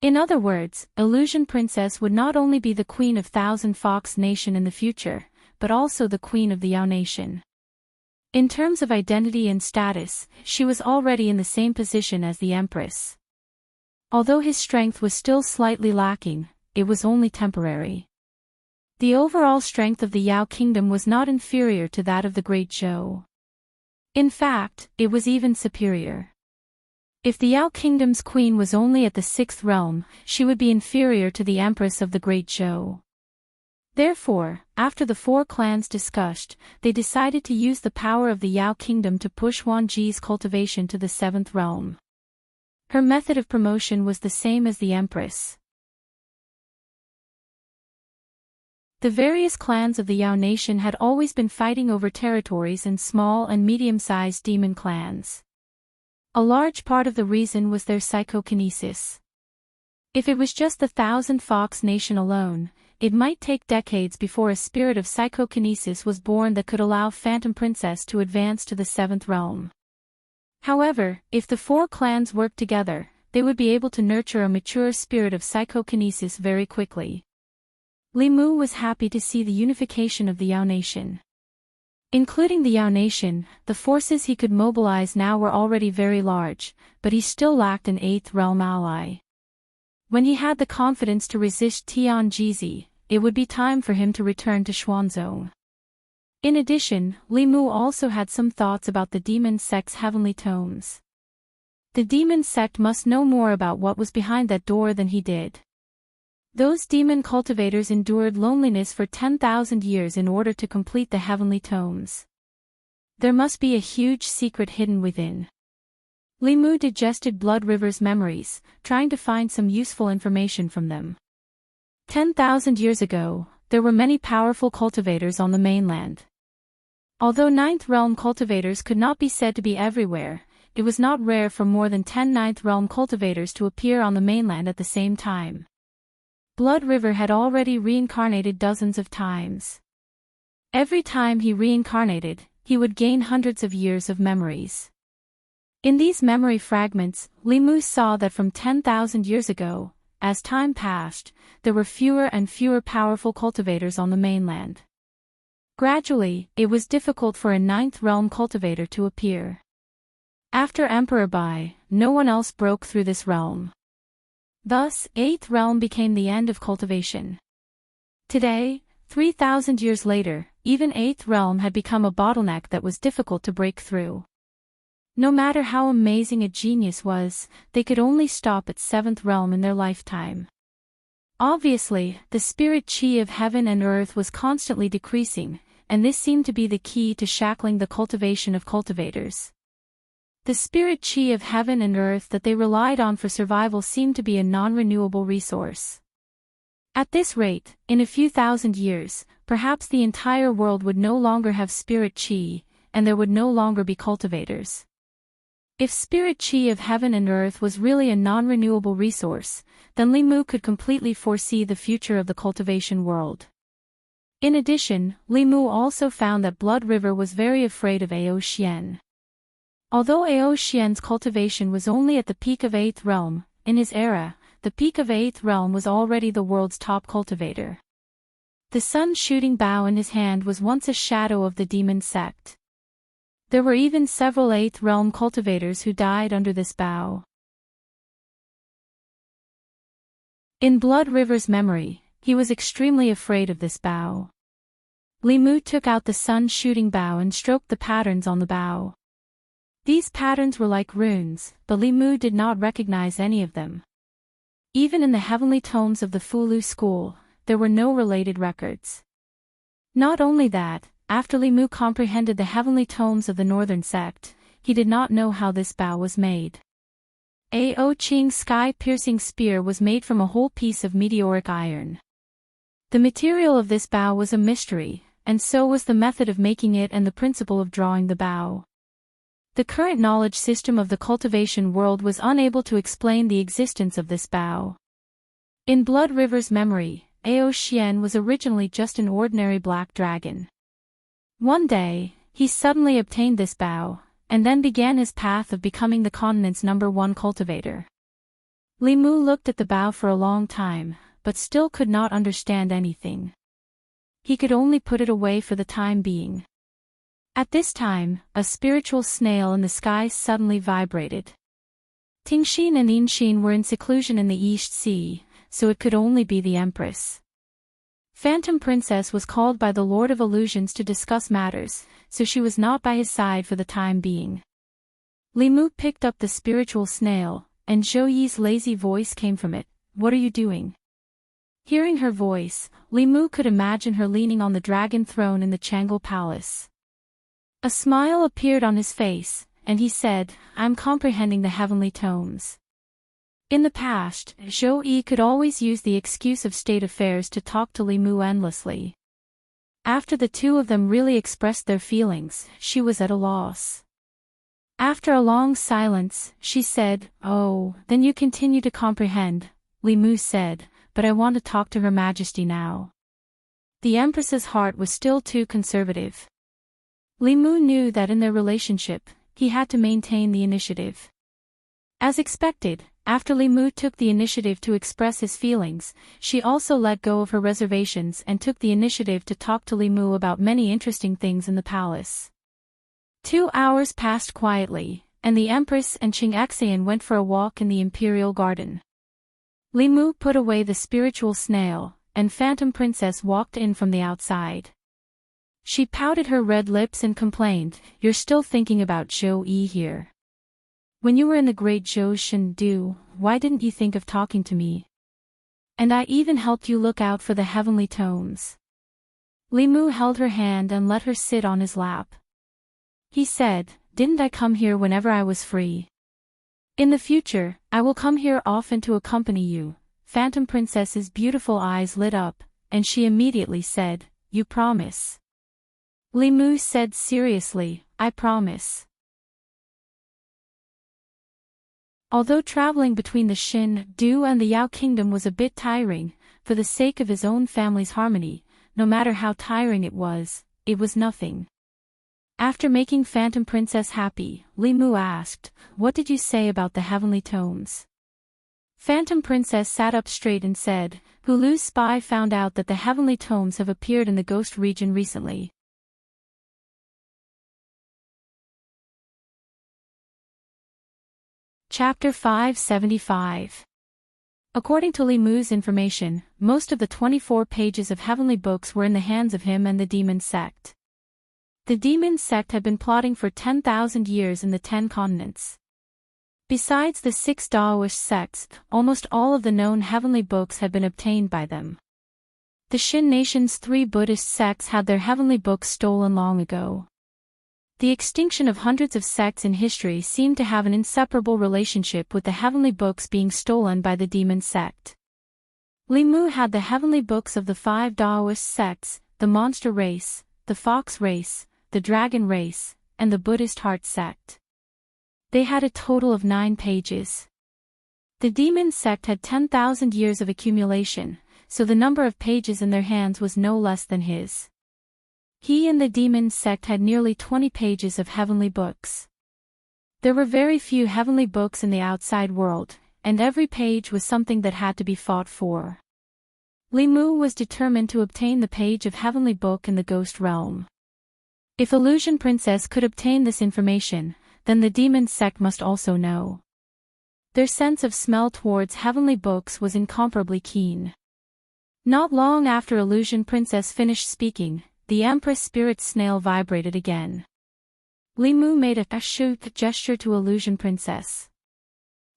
In other words, Illusion Princess would not only be the queen of Thousand Fox Nation in the future, but also the queen of the Yao Nation. In terms of identity and status, she was already in the same position as the Empress. Although his strength was still slightly lacking, it was only temporary. The overall strength of the Yao Kingdom was not inferior to that of the Great Zhou. In fact, it was even superior. If the Yao Kingdom's queen was only at the 6th realm, she would be inferior to the Empress of the Great Zhou. Therefore, after the 4 clans discussed, they decided to use the power of the Yao Kingdom to push Wan Ji's cultivation to the 7th realm. Her method of promotion was the same as the Empress. The various clans of the Yao Nation had always been fighting over territories in small and medium-sized demon clans. A large part of the reason was their psychokinesis. If it was just the Thousand Fox Nation alone, it might take decades before a spirit of psychokinesis was born that could allow Phantom Princess to advance to the 7th realm. However, if the 4 clans worked together, they would be able to nurture a mature spirit of psychokinesis very quickly. Li Mu was happy to see the unification of the Yao Nation. Including the Yao Nation, the forces he could mobilize now were already very large, but he still lacked an 8th realm ally. When he had the confidence to resist Tian Jizi, it would be time for him to return to Xuanzong. In addition, Li Mu also had some thoughts about the demon sect's heavenly tomes. The demon sect must know more about what was behind that door than he did. Those demon cultivators endured loneliness for 10,000 years in order to complete the heavenly tomes. There must be a huge secret hidden within. Li Mu digested Blood River's memories, trying to find some useful information from them. 10,000 years ago, there were many powerful cultivators on the mainland. Although 9th realm cultivators could not be said to be everywhere, it was not rare for more than 10 9th realm cultivators to appear on the mainland at the same time. Blood River had already reincarnated dozens of times. Every time he reincarnated, he would gain hundreds of years of memories. In these memory fragments, Limu saw that from 10,000 years ago, as time passed, there were fewer and fewer powerful cultivators on the mainland. Gradually, it was difficult for a ninth realm cultivator to appear. After Emperor Bai, no one else broke through this realm. Thus, 8th realm became the end of cultivation. Today, 3,000 years later, even 8th realm had become a bottleneck that was difficult to break through. No matter how amazing a genius was, they could only stop at 7th realm in their lifetime. Obviously, the spirit chi of heaven and earth was constantly decreasing, and this seemed to be the key to shackling the cultivation of cultivators. The spirit chi of heaven and earth that they relied on for survival seemed to be a non-renewable resource. At this rate, in a few thousand years, perhaps the entire world would no longer have spirit chi, and there would no longer be cultivators. If spirit chi of heaven and earth was really a non-renewable resource, then Limu could completely foresee the future of the cultivation world. In addition, Limu also found that Blood River was very afraid of Ao Xian. Although Ao Xian's cultivation was only at the peak of 8th realm, in his era, the peak of 8th realm was already the world's top cultivator. The sun-shooting bow in his hand was once a shadow of the demon sect. There were even several 8th realm cultivators who died under this bow. In Blood River's memory, he was extremely afraid of this bow. Limu took out the sun-shooting bow and stroked the patterns on the bow. These patterns were like runes, but Limu did not recognize any of them. Even in the heavenly tomes of the Fulu school, there were no related records. Not only that, after Limu comprehended the heavenly tomes of the northern sect, he did not know how this bow was made. Ao Qing's sky-piercing spear was made from a whole piece of meteoric iron. The material of this bow was a mystery, and so was the method of making it and the principle of drawing the bow. The current knowledge system of the cultivation world was unable to explain the existence of this bow. In Blood River's memory, Ao Xian was originally just an ordinary black dragon. One day, he suddenly obtained this bow, and then began his path of becoming the continent's #1 cultivator. Limu looked at the bow for a long time, but still could not understand anything. He could only put it away for the time being. At this time, a spiritual snail in the sky suddenly vibrated. Tingxin and Inxin were in seclusion in the East Sea, so it could only be the Empress. Phantom Princess was called by the Lord of Illusions to discuss matters, so she was not by his side for the time being. Limu picked up the spiritual snail, and Zhou Yi's lazy voice came from it. "What are you doing?" Hearing her voice, Limu could imagine her leaning on the dragon throne in the Chang'e Palace. A smile appeared on his face, and he said, "I'm comprehending the heavenly tomes." In the past, Zhou Yi could always use the excuse of state affairs to talk to Limu endlessly. After the two of them really expressed their feelings, she was at a loss. After a long silence, she said, "Oh, then you continue to comprehend," Limu said, "but I want to talk to Her Majesty now." The Empress's heart was still too conservative. Limu knew that in their relationship, he had to maintain the initiative. As expected, after Limu took the initiative to express his feelings, she also let go of her reservations and took the initiative to talk to Limu about many interesting things in the palace. 2 hours passed quietly, and the Empress and Qingxian went for a walk in the imperial garden. Limu put away the spiritual snail, and Phantom Princess walked in from the outside. She pouted her red lips and complained, "You're still thinking about Zhou Yi here. When you were in the great Zhou Shendu, why didn't you think of talking to me? And I even helped you look out for the heavenly tomes." Limu held her hand and let her sit on his lap. He said, "Didn't I come here whenever I was free? In the future, I will come here often to accompany you." Phantom Princess's beautiful eyes lit up, and she immediately said, "You promise?" Limu said seriously, "I promise." Although traveling between the Xin, Du and the Yao kingdom was a bit tiring, for the sake of his own family's harmony, no matter how tiring it was, it was nothing. After making Phantom Princess happy, Limu asked, "What did you say about the heavenly tomes?" Phantom Princess sat up straight and said, "Hulu's spy found out that the heavenly tomes have appeared in the ghost region recently." Chapter 575. According to Limu's information, most of the 24 pages of heavenly books were in the hands of him and the demon sect. The demon sect had been plotting for 10,000 years in the 10 continents. Besides the 6 Taoist sects, almost all of the known heavenly books had been obtained by them. The Shin Nation's 3 Buddhist sects had their heavenly books stolen long ago. The extinction of hundreds of sects in history seemed to have an inseparable relationship with the heavenly books being stolen by the demon sect. Limu had the heavenly books of the 5 Taoist sects, the monster race, the fox race, the dragon race, and the Buddhist heart sect. They had a total of 9 pages. The demon sect had 10,000 years of accumulation, so the number of pages in their hands was no less than his. He and the demon sect had nearly 20 pages of heavenly books. There were very few heavenly books in the outside world, and every page was something that had to be fought for. Limu was determined to obtain the page of heavenly book in the ghost realm. If Illusion Princess could obtain this information, then the demon sect must also know. Their sense of smell towards heavenly books was incomparably keen. Not long after Illusion Princess finished speaking, the Empress Spirit Snail vibrated again. Limu made a shoot gesture to Illusion Princess.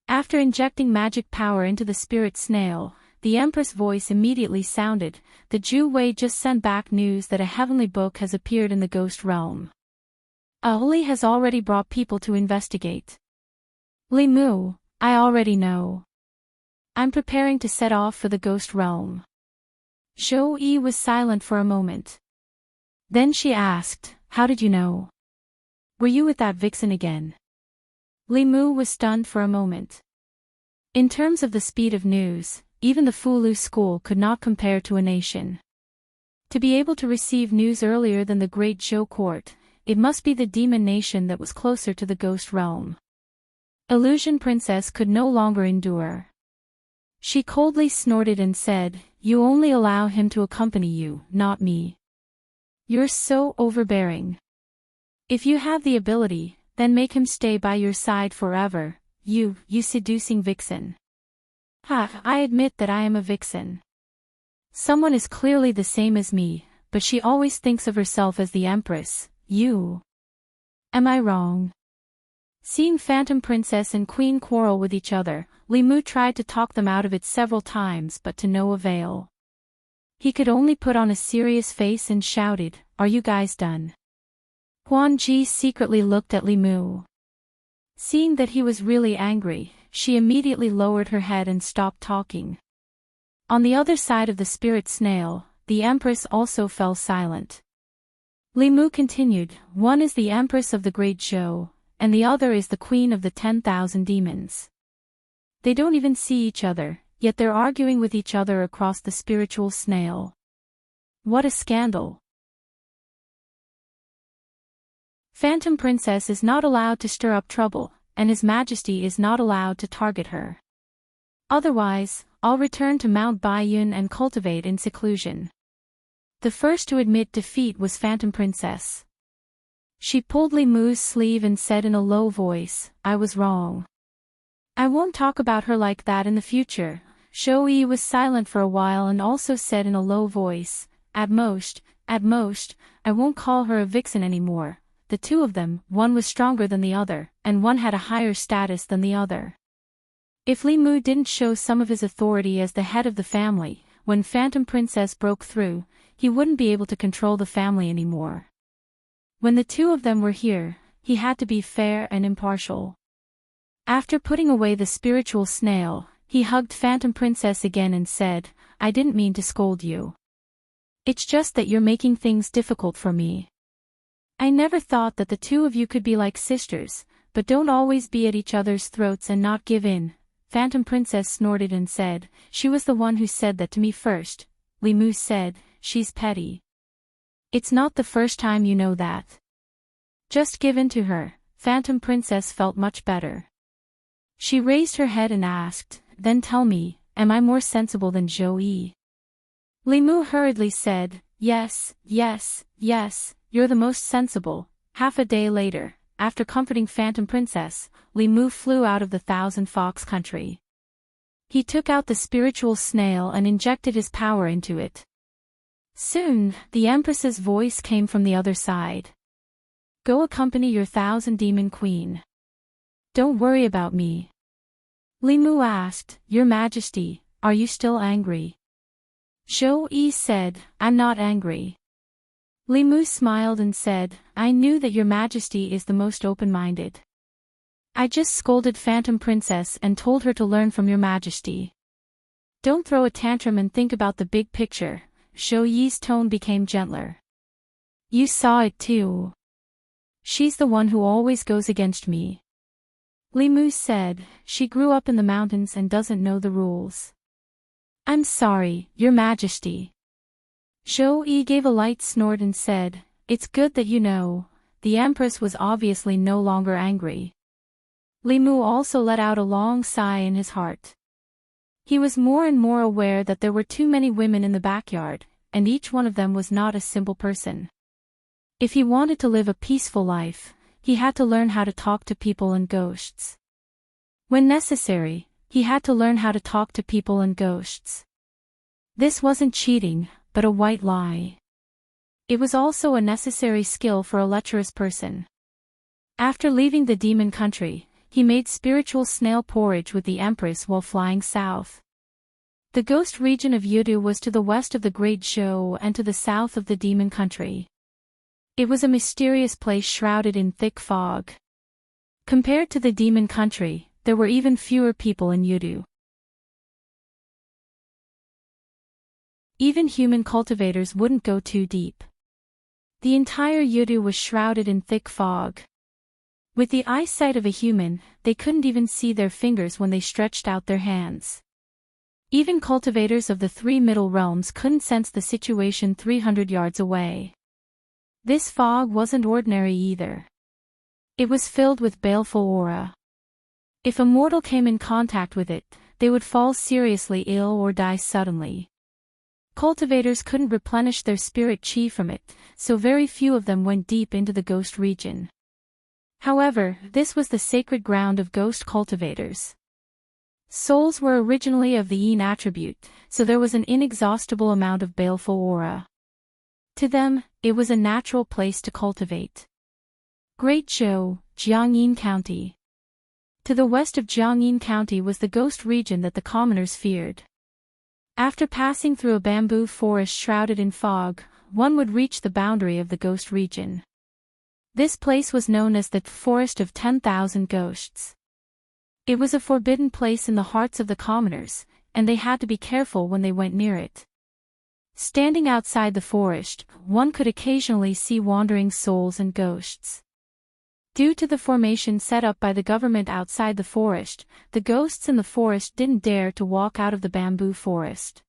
After injecting magic power into the Spirit Snail, the Empress' voice immediately sounded, "The Ju Wei just sent back news that a heavenly book has appeared in the ghost realm. Aoli has already brought people to investigate." "Limu, I already know. I'm preparing to set off for the ghost realm." Zhou Yi was silent for a moment. Then she asked, "How did you know? Were you with that vixen again?" Limu was stunned for a moment. In terms of the speed of news, even the Fulu school could not compare to a nation. To be able to receive news earlier than the great Zhou court, it must be the demon nation that was closer to the ghost realm. Illusion Princess could no longer endure. She coldly snorted and said, "You only allow him to accompany you, not me. You're so overbearing. If you have the ability, then make him stay by your side forever, you seducing vixen." "Ha, I admit that I am a vixen. Someone is clearly the same as me, but she always thinks of herself as the Empress, you. Am I wrong?" Seeing Phantom Princess and Queen quarrel with each other, Limu tried to talk them out of it several times but to no avail. He could only put on a serious face and shouted, "Are you guys done?" Huan Ji secretly looked at Limu. Seeing that he was really angry, she immediately lowered her head and stopped talking. On the other side of the Spirit Snail, the Empress also fell silent. Limu continued, "One is the Empress of the Great Zhou, and the other is the Queen of the 10,000 demons. They don't even see each other, yet they're arguing with each other across the spiritual snail. What a scandal." Phantom Princess is not allowed to stir up trouble, and His Majesty is not allowed to target her. Otherwise, I'll return to Mount Baiyun and cultivate in seclusion. The first to admit defeat was Phantom Princess. She pulled Limu's sleeve and said in a low voice, "I was wrong. I won't talk about her like that in the future." Zhou Yi was silent for a while and also said in a low voice, at most, I won't call her a vixen anymore." The two of them, one was stronger than the other, and one had a higher status than the other. If Limu didn't show some of his authority as the head of the family, when Phantom Princess broke through, he wouldn't be able to control the family anymore. When the two of them were here, he had to be fair and impartial. After putting away the spiritual snail, he hugged Phantom Princess again and said, "I didn't mean to scold you. It's just that you're making things difficult for me. I never thought that the two of you could be like sisters, but don't always be at each other's throats and not give in." Phantom Princess snorted and said, "She was the one who said that to me first." Limu said, "She's petty." It's not the first time you know that. Just give in to her. Phantom Princess felt much better. She raised her head and asked, then tell me, am I more sensible than Zhou? Li Mu hurriedly said, yes, yes, yes, you're the most sensible. Half a day later, after comforting Phantom Princess, Li Mu flew out of the Thousand Fox country. He took out the spiritual snail and injected his power into it. Soon, the Empress's voice came from the other side. Go accompany your 1,000 demon queen. Don't worry about me. Li Mu asked, Your Majesty, are you still angry? Zhou said, I'm not angry. Li Mu smiled and said, I knew that your Majesty is the most open-minded. I just scolded Phantom Princess and told her to learn from your Majesty. Don't throw a tantrum and think about the big picture. Zhou Yi's tone became gentler. You saw it too. She's the one who always goes against me. Li Mu said, she grew up in the mountains and doesn't know the rules. I'm sorry, your Majesty. Zhou Yi gave a light snort and said, it's good that you know. The Empress was obviously no longer angry. Li Mu also let out a long sigh in his heart. He was more and more aware that there were too many women in the backyard, and each one of them was not a simple person. If he wanted to live a peaceful life, he had to learn how to talk to people and ghosts. When necessary, he had to learn how to talk to people and ghosts. This wasn't cheating, but a white lie. It was also a necessary skill for a lecherous person. After leaving the demon country, he made spiritual snail porridge with the Empress while flying south. The ghost region of Yudu was to the west of the Great Zhou and to the south of the demon country. It was a mysterious place shrouded in thick fog. Compared to the demon country, there were even fewer people in Yudu. Even human cultivators wouldn't go too deep. The entire Yudu was shrouded in thick fog. With the eyesight of a human, they couldn't even see their fingers when they stretched out their hands. Even cultivators of the 3 middle realms couldn't sense the situation 300 yards away. This fog wasn't ordinary either. It was filled with baleful aura. If a mortal came in contact with it, they would fall seriously ill or die suddenly. Cultivators couldn't replenish their spirit chi from it, so very few of them went deep into the ghost region. However, this was the sacred ground of ghost cultivators. Souls were originally of the yin attribute, so there was an inexhaustible amount of baleful aura. To them, it was a natural place to cultivate. Great Zhou, Jiangyin County. To the west of Jiangyin County was the ghost region that the commoners feared. After passing through a bamboo forest shrouded in fog, one would reach the boundary of the ghost region. This place was known as the Forest of 10,000 Ghosts. It was a forbidden place in the hearts of the commoners, and they had to be careful when they went near it. Standing outside the forest, one could occasionally see wandering souls and ghosts. Due to the formation set up by the government outside the forest, the ghosts in the forest didn't dare to walk out of the bamboo forest.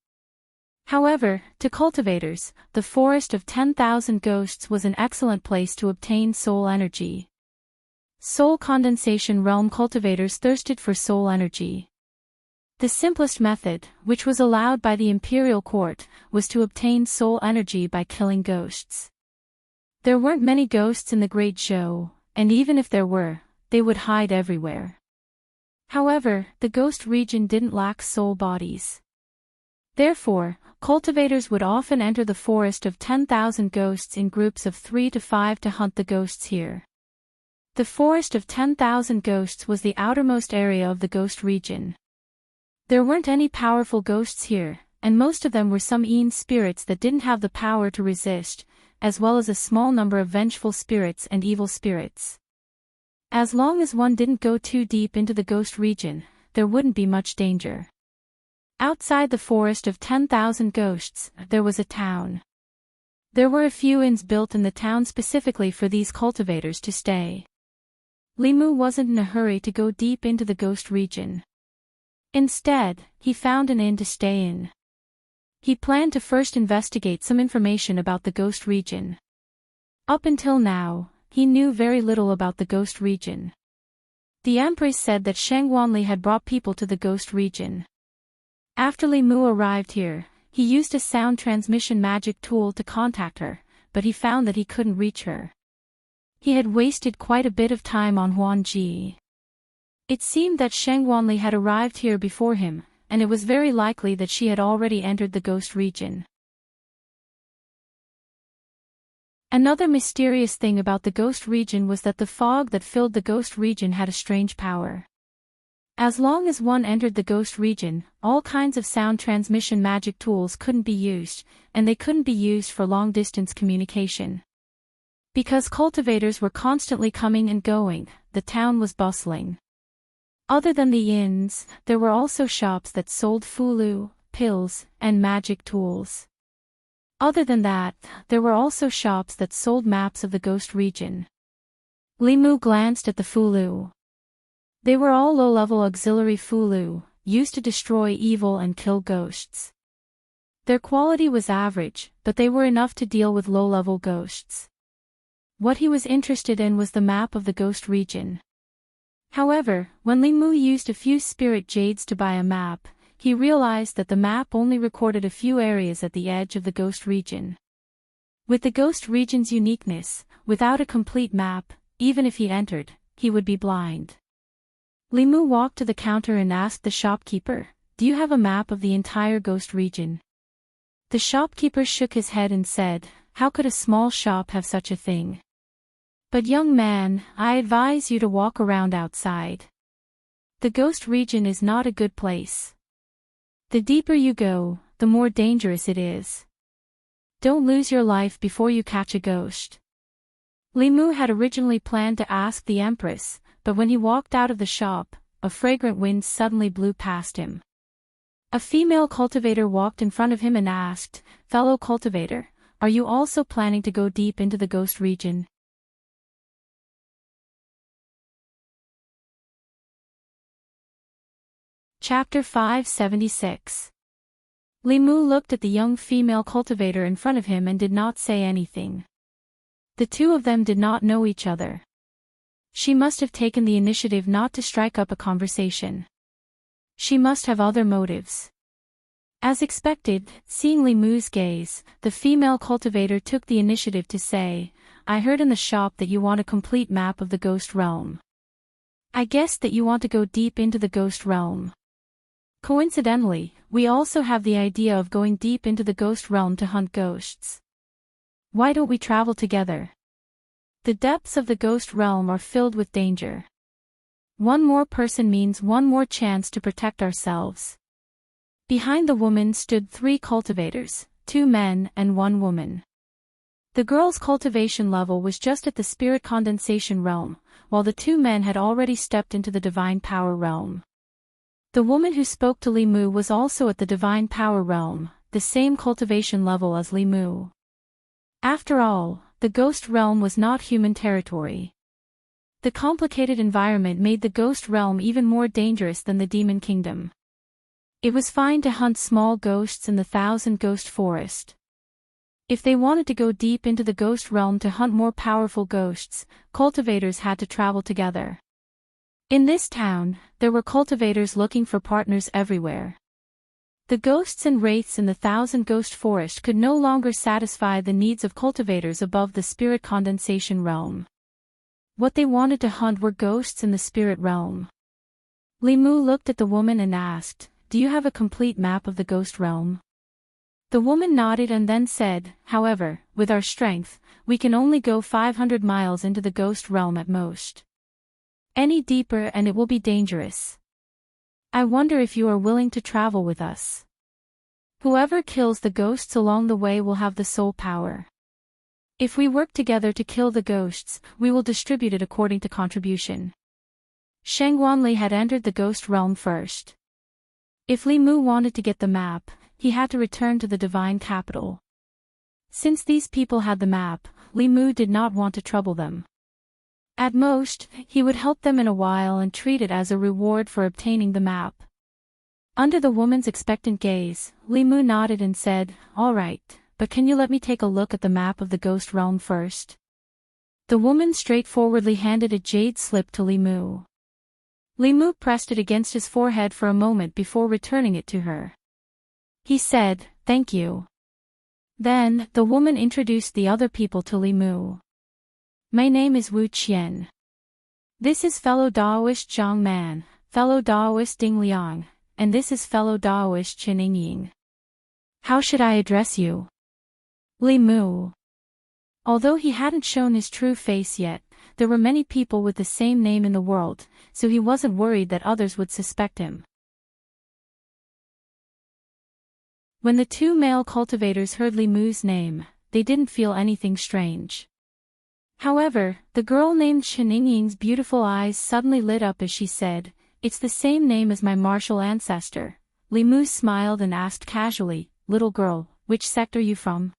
However, to cultivators, the Forest of 10,000 Ghosts was an excellent place to obtain soul energy. Soul condensation realm cultivators thirsted for soul energy. The simplest method, which was allowed by the imperial court, was to obtain soul energy by killing ghosts. There weren't many ghosts in the Great Zhou, and even if there were, they would hide everywhere. However, the ghost region didn't lack soul bodies. Therefore, cultivators would often enter the Forest of 10,000 Ghosts in groups of 3 to 5 to hunt the ghosts here. The Forest of 10,000 Ghosts was the outermost area of the ghost region. There weren't any powerful ghosts here, and most of them were some yin spirits that didn't have the power to resist, as well as a small number of vengeful spirits and evil spirits. As long as one didn't go too deep into the ghost region, there wouldn't be much danger. Outside the Forest of 10,000 Ghosts, there was a town. There were a few inns built in the town specifically for these cultivators to stay. Li Mu wasn't in a hurry to go deep into the ghost region. Instead, he found an inn to stay in. He planned to first investigate some information about the ghost region. Up until now, he knew very little about the ghost region. The Empress said that Shangwanli had brought people to the ghost region. After Li Mu arrived here, he used a sound transmission magic tool to contact her, but he found that he couldn't reach her. He had wasted quite a bit of time on Huan Ji. It seemed that Shangwanli had arrived here before him, and it was very likely that she had already entered the ghost region. Another mysterious thing about the ghost region was that the fog that filled the ghost region had a strange power. As long as one entered the ghost region, all kinds of sound transmission magic tools couldn't be used, and they couldn't be used for long-distance communication. Because cultivators were constantly coming and going, the town was bustling. Other than the inns, there were also shops that sold fulu, pills, and magic tools. Other than that, there were also shops that sold maps of the ghost region. Li Mu glanced at the fulu. They were all low-level auxiliary fulu, used to destroy evil and kill ghosts. Their quality was average, but they were enough to deal with low-level ghosts. What he was interested in was the map of the ghost region. However, when Li Mu used a few spirit jades to buy a map, he realized that the map only recorded a few areas at the edge of the ghost region. With the ghost region's uniqueness, without a complete map, even if he entered, he would be blind. Li Mu walked to the counter and asked the shopkeeper, "Do you have a map of the entire ghost region?" The shopkeeper shook his head and said, "How could a small shop have such a thing? But young man, I advise you to walk around outside. The ghost region is not a good place. The deeper you go, the more dangerous it is. Don't lose your life before you catch a ghost." Li Mu had originally planned to ask the Empress, but when he walked out of the shop, a fragrant wind suddenly blew past him. A female cultivator walked in front of him and asked, "Fellow cultivator, are you also planning to go deep into the ghost region?" Chapter 576. Li Mu looked at the young female cultivator in front of him and did not say anything. The two of them did not know each other. She must have taken the initiative not to strike up a conversation. She must have other motives. As expected, seeing Li Mu's gaze, the female cultivator took the initiative to say, "I heard in the shop that you want a complete map of the ghost realm. I guessed that you want to go deep into the ghost realm. Coincidentally, we also have the idea of going deep into the ghost realm to hunt ghosts. Why don't we travel together? The depths of the ghost realm are filled with danger. One more person means one more chance to protect ourselves." Behind the woman stood 3 cultivators, 2 men and 1 woman. The girl's cultivation level was just at the spirit condensation realm, while the 2 men had already stepped into the divine power realm. The woman who spoke to Li Mu was also at the divine power realm, the same cultivation level as Li Mu. After all, the ghost realm was not human territory. The complicated environment made the ghost realm even more dangerous than the demon kingdom. It was fine to hunt small ghosts in the Thousand Ghost Forest. If they wanted to go deep into the ghost realm to hunt more powerful ghosts, cultivators had to travel together. In this town, there were cultivators looking for partners everywhere. The ghosts and wraiths in the Thousand Ghost Forest could no longer satisfy the needs of cultivators above the spirit condensation realm. What they wanted to hunt were ghosts in the spirit realm. Li Mu looked at the woman and asked, "Do you have a complete map of the ghost realm?" The woman nodded and then said, "However, with our strength, we can only go 500 miles into the ghost realm at most. Any deeper and it will be dangerous. I wonder if you are willing to travel with us. Whoever kills the ghosts along the way will have the soul power. If we work together to kill the ghosts, we will distribute it according to contribution." Shangwanli had entered the ghost realm first. If Li Mu wanted to get the map, he had to return to the divine capital. Since these people had the map, Li Mu did not want to trouble them. At most, he would help them in a while and treat it as a reward for obtaining the map. Under the woman's expectant gaze, Li Mu nodded and said, "All right, but can you let me take a look at the map of the ghost realm first?" The woman straightforwardly handed a jade slip to Li Mu. Li Mu pressed it against his forehead for a moment before returning it to her. He said, "Thank you." Then, the woman introduced the other people to Li Mu. "My name is Wu Qian. This is fellow Daoist Zhang Man, fellow Daoist Ding Liang, and this is fellow Daoist Chen Ying. How should I address you?" Li Mu. Although he hadn't shown his true face yet, there were many people with the same name in the world, so he wasn't worried that others would suspect him. When the two male cultivators heard Li Mu's name, they didn't feel anything strange. However, the girl named Chen Ying's beautiful eyes suddenly lit up as she said, "It's the same name as my martial ancestor." Li Mu smiled and asked casually, "Little girl, which sect are you from?"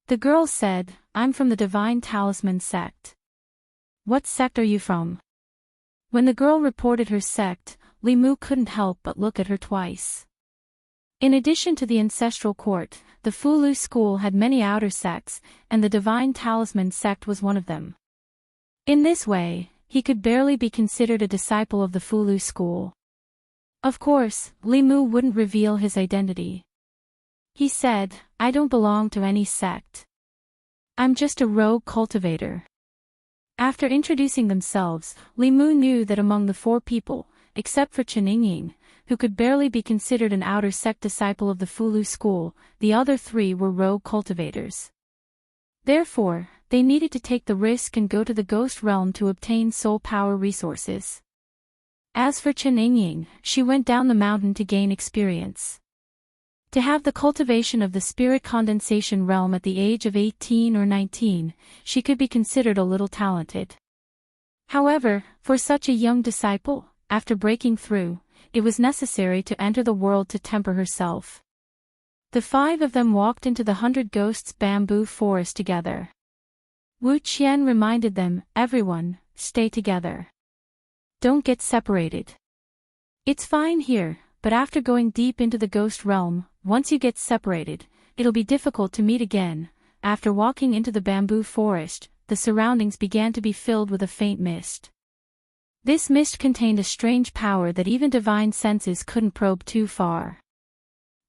The girl said, "I'm from the Divine Talisman sect." "What sect are you from?" When the girl reported her sect, Li Mu couldn't help but look at her twice. In addition to the ancestral court, the Fulu school had many outer sects, and the Divine Talisman sect was one of them. In this way, he could barely be considered a disciple of the Fulu school. Of course, Li Mu wouldn't reveal his identity. He said, "I don't belong to any sect. I'm just a rogue cultivator." After introducing themselves, Li Mu knew that among the four people, except for Chen Ying, who could barely be considered an outer sect disciple of the Fulu school, the other three were rogue cultivators. Therefore, they needed to take the risk and go to the ghost realm to obtain soul power resources. As for Chen Ying, she went down the mountain to gain experience. To have the cultivation of the spirit condensation realm at the age of 18 or 19, she could be considered a little talented. However, for such a young disciple, after breaking through, it was necessary to enter the world to temper herself. The five of them walked into the 100 Ghosts bamboo forest together. Wu Qian reminded them, "Everyone, stay together. Don't get separated. It's fine here, but after going deep into the ghost realm, once you get separated, it'll be difficult to meet again." After walking into the bamboo forest, the surroundings began to be filled with a faint mist. This mist contained a strange power that even divine senses couldn't probe too far.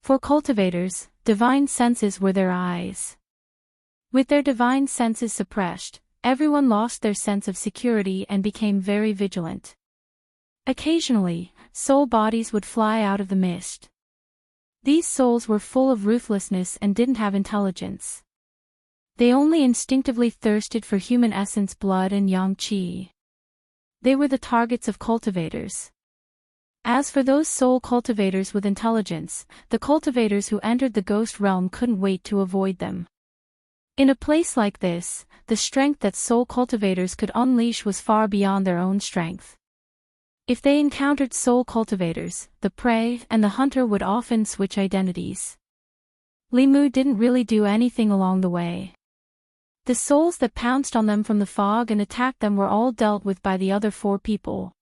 For cultivators, divine senses were their eyes. With their divine senses suppressed, everyone lost their sense of security and became very vigilant. Occasionally, soul bodies would fly out of the mist. These souls were full of ruthlessness and didn't have intelligence. They only instinctively thirsted for human essence, blood and yang qi. They were the targets of cultivators. As for those soul cultivators with intelligence, the cultivators who entered the ghost realm couldn't wait to avoid them. In a place like this, the strength that soul cultivators could unleash was far beyond their own strength. If they encountered soul cultivators, the prey and the hunter would often switch identities. Li Mu didn't really do anything along the way. The souls that pounced on them from the fog and attacked them were all dealt with by the other four people.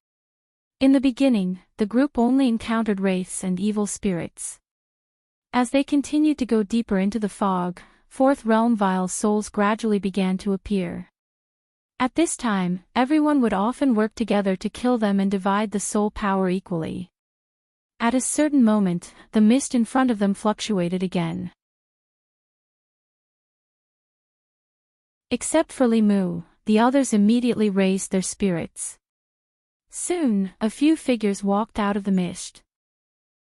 In the beginning, the group only encountered wraiths and evil spirits. As they continued to go deeper into the fog, fourth realm vile souls gradually began to appear. At this time, everyone would often work together to kill them and divide the soul power equally. At a certain moment, the mist in front of them fluctuated again. Except for Li Mu, the others immediately raised their spirits. Soon, a few figures walked out of the mist.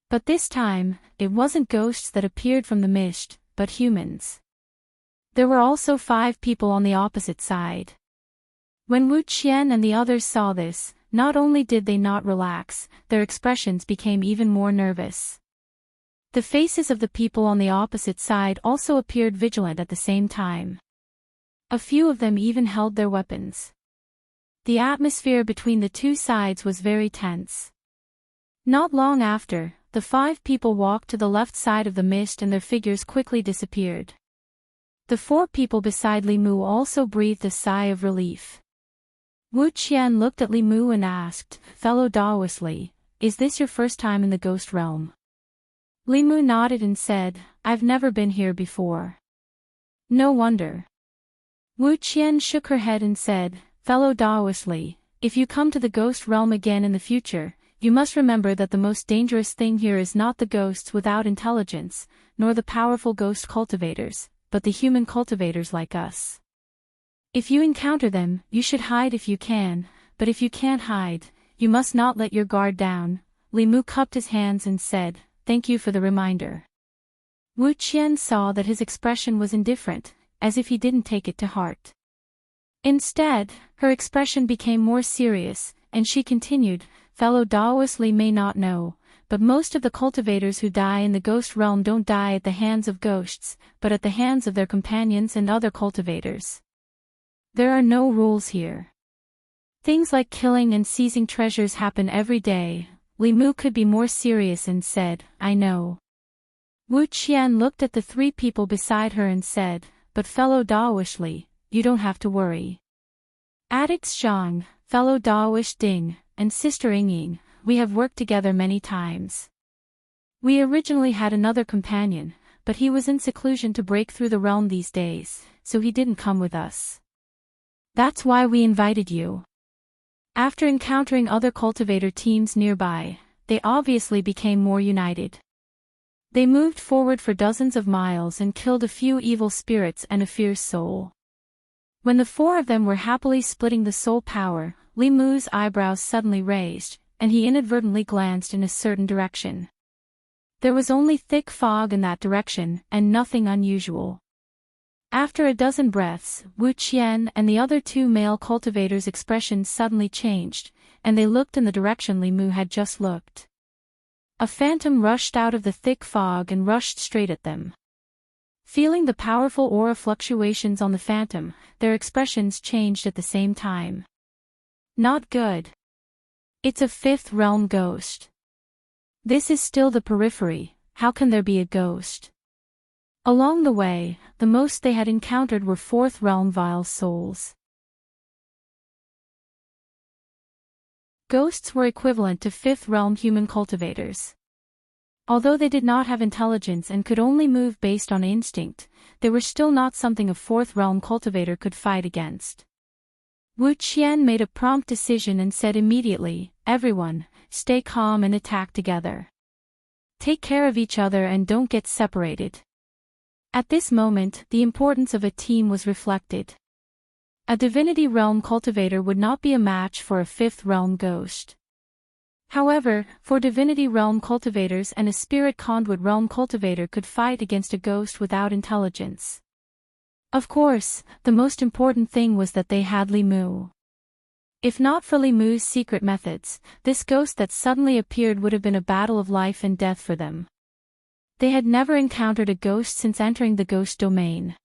But this time, it wasn't ghosts that appeared from the mist, but humans. There were also 5 people on the opposite side. When Wu Qian and the others saw this, not only did they not relax, their expressions became even more nervous. The faces of the people on the opposite side also appeared vigilant at the same time. A few of them even held their weapons. The atmosphere between the two sides was very tense. Not long after, the 5 people walked to the left side of the mist and their figures quickly disappeared. The 4 people beside Li Mu also breathed a sigh of relief. Wu Qian looked at Li Mu and asked, "Fellow Daoist Li, is this your first time in the ghost realm?" Li Mu nodded and said, I've never been here before. No wonder. Wu Qian shook her head and said, fellow Daoist Li, if you come to the ghost realm again in the future, you must remember that the most dangerous thing here is not the ghosts without intelligence, nor the powerful ghost cultivators, but the human cultivators like us. If you encounter them, you should hide if you can, but if you can't hide, you must not let your guard down. Li Mu cupped his hands and said, thank you for the reminder. Wu Qian saw that his expression was indifferent, as if he didn't take it to heart. Instead, her expression became more serious, and she continued, fellow Daoist Li may not know, but most of the cultivators who die in the ghost realm don't die at the hands of ghosts, but at the hands of their companions and other cultivators. There are no rules here. Things like killing and seizing treasures happen every day. Li Mu could be more serious and said, I know. Wu Qian looked at the three people beside her and said, but fellow Daoist Li, you don't have to worry. Addicts Zhang, fellow Daoist Ding, and Sister Yingying, we have worked together many times. We originally had another companion, but he was in seclusion to break through the realm these days, so he didn't come with us. That's why we invited you. After encountering other cultivator teams nearby, they obviously became more united. They moved forward for dozens of miles and killed a few evil spirits and a fierce soul. When the four of them were happily splitting the soul power, Li Mu's eyebrows suddenly raised, and he inadvertently glanced in a certain direction. There was only thick fog in that direction, and nothing unusual. After a dozen breaths, Wu Qian and the other two male cultivators' expressions suddenly changed, and they looked in the direction Li Mu had just looked. A phantom rushed out of the thick fog and rushed straight at them. Feeling the powerful aura fluctuations on the phantom, their expressions changed at the same time. Not good. It's a fifth realm ghost. This is still the periphery, how can there be a ghost? Along the way, the most they had encountered were fourth realm vile souls. Ghosts were equivalent to fifth realm human cultivators. Although they did not have intelligence and could only move based on instinct, they were still not something a fourth realm cultivator could fight against. Wu Qian made a prompt decision and said immediately, everyone, stay calm and attack together. Take care of each other and don't get separated. At this moment, the importance of a team was reflected. A divinity realm cultivator would not be a match for a fifth realm ghost. However, for divinity realm cultivators and a spirit conduit realm cultivator could fight against a ghost without intelligence. Of course, the most important thing was that they had Li Mu. If not for Li Mu's secret methods, this ghost that suddenly appeared would have been a battle of life and death for them. They had never encountered a ghost since entering the ghost domain.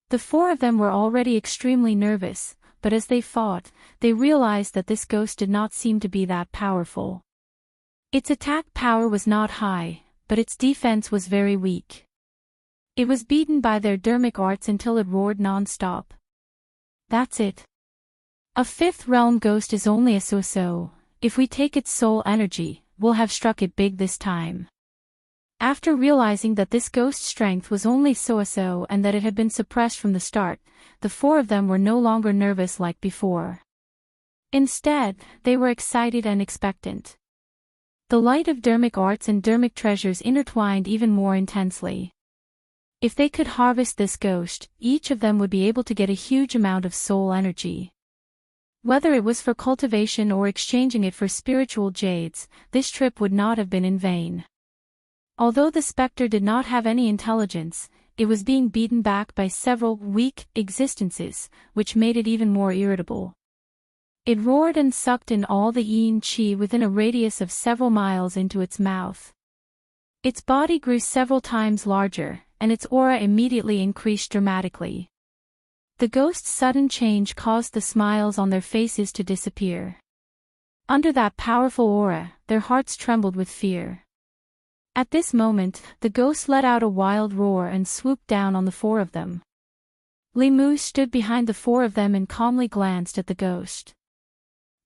The four of them were already extremely nervous, but as they fought, they realized that this ghost did not seem to be that powerful. Its attack power was not high, but its defense was very weak. It was beaten by their dermic arts until it roared non-stop. That's it. A fifth realm ghost is only a so-so. If we take its soul energy, we'll have struck it big this time. After realizing that this ghost's strength was only so-so and that it had been suppressed from the start, the four of them were no longer nervous like before. Instead, they were excited and expectant. The light of dermic arts and dermic treasures intertwined even more intensely. If they could harvest this ghost, each of them would be able to get a huge amount of soul energy. Whether it was for cultivation or exchanging it for spiritual jades, this trip would not have been in vain. Although the specter did not have any intelligence, it was being beaten back by several weak existences, which made it even more irritable. It roared and sucked in all the yin qi within a radius of several miles into its mouth. Its body grew several times larger, and its aura immediately increased dramatically. The ghost's sudden change caused the smiles on their faces to disappear. Under that powerful aura, their hearts trembled with fear. At this moment, the ghost let out a wild roar and swooped down on the four of them. Li Mu stood behind the four of them and calmly glanced at the ghost.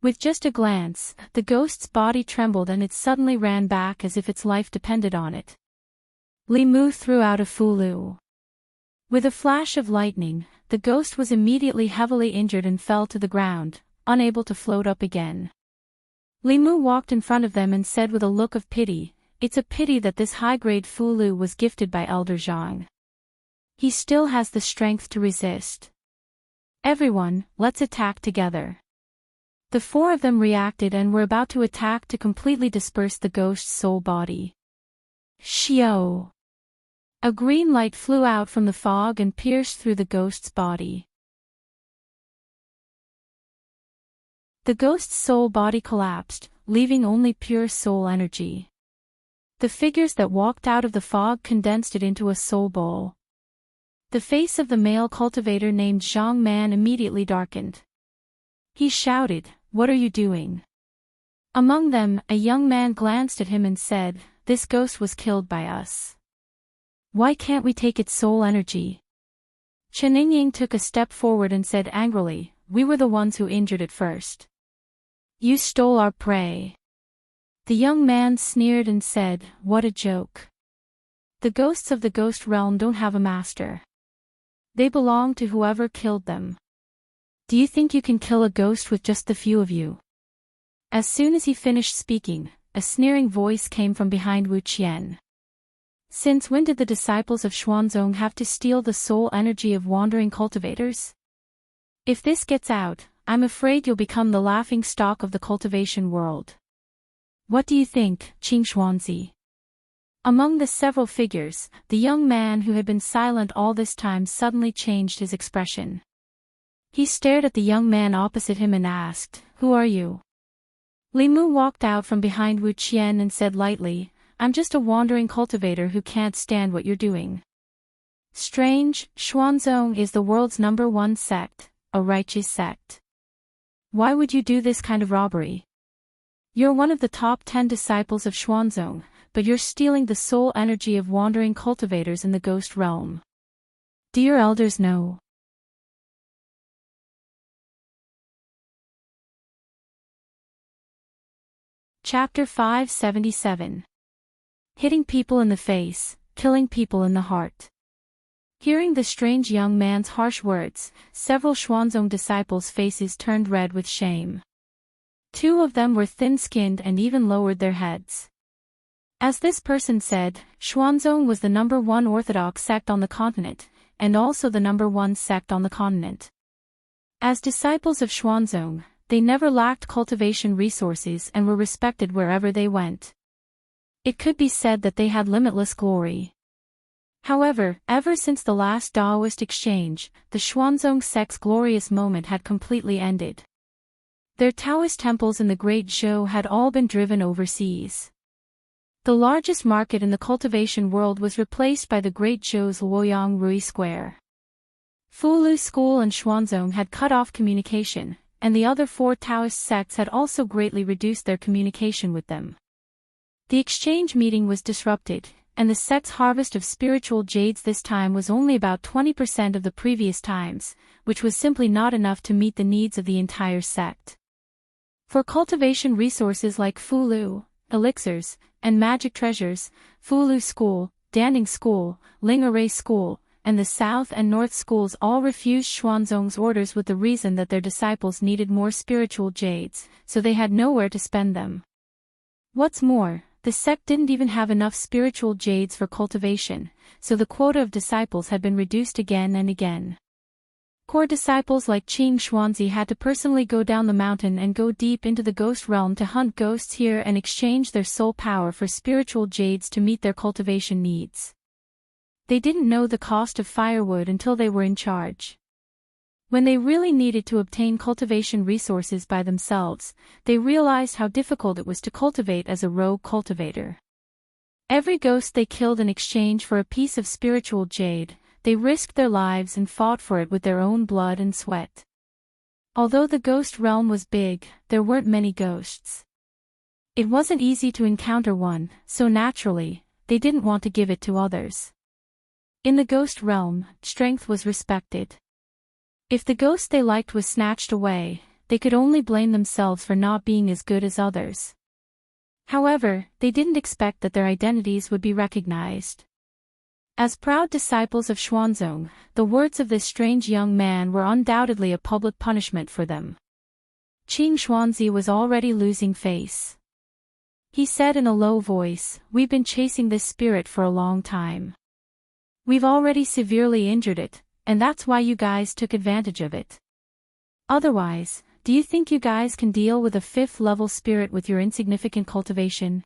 With just a glance, the ghost's body trembled and it suddenly ran back as if its life depended on it. Li Mu threw out a fulu. With a flash of lightning, the ghost was immediately heavily injured and fell to the ground, unable to float up again. Li Mu walked in front of them and said with a look of pity, "It's a pity that this high-grade fulu was gifted by Elder Zhang. He still has the strength to resist. Everyone, let's attack together." The four of them reacted and were about to attack to completely disperse the ghost's soul body. Xiao! A green light flew out from the fog and pierced through the ghost's body. The ghost's soul body collapsed, leaving only pure soul energy. The figures that walked out of the fog condensed it into a soul bowl. The face of the male cultivator named Zhang Man immediately darkened. He shouted, "What are you doing?" Among them, a young man glanced at him and said, "This ghost was killed by us. Why can't we take its soul energy?" Chen Yingying took a step forward and said angrily, "We were the ones who injured it first. You stole our prey." The young man sneered and said, "What a joke. The ghosts of the ghost realm don't have a master. They belong to whoever killed them. Do you think you can kill a ghost with just the few of you?" As soon as he finished speaking, a sneering voice came from behind Wu Qian. "Since when did the disciples of Xuanzong have to steal the soul energy of wandering cultivators? If this gets out, I'm afraid you'll become the laughing stock of the cultivation world. What do you think, Qing Xuanzi?" Among the several figures, the young man who had been silent all this time suddenly changed his expression. He stared at the young man opposite him and asked, "Who are you?" Li Mu walked out from behind Wu Qian and said lightly, "I'm just a wandering cultivator who can't stand what you're doing." Strange, Xuanzong is the world's #1 sect, a righteous sect. Why would you do this kind of robbery? You're one of the top 10 disciples of Xuanzong, but you're stealing the soul energy of wandering cultivators in the ghost realm. Do your elders know? Chapter 577. Hitting people in the face, killing people in the heart. Hearing the strange young man's harsh words, several Xuanzong disciples' faces turned red with shame. Two of them were thin-skinned and even lowered their heads. As this person said, Xuanzong was the #1 orthodox sect on the continent, and also the #1 sect on the continent. As disciples of Xuanzong, they never lacked cultivation resources and were respected wherever they went. It could be said that they had limitless glory. However, ever since the last Taoist exchange, the Xuanzong sect's glorious moment had completely ended. Their Taoist temples in the Great Zhou had all been driven overseas. The largest market in the cultivation world was replaced by the Great Zhou's Luoyang Rui Square. Fulu School and Xuanzong had cut off communication, and the other four Taoist sects had also greatly reduced their communication with them. The exchange meeting was disrupted, and the sect's harvest of spiritual jades this time was only about 20% of the previous times, which was simply not enough to meet the needs of the entire sect. For cultivation resources like Fulu, elixirs, and magic treasures, Fulu School, Danding School, Lingaray School, and the South and North schools all refused Xuanzong's orders with the reason that their disciples needed more spiritual jades, so they had nowhere to spend them. What's more, the sect didn't even have enough spiritual jades for cultivation, so the quota of disciples had been reduced again and again. Core disciples like Qing Xuanzi had to personally go down the mountain and go deep into the ghost realm to hunt ghosts here and exchange their soul power for spiritual jades to meet their cultivation needs. They didn't know the cost of firewood until they were in charge. When they really needed to obtain cultivation resources by themselves, they realized how difficult it was to cultivate as a rogue cultivator. Every ghost they killed in exchange for a piece of spiritual jade, they risked their lives and fought for it with their own blood and sweat. Although the ghost realm was big, there weren't many ghosts. It wasn't easy to encounter one, so naturally, they didn't want to give it to others. In the ghost realm, strength was respected. If the ghost they liked was snatched away, they could only blame themselves for not being as good as others. However, they didn't expect that their identities would be recognized. As proud disciples of Xuanzong, the words of this strange young man were undoubtedly a public punishment for them. Qing Xuanzi was already losing face. He said in a low voice, "We've been chasing this spirit for a long time. We've already severely injured it, and that's why you guys took advantage of it. Otherwise, do you think you guys can deal with a 5th-level spirit with your insignificant cultivation?"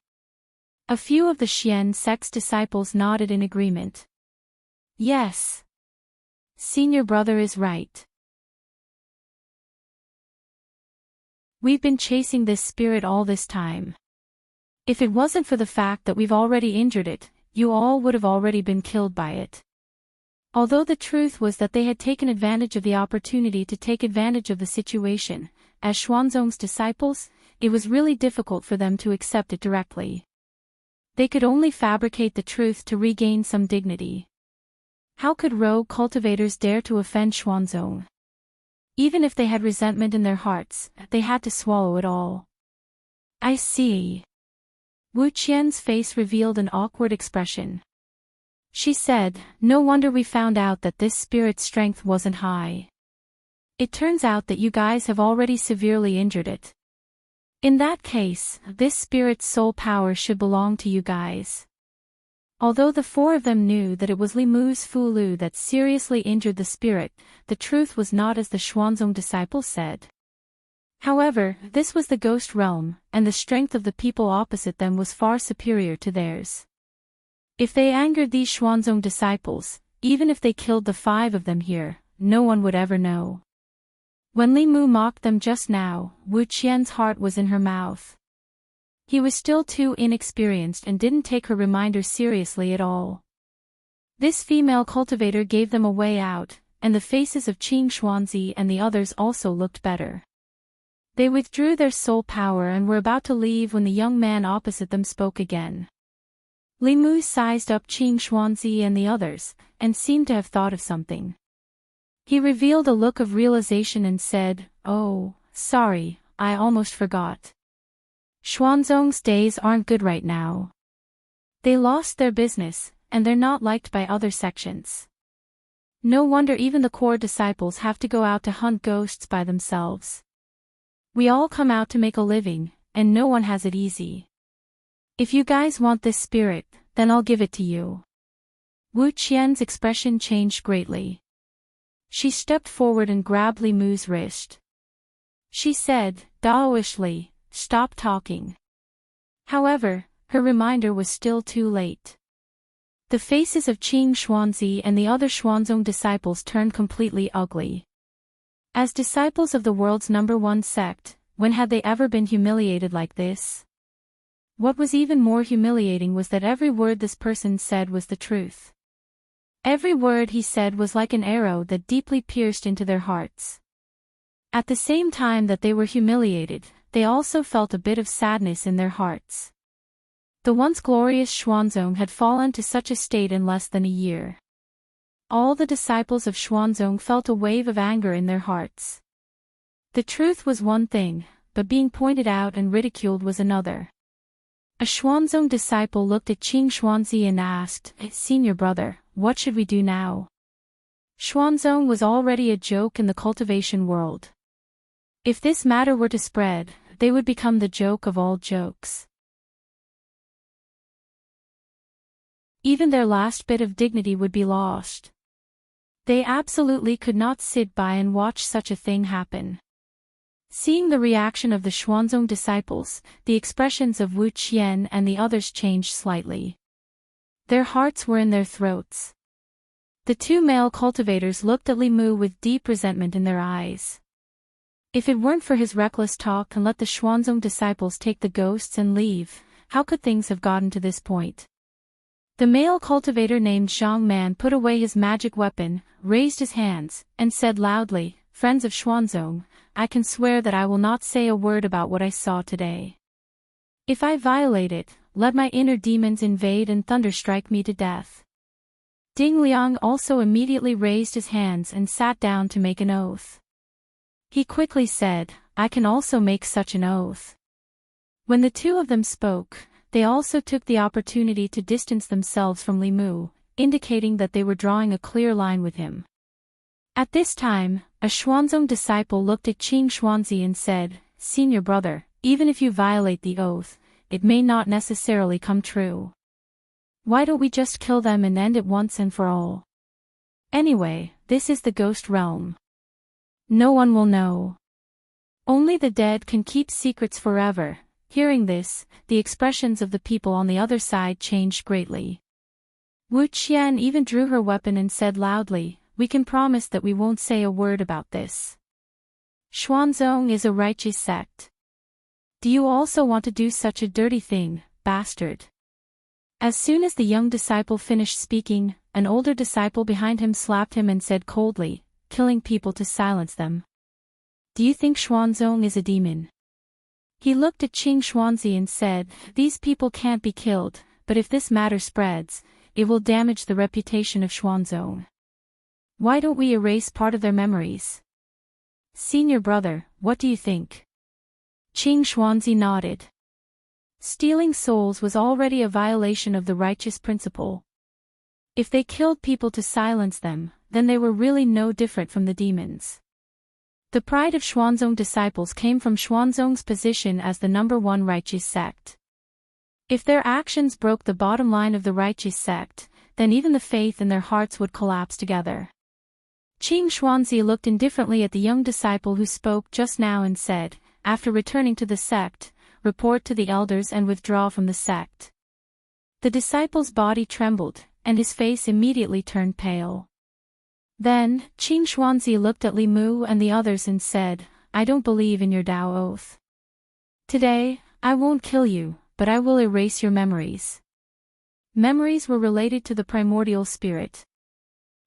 A few of the Xian sect's disciples nodded in agreement. Yes. Senior brother is right. We've been chasing this spirit all this time. If it wasn't for the fact that we've already injured it, you all would have already been killed by it. Although the truth was that they had taken advantage of the opportunity to take advantage of the situation, as Xuanzong's disciples, it was really difficult for them to accept it directly. They could only fabricate the truth to regain some dignity. How could rogue cultivators dare to offend Xuanzong? Even if they had resentment in their hearts, they had to swallow it all. I see. Wu Qian's face revealed an awkward expression. She said, "No wonder we found out that this spirit's strength wasn't high. It turns out that you guys have already severely injured it. In that case, this spirit's soul power should belong to you guys." Although the 4 of them knew that it was Li Mu's Fulu that seriously injured the spirit, the truth was not as the Xuanzong disciples said. However, this was the ghost realm, and the strength of the people opposite them was far superior to theirs. If they angered these Xuanzong disciples, even if they killed the 5 of them here, no one would ever know. When Li Mu mocked them just now, Wu Qian's heart was in her mouth. He was still too inexperienced and didn't take her reminder seriously at all. This female cultivator gave them a way out, and the faces of Qing Xuanzi and the others also looked better. They withdrew their soul power and were about to leave when the young man opposite them spoke again. Li Mu sized up Qing Xuanzi and the others, and seemed to have thought of something. He revealed a look of realization and said, "Oh, sorry, I almost forgot. Xuanzong's days aren't good right now. They lost their business, and they're not liked by other sections. No wonder even the core disciples have to go out to hunt ghosts by themselves. We all come out to make a living, and no one has it easy. If you guys want this spirit, then I'll give it to you." Wu Qian's expression changed greatly. She stepped forward and grabbed Li Mu's wrist. She said, Daoishly, "Stop talking." However, her reminder was still too late. The faces of Qing Xuanzi and the other Xuanzong disciples turned completely ugly. As disciples of the world's #1 sect, when had they ever been humiliated like this? What was even more humiliating was that every word this person said was the truth. Every word he said was like an arrow that deeply pierced into their hearts. At the same time that they were humiliated, they also felt a bit of sadness in their hearts. The once glorious Xuanzong had fallen to such a state in less than a year. All the disciples of Xuanzong felt a wave of anger in their hearts. The truth was one thing, but being pointed out and ridiculed was another. A Xuanzong disciple looked at Qing Xuanzi and asked, "Senior brother, what should we do now?" Xuanzong was already a joke in the cultivation world. If this matter were to spread, they would become the joke of all jokes. Even their last bit of dignity would be lost. They absolutely could not sit by and watch such a thing happen. Seeing the reaction of the Xuanzong disciples, the expressions of Wu Qian and the others changed slightly. Their hearts were in their throats. The 2 male cultivators looked at Li Mu with deep resentment in their eyes. If it weren't for his reckless talk and let the Xuanzong disciples take the ghosts and leave, how could things have gotten to this point? The male cultivator named Zhang Man put away his magic weapon, raised his hands, and said loudly, "Friends of Xuanzong, I can swear that I will not say a word about what I saw today. If I violate it, let my inner demons invade and thunderstrike me to death." Ding Liang also immediately raised his hands and sat down to make an oath. He quickly said, "I can also make such an oath." When the 2 of them spoke, they also took the opportunity to distance themselves from Li Mu, indicating that they were drawing a clear line with him. At this time, a Xuanzong disciple looked at Qing Xuanzi and said, "Senior brother, even if you violate the oath, it may not necessarily come true. Why don't we just kill them and end it once and for all? Anyway, this is the ghost realm. No one will know. Only the dead can keep secrets forever." Hearing this, the expressions of the people on the other side changed greatly. Wu Qian even drew her weapon and said loudly, "We can promise that we won't say a word about this. Xuanzong is a righteous sect. Do you also want to do such a dirty thing, bastard?" As soon as the young disciple finished speaking, an older disciple behind him slapped him and said coldly, "Killing people to silence them. Do you think Xuanzong is a demon?" He looked at Qing Xuanzi and said, "These people can't be killed, but if this matter spreads, it will damage the reputation of Xuanzong. Why don't we erase part of their memories? Senior brother, what do you think?" Qing Xuanzi nodded. Stealing souls was already a violation of the righteous principle. If they killed people to silence them, then they were really no different from the demons. The pride of Xuanzong disciples came from Xuanzong's position as the #1 righteous sect. If their actions broke the bottom line of the righteous sect, then even the faith in their hearts would collapse together. Qing Xuanzi looked indifferently at the young disciple who spoke just now and said, "After returning to the sect, report to the elders and withdraw from the sect." The disciple's body trembled, and his face immediately turned pale. Then, Qing Xuanzi looked at Li Mu and the others and said, "I don't believe in your Tao oath. Today, I won't kill you, but I will erase your memories." Memories were related to the primordial spirit.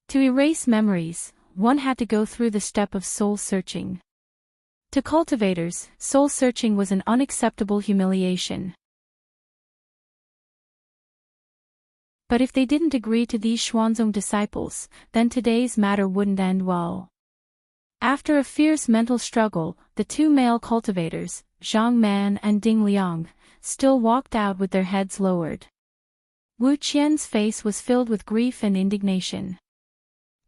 To erase memories, one had to go through the step of soul-searching. To cultivators, soul-searching was an unacceptable humiliation. But if they didn't agree to these Xuanzong disciples, then today's matter wouldn't end well. After a fierce mental struggle, the two male cultivators, Zhang Man and Ding Liang, still walked out with their heads lowered. Wu Qian's face was filled with grief and indignation.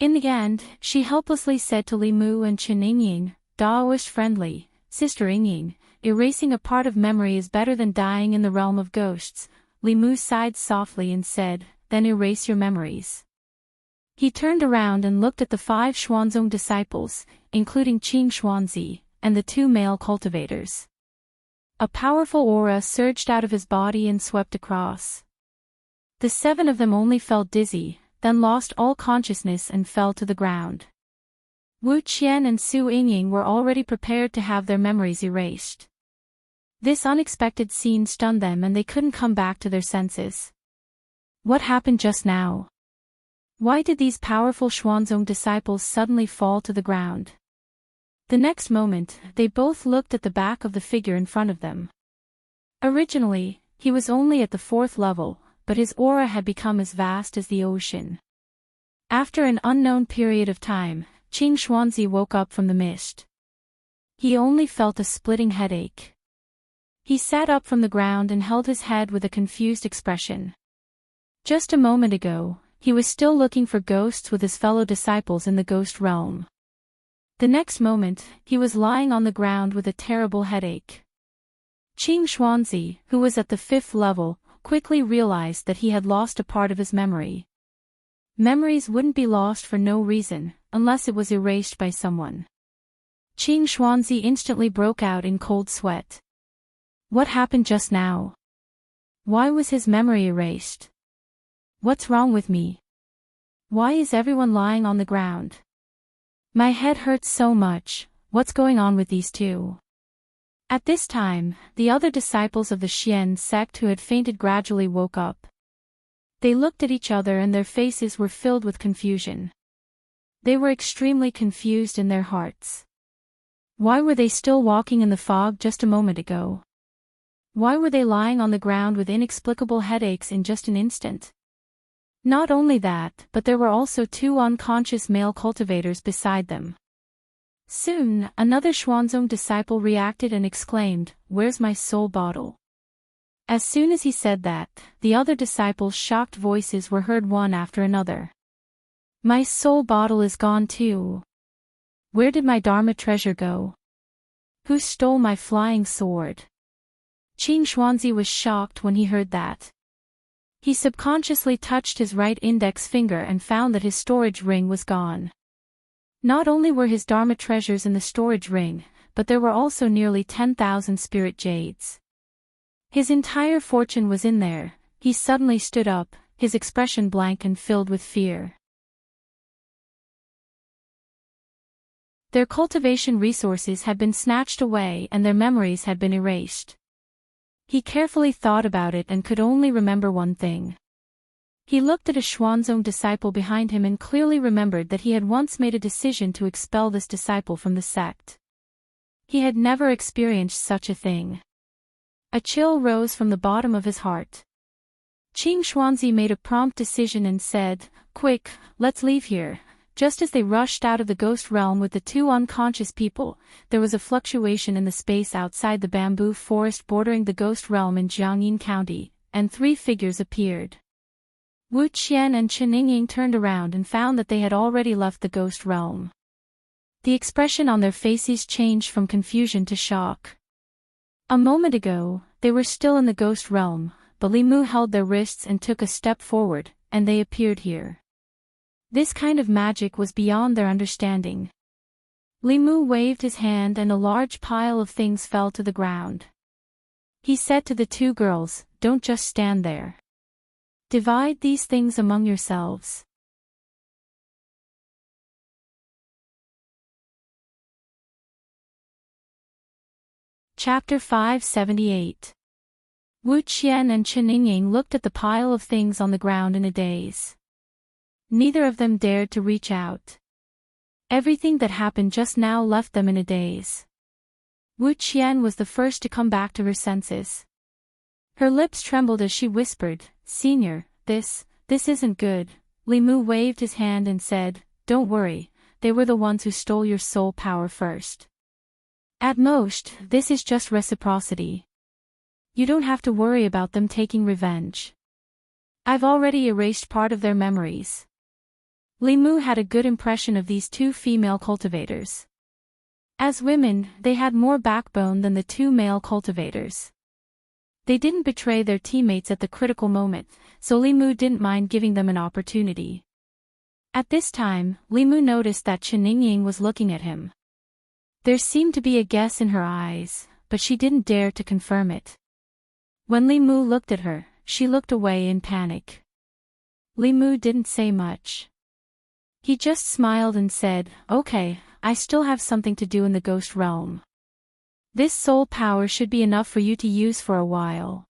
In the end, she helplessly said to Li Mu and Chen Yingying, "Daoist friendly, Sister Yingying, erasing a part of memory is better than dying in the realm of ghosts." Li Mu sighed softly and said, "Then erase your memories." He turned around and looked at the 5 Xuanzong disciples, including Qing Xuanzi, and the 2 male cultivators. A powerful aura surged out of his body and swept across. The 7 of them only felt dizzy, then lost all consciousness and fell to the ground. Wu Qian and Su Yingying were already prepared to have their memories erased. This unexpected scene stunned them and they couldn't come back to their senses. What happened just now? Why did these powerful Xuanzong disciples suddenly fall to the ground? The next moment, they both looked at the back of the figure in front of them. Originally, he was only at the 4th level, but his aura had become as vast as the ocean. After an unknown period of time, Qing Xuanzi woke up from the mist. He only felt a splitting headache. He sat up from the ground and held his head with a confused expression. Just a moment ago, he was still looking for ghosts with his fellow disciples in the ghost realm. The next moment, he was lying on the ground with a terrible headache. Qing Xuanzi, who was at the 5th level, quickly realized that he had lost a part of his memory. Memories wouldn't be lost for no reason, unless it was erased by someone. Qing Xuanzi instantly broke out in cold sweat. What happened just now? Why was his memory erased? What's wrong with me? Why is everyone lying on the ground? My head hurts so much, what's going on with these two? At this time, the other disciples of the Xian sect who had fainted gradually woke up. They looked at each other and their faces were filled with confusion. They were extremely confused in their hearts. Why were they still walking in the fog just a moment ago? Why were they lying on the ground with inexplicable headaches in just an instant? Not only that, but there were also 2 unconscious male cultivators beside them. Soon, another Xuanzong disciple reacted and exclaimed, "Where's my soul bottle?" As soon as he said that, the other disciples' shocked voices were heard one after another. My soul bottle is gone too. Where did my Dharma treasure go? Who stole my flying sword? Qing Xuanzi was shocked when he heard that. He subconsciously touched his right index finger and found that his storage ring was gone. Not only were his Dharma treasures in the storage ring, but there were also nearly 10,000 spirit jades. His entire fortune was in there. He suddenly stood up, his expression blank and filled with fear. Their cultivation resources had been snatched away and their memories had been erased. He carefully thought about it and could only remember one thing. He looked at a Xuanzong disciple behind him and clearly remembered that he had once made a decision to expel this disciple from the sect. He had never experienced such a thing. A chill rose from the bottom of his heart. Qing Xuanzi made a prompt decision and said, "Quick, let's leave here." Just as they rushed out of the ghost realm with the two unconscious people, there was a fluctuation in the space outside the bamboo forest bordering the ghost realm in Jiangyin County, and three figures appeared. Wu Qian and Chen Yingying turned around and found that they had already left the ghost realm. The expression on their faces changed from confusion to shock. A moment ago, they were still in the ghost realm, but Li Mu held their wrists and took a step forward, and they appeared here. This kind of magic was beyond their understanding. Li Mu waved his hand and a large pile of things fell to the ground. He said to the two girls, "Don't just stand there. Divide these things among yourselves." Chapter 578. Wu Qian and Chen Yingying looked at the pile of things on the ground in a daze. Neither of them dared to reach out. Everything that happened just now left them in a daze. Wu Qian was the first to come back to her senses. Her lips trembled as she whispered, "Senior, this isn't good." Li Mu waved his hand and said, "Don't worry, they were the ones who stole your soul power first. At most, this is just reciprocity. You don't have to worry about them taking revenge. I've already erased part of their memories." Li Mu had a good impression of these two female cultivators. As women, they had more backbone than the two male cultivators. They didn't betray their teammates at the critical moment, so Li Mu didn't mind giving them an opportunity. At this time, Li Mu noticed that Chen Yingying was looking at him. There seemed to be a guess in her eyes, but she didn't dare to confirm it. When Li Mu looked at her, she looked away in panic. Li Mu didn't say much. He just smiled and said, "Okay, I still have something to do in the ghost realm. This soul power should be enough for you to use for a while.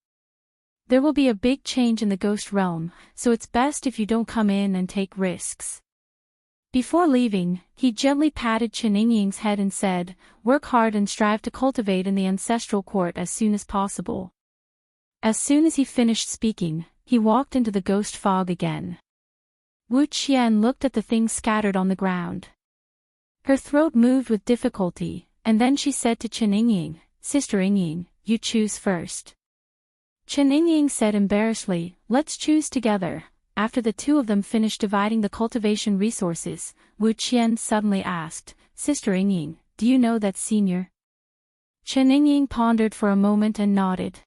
There will be a big change in the ghost realm, so it's best if you don't come in and take risks." Before leaving, he gently patted Chen Yingying's head and said, "Work hard and strive to cultivate in the ancestral court as soon as possible." As soon as he finished speaking, he walked into the ghost fog again. Wu Qian looked at the things scattered on the ground. Her throat moved with difficulty, and then she said to Chen Yingying, "Sister Yingying, you choose first." Chen Yingying said embarrassedly, "Let's choose together." After the two of them finished dividing the cultivation resources, Wu Qian suddenly asked, "Sister Yingying, do you know that senior?" Chen Yingying pondered for a moment and nodded.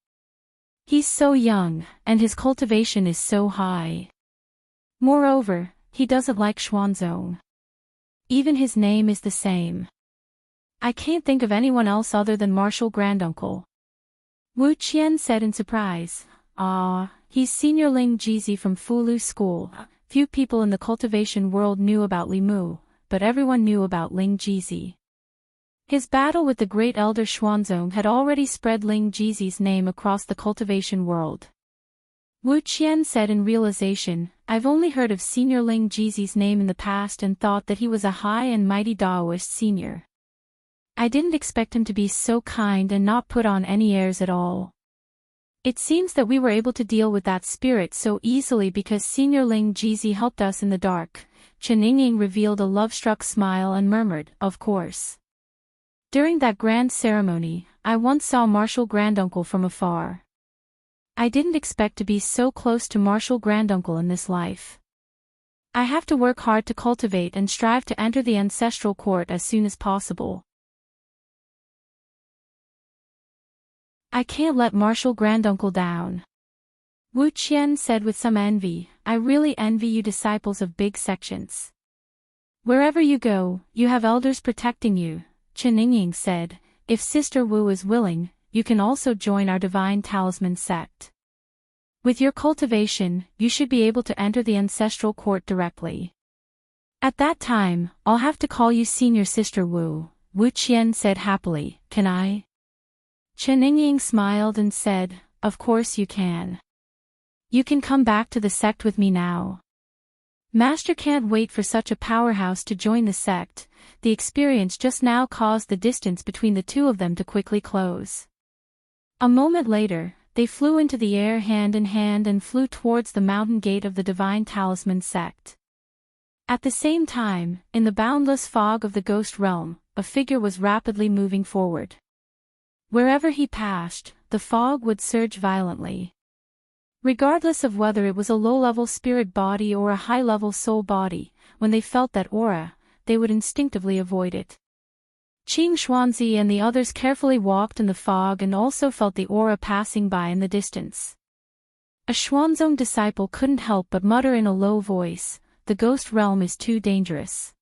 "He's so young, and his cultivation is so high. Moreover, he doesn't like Xuanzong. Even his name is the same. I can't think of anyone else other than Martial Granduncle." Wu Qian said in surprise, "Ah, he's Senior Ling Jizi from Fulu School." Few people in the cultivation world knew about Li Mu, but everyone knew about Ling Jizi. His battle with the great elder Xuanzong had already spread Ling Jizi's name across the cultivation world. Wu Qian said in realization, "I've only heard of Senior Ling Jizi's name in the past and thought that he was a high and mighty Daoist senior. I didn't expect him to be so kind and not put on any airs at all. It seems that we were able to deal with that spirit so easily because Senior Ling Jizi helped us in the dark." Chen Yingying revealed a love-struck smile and murmured, "Of course. During that grand ceremony, I once saw Martial Granduncle from afar. I didn't expect to be so close to Martial Granduncle in this life. I have to work hard to cultivate and strive to enter the ancestral court as soon as possible. I can't let Martial Granduncle down. Wu Qian said with some envy, I really envy you disciples of big sections. Wherever you go, you have elders protecting you, Chen Yingying said. If Sister Wu is willing, you can also join our Divine Talisman sect. With your cultivation, you should be able to enter the ancestral court directly. At that time, I'll have to call you Senior Sister Wu, Wu Qian said happily. Can I? Chen Yingying smiled and said, of course you can. You can come back to the sect with me now. Master can't wait for such a powerhouse to join the sect. The experience just now caused the distance between the two of them to quickly close. A moment later, they flew into the air hand in hand and flew towards the mountain gate of the Divine Talisman sect. At the same time, in the boundless fog of the ghost realm, a figure was rapidly moving forward. Wherever he passed, the fog would surge violently. Regardless of whether it was a low-level spirit body or a high-level soul body, when they felt that aura, they would instinctively avoid it. Qing Xuanzi and the others carefully walked in the fog and also felt the aura passing by in the distance. A Xuanzong disciple couldn't help but mutter in a low voice, the ghost realm is too dangerous.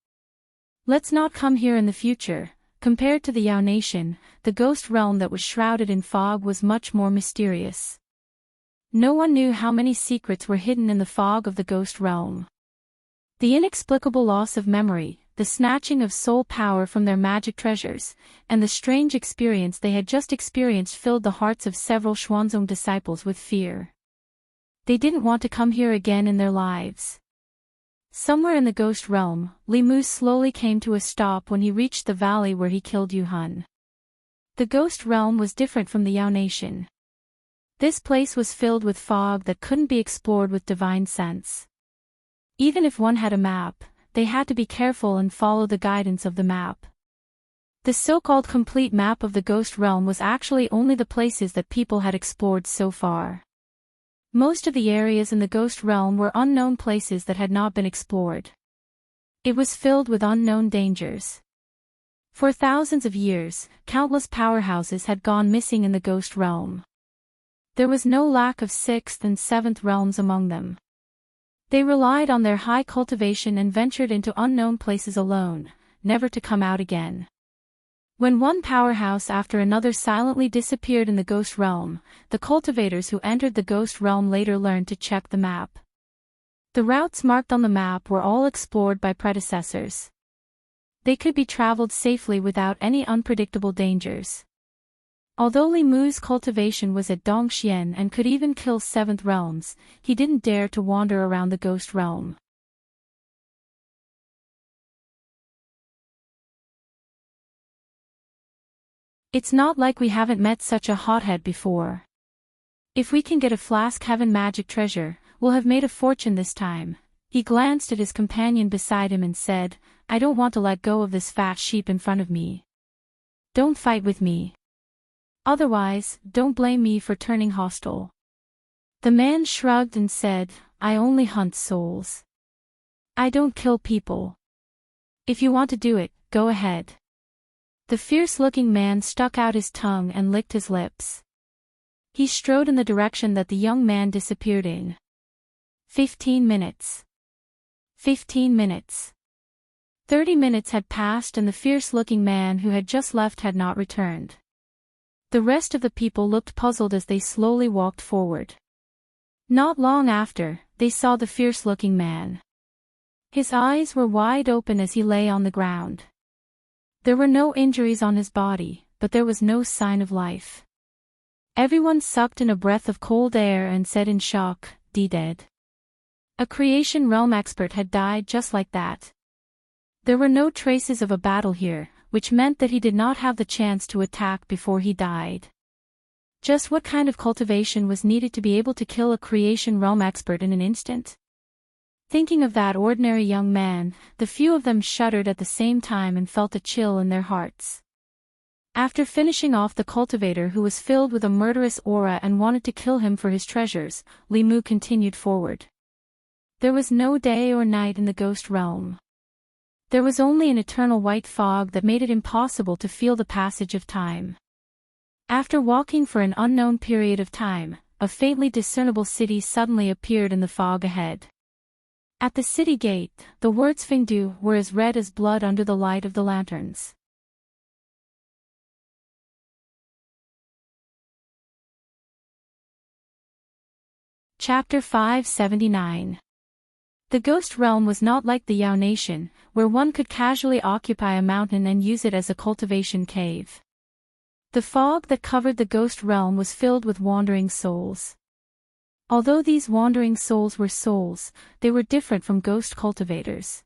Let's not come here in the future. Compared to the Yao Nation, the ghost realm that was shrouded in fog was much more mysterious. No one knew how many secrets were hidden in the fog of the ghost realm. The inexplicable loss of memory, the snatching of soul power from their magic treasures, and the strange experience they had just experienced filled the hearts of several Xuanzong disciples with fear. They didn't want to come here again in their lives. Somewhere in the ghost realm, Li Mu slowly came to a stop when he reached the valley where he killed Yu Hun. The ghost realm was different from the Yao Nation. This place was filled with fog that couldn't be explored with divine sense. Even if one had a map, they had to be careful and follow the guidance of the map. The so-called complete map of the ghost realm was actually only the places that people had explored so far. Most of the areas in the ghost realm were unknown places that had not been explored. It was filled with unknown dangers. For thousands of years, countless powerhouses had gone missing in the ghost realm. There was no lack of 6th and 7th realms among them. They relied on their high cultivation and ventured into unknown places alone, never to come out again. When one powerhouse after another silently disappeared in the ghost realm, the cultivators who entered the ghost realm later learned to check the map. The routes marked on the map were all explored by predecessors. They could be traveled safely without any unpredictable dangers. Although Li Mu's cultivation was at Dongxian and could even kill 7th realms, he didn't dare to wander around the ghost realm. It's not like we haven't met such a hothead before. If we can get a flask heaven magic treasure, we'll have made a fortune this time. He glanced at his companion beside him and said, I don't want to let go of this fat sheep in front of me. Don't fight with me. Otherwise, don't blame me for turning hostile. The man shrugged and said, I only hunt souls. I don't kill people. If you want to do it, go ahead. The fierce-looking man stuck out his tongue and licked his lips. He strode in the direction that the young man disappeared in. 15 minutes. 15 minutes. 30 minutes had passed and the fierce-looking man who had just left had not returned. The rest of the people looked puzzled as they slowly walked forward. Not long after, they saw the fierce-looking man. His eyes were wide open as he lay on the ground. There were no injuries on his body, but there was no sign of life. Everyone sucked in a breath of cold air and said in shock, dead. A creation realm expert had died just like that. There were no traces of a battle here, which meant that he did not have the chance to attack before he died. Just what kind of cultivation was needed to be able to kill a creation realm expert in an instant? Thinking of that ordinary young man, the few of them shuddered at the same time and felt a chill in their hearts. After finishing off the cultivator who was filled with a murderous aura and wanted to kill him for his treasures, Limu continued forward. There was no day or night in the ghost realm. There was only an eternal white fog that made it impossible to feel the passage of time. After walking for an unknown period of time, a faintly discernible city suddenly appeared in the fog ahead. At the city gate, the words Fengdu were as red as blood under the light of the lanterns. Chapter 579. The ghost realm was not like the Yao Nation, where one could casually occupy a mountain and use it as a cultivation cave. The fog that covered the ghost realm was filled with wandering souls. Although these wandering souls were souls, they were different from ghost cultivators.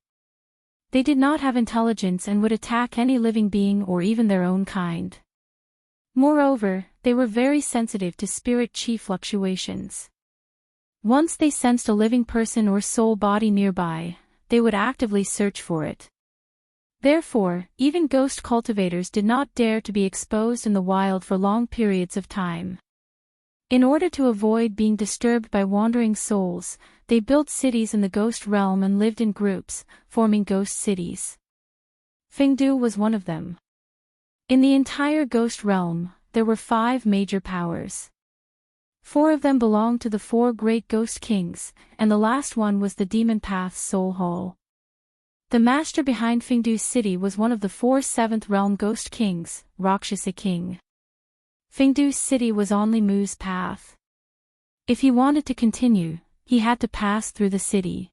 They did not have intelligence and would attack any living being or even their own kind. Moreover, they were very sensitive to spirit chi fluctuations. Once they sensed a living person or soul body nearby, they would actively search for it. Therefore, even ghost cultivators did not dare to be exposed in the wild for long periods of time. In order to avoid being disturbed by wandering souls, they built cities in the ghost realm and lived in groups, forming ghost cities. Fengdu was one of them. In the entire ghost realm, there were 5 major powers. 4 of them belonged to the 4 great ghost kings, and the last one was the Demon Path's soul hall. The master behind Fengdu's city was one of the 4 seventh realm ghost kings, Rakshasa King. Fengdu's city was on Limu's path. If he wanted to continue, he had to pass through the city.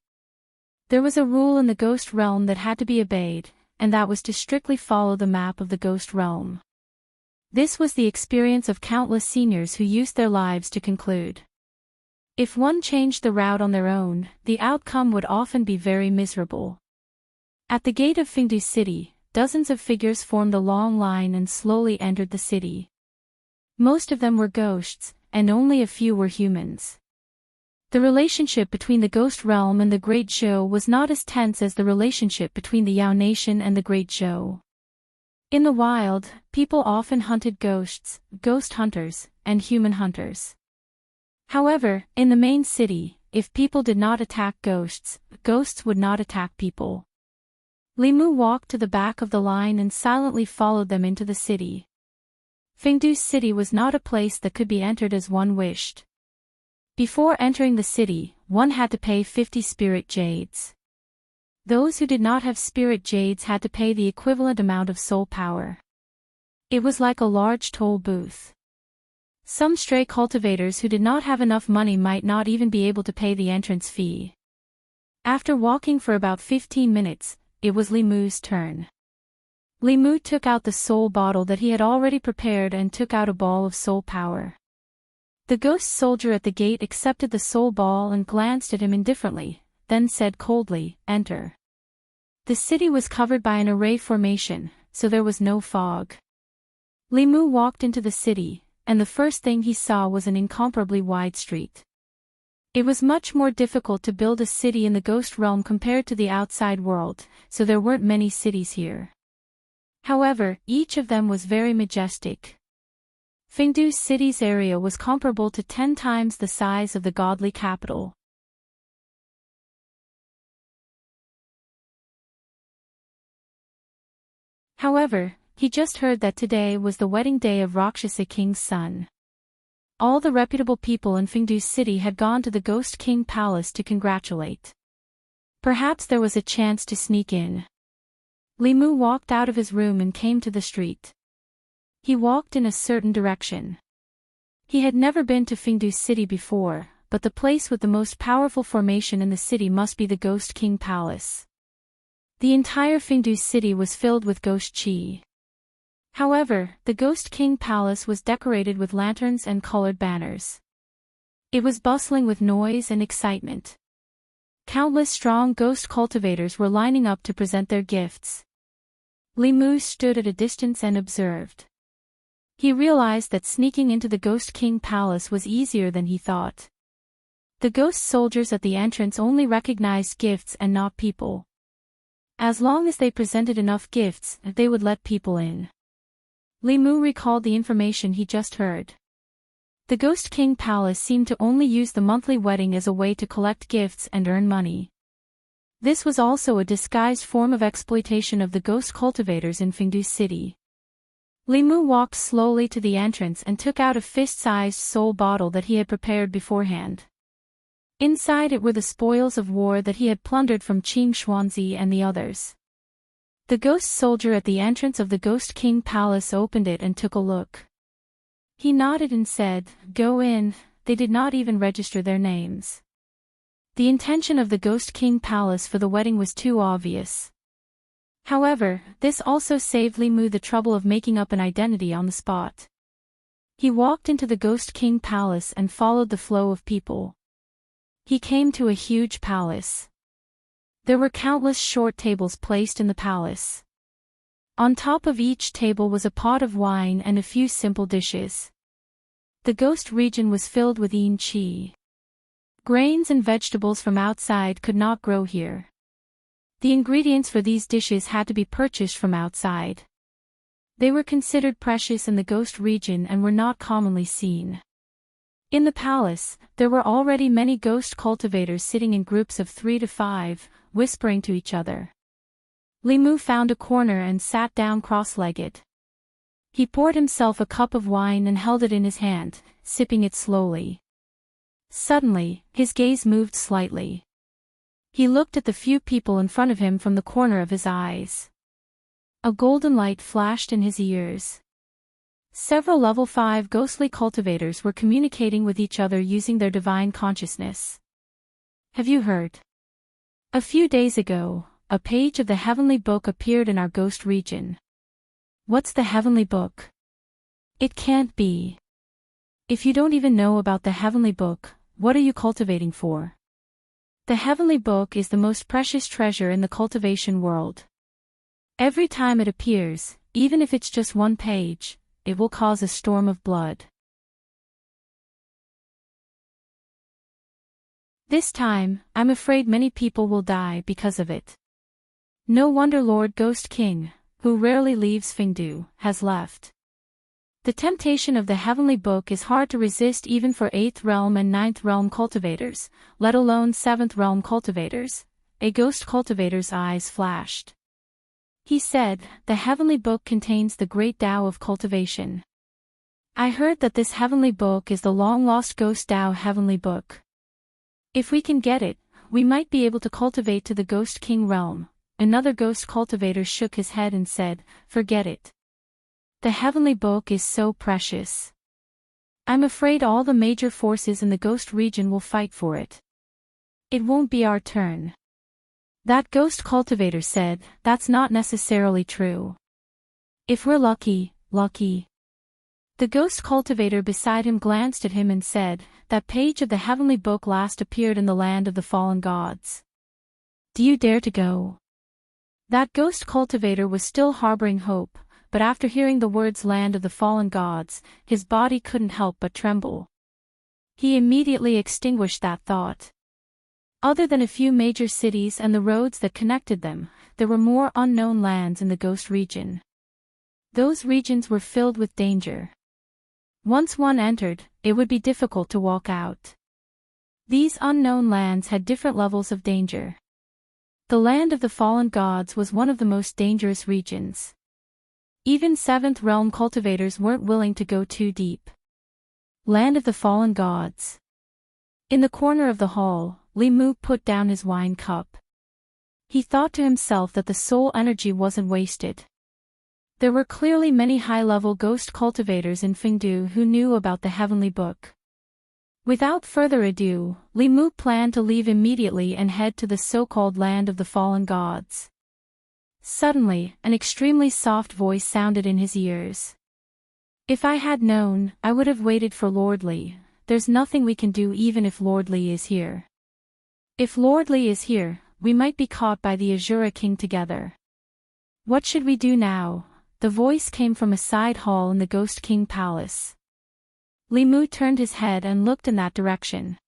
There was a rule in the ghost realm that had to be obeyed, and that was to strictly follow the map of the ghost realm. This was the experience of countless seniors who used their lives to conclude. If one changed the route on their own, the outcome would often be very miserable. At the gate of Fengdu City, dozens of figures formed a long line and slowly entered the city. Most of them were ghosts, and only a few were humans. The relationship between the ghost realm and the Great Zhou was not as tense as the relationship between the Yao Nation and the Great Zhou. In the wild, people often hunted ghosts, ghost hunters, and human hunters. However, in the main city, if people did not attack ghosts, ghosts would not attack people. Limu walked to the back of the line and silently followed them into the city. Fengdu's city was not a place that could be entered as one wished. Before entering the city, one had to pay 50 spirit jades. Those who did not have spirit jades had to pay the equivalent amount of soul power. It was like a large toll booth. Some stray cultivators who did not have enough money might not even be able to pay the entrance fee. After walking for about 15 minutes, it was Limu's turn. Limu took out the soul bottle that he had already prepared and took out a ball of soul power. The ghost soldier at the gate accepted the soul ball and glanced at him indifferently, then said coldly, "Enter." The city was covered by an array formation, so there was no fog. Limu walked into the city, and the first thing he saw was an incomparably wide street. It was much more difficult to build a city in the ghost realm compared to the outside world, so there weren't many cities here. However, each of them was very majestic. Fengdu City's area was comparable to 10 times the size of the godly capital. However, he just heard that today was the wedding day of Rakshasa King's son. All the reputable people in Fengdu City had gone to the Ghost King Palace to congratulate. Perhaps there was a chance to sneak in. Limu walked out of his room and came to the street. He walked in a certain direction. He had never been to Fengdu City before, but the place with the most powerful formation in the city must be the Ghost King Palace. The entire Fengdu City was filled with ghost chi. However, the Ghost King Palace was decorated with lanterns and colored banners. It was bustling with noise and excitement. Countless strong ghost cultivators were lining up to present their gifts. Limu stood at a distance and observed. He realized that sneaking into the Ghost King Palace was easier than he thought. The ghost soldiers at the entrance only recognized gifts and not people. As long as they presented enough gifts, they would let people in. Li Mu recalled the information he just heard. The Ghost King Palace seemed to only use the monthly wedding as a way to collect gifts and earn money. This was also a disguised form of exploitation of the ghost cultivators in Fengdu City. Li Mu walked slowly to the entrance and took out a fist-sized soul bottle that he had prepared beforehand. Inside it were the spoils of war that he had plundered from Qing Xuanzi and the others. The ghost soldier at the entrance of the Ghost King Palace opened it and took a look. He nodded and said, "Go in." They did not even register their names. The intention of the Ghost King Palace for the wedding was too obvious. However, this also saved Li Mu the trouble of making up an identity on the spot. He walked into the Ghost King Palace and followed the flow of people. He came to a huge palace. There were countless short tables placed in the palace. On top of each table was a pot of wine and a few simple dishes. The ghost region was filled with yin qi. Grains and vegetables from outside could not grow here. The ingredients for these dishes had to be purchased from outside. They were considered precious in the ghost region and were not commonly seen. In the palace, there were already many ghost cultivators sitting in groups of 3 to 5, whispering to each other. Li Mu found a corner and sat down cross-legged. He poured himself a cup of wine and held it in his hand, sipping it slowly. Suddenly, his gaze moved slightly. He looked at the few people in front of him from the corner of his eyes. A golden light flashed in his ears. Several level 5 ghostly cultivators were communicating with each other using their divine consciousness. Have you heard? A few days ago, a page of the Heavenly Book appeared in our ghost region. What's the Heavenly Book? It can't be. If you don't even know about the Heavenly Book, what are you cultivating for? The Heavenly Book is the most precious treasure in the cultivation world. Every time it appears, even if it's just one page, it will cause a storm of blood. This time, I'm afraid many people will die because of it. No wonder Lord Ghost King, who rarely leaves Fengdu, has left. The temptation of the Heavenly Book is hard to resist even for 8th realm and 9th realm cultivators, let alone 7th realm cultivators. A ghost cultivator's eyes flashed. He said, "The Heavenly Book contains the great Tao of cultivation. I heard that this Heavenly Book is the long-lost Ghost Tao Heavenly Book. If we can get it, we might be able to cultivate to the Ghost King realm." Another ghost cultivator shook his head and said, "Forget it. The Heavenly Book is so precious. I'm afraid all the major forces in the ghost region will fight for it. It won't be our turn." That ghost cultivator said, "That's not necessarily true. If we're lucky." The ghost cultivator beside him glanced at him and said, "That page of the Heavenly Book last appeared in the land of the fallen gods. Do you dare to go?" That ghost cultivator was still harboring hope, but after hearing the words land of the fallen gods, his body couldn't help but tremble. He immediately extinguished that thought. Other than a few major cities and the roads that connected them, there were more unknown lands in the ghost region. Those regions were filled with danger. Once one entered, it would be difficult to walk out. These unknown lands had different levels of danger. The land of the fallen gods was one of the most dangerous regions. Even 7th realm cultivators weren't willing to go too deep. Land of the fallen gods. In the corner of the hall, Li Mu put down his wine cup. He thought to himself that the soul energy wasn't wasted. There were clearly many high-level ghost cultivators in Fengdu who knew about the Heavenly Book. Without further ado, Li Mu planned to leave immediately and head to the so-called land of the fallen gods. Suddenly, an extremely soft voice sounded in his ears. "If I had known, I would have waited for Lord Li. There's nothing we can do even if Lord Li is here. If Lord Li is here, we might be caught by the Azura King together. What should we do now?" The voice came from a side hall in the Ghost King Palace. Li Mu turned his head and looked in that direction.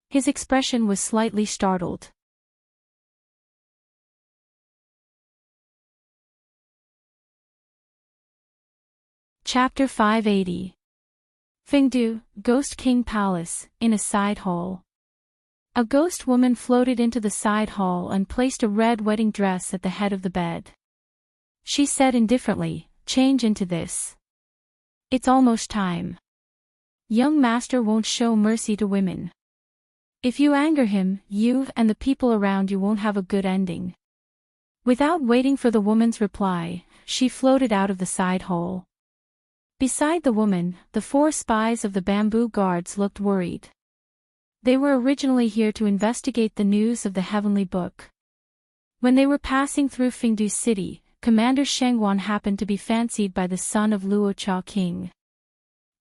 His expression was slightly startled. Chapter 580. Fengdu, Ghost King Palace, in a side hall. A ghost woman floated into the side hall and placed a red wedding dress at the head of the bed. She said indifferently, "Change into this. It's almost time. Young master won't show mercy to women. If you anger him, you and the people around you won't have a good ending." Without waiting for the woman's reply, she floated out of the side hall. Beside the woman, the 4 spies of the bamboo guards looked worried. They were originally here to investigate the news of the heavenly book. When they were passing through Fengdu City, Commander Shengwan happened to be fancied by the son of Luocha King.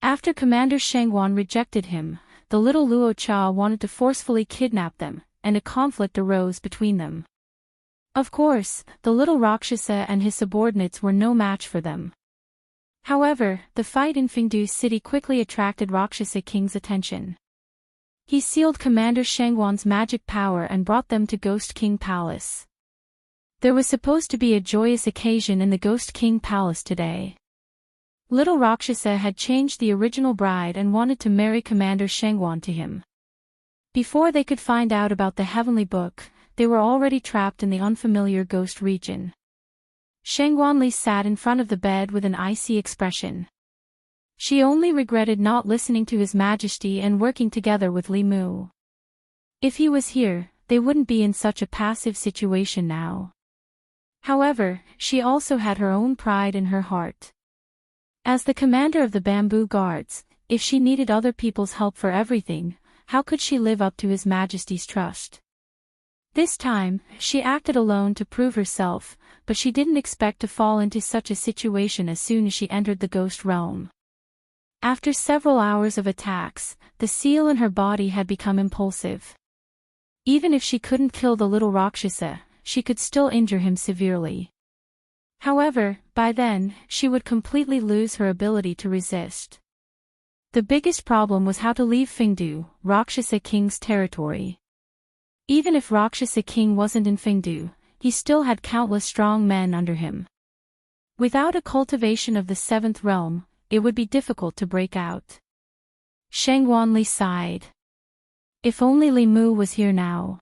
After Commander Shengwan rejected him, the little Luocha wanted to forcefully kidnap them, and a conflict arose between them. Of course, the little Rakshasa and his subordinates were no match for them. However, the fight in Fengdu City quickly attracted Rakshasa King's attention. He sealed Commander Shengwan's magic power and brought them to Ghost King Palace. There was supposed to be a joyous occasion in the Ghost King Palace today. Little Rakshasa had changed the original bride and wanted to marry Commander Shengwan to him. Before they could find out about the heavenly book, they were already trapped in the unfamiliar ghost region. Shengwanli sat in front of the bed with an icy expression. She only regretted not listening to His Majesty and working together with Li Mu. If he was here, they wouldn't be in such a passive situation now. However, she also had her own pride in her heart. As the commander of the bamboo guards, if she needed other people's help for everything, how could she live up to His Majesty's trust? This time, she acted alone to prove herself, but she didn't expect to fall into such a situation as soon as she entered the ghost realm. After several hours of attacks, the seal in her body had become impulsive. Even if she couldn't kill the little Rakshasa, she could still injure him severely. However, by then, she would completely lose her ability to resist. The biggest problem was how to leave Fengdu, Rakshasa King's territory. Even if Rakshasa King wasn't in Fengdu, he still had countless strong men under him. Without a cultivation of the 7th realm, it would be difficult to break out. Shengwanli sighed. If only Li Mu was here now.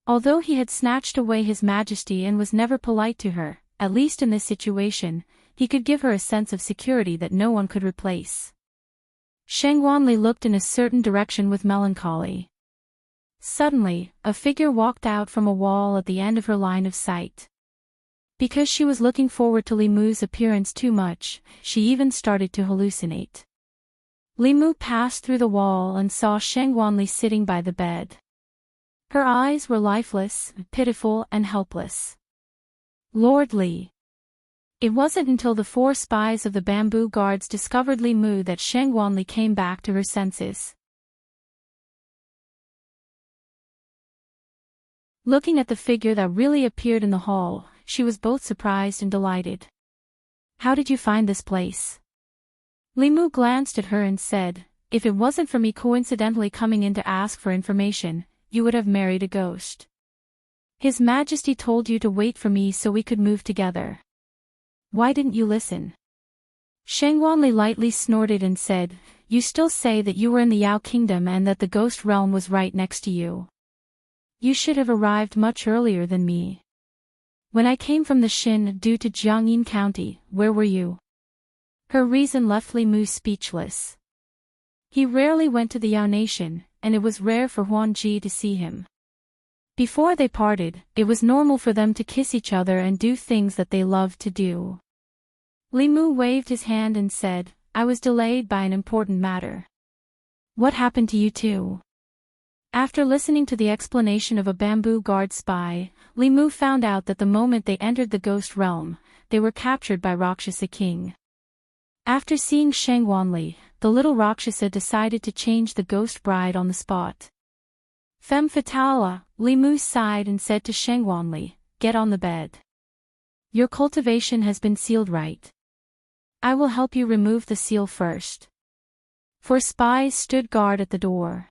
Although he had snatched away His Majesty and was never polite to her, at least in this situation, he could give her a sense of security that no one could replace. Shengwanli looked in a certain direction with melancholy. Suddenly, a figure walked out from a wall at the end of her line of sight. Because she was looking forward to Li Mu's appearance too much, she even started to hallucinate. Li Mu passed through the wall and saw Shengwanli sitting by the bed. Her eyes were lifeless, pitiful and helpless. Lord Li. It wasn't until the 4 spies of the bamboo guards discovered Li Mu that Shengwanli came back to her senses. Looking at the figure that really appeared in the hall, she was both surprised and delighted. "How did you find this place?" Li Mu glanced at her and said, "If it wasn't for me coincidentally coming in to ask for information, you would have married a ghost. His Majesty told you to wait for me so we could move together. Why didn't you listen?" Shengwanli lightly snorted and said, "You still say that you were in the Yao Kingdom and that the ghost realm was right next to you. You should have arrived much earlier than me. When I came from the Shin due to Jiangyin County, where were you?" Her reason left Li Mu speechless. He rarely went to the Yao Nation, and it was rare for Huan Ji to see him. Before they parted, it was normal for them to kiss each other and do things that they loved to do. Li Mu waved his hand and said, "I was delayed by an important matter." "What happened to you two?" After listening to the explanation of a bamboo guard spy, Li Mu found out that the moment they entered the ghost realm, they were captured by Rakshasa King. After seeing Shengwanli, the little Rakshasa decided to change the ghost bride on the spot. Femme fatale, Li Mu sighed and said to Shengwanli, "Get on the bed. Your cultivation has been sealed right. I will help you remove the seal first." 4 spies stood guard at the door.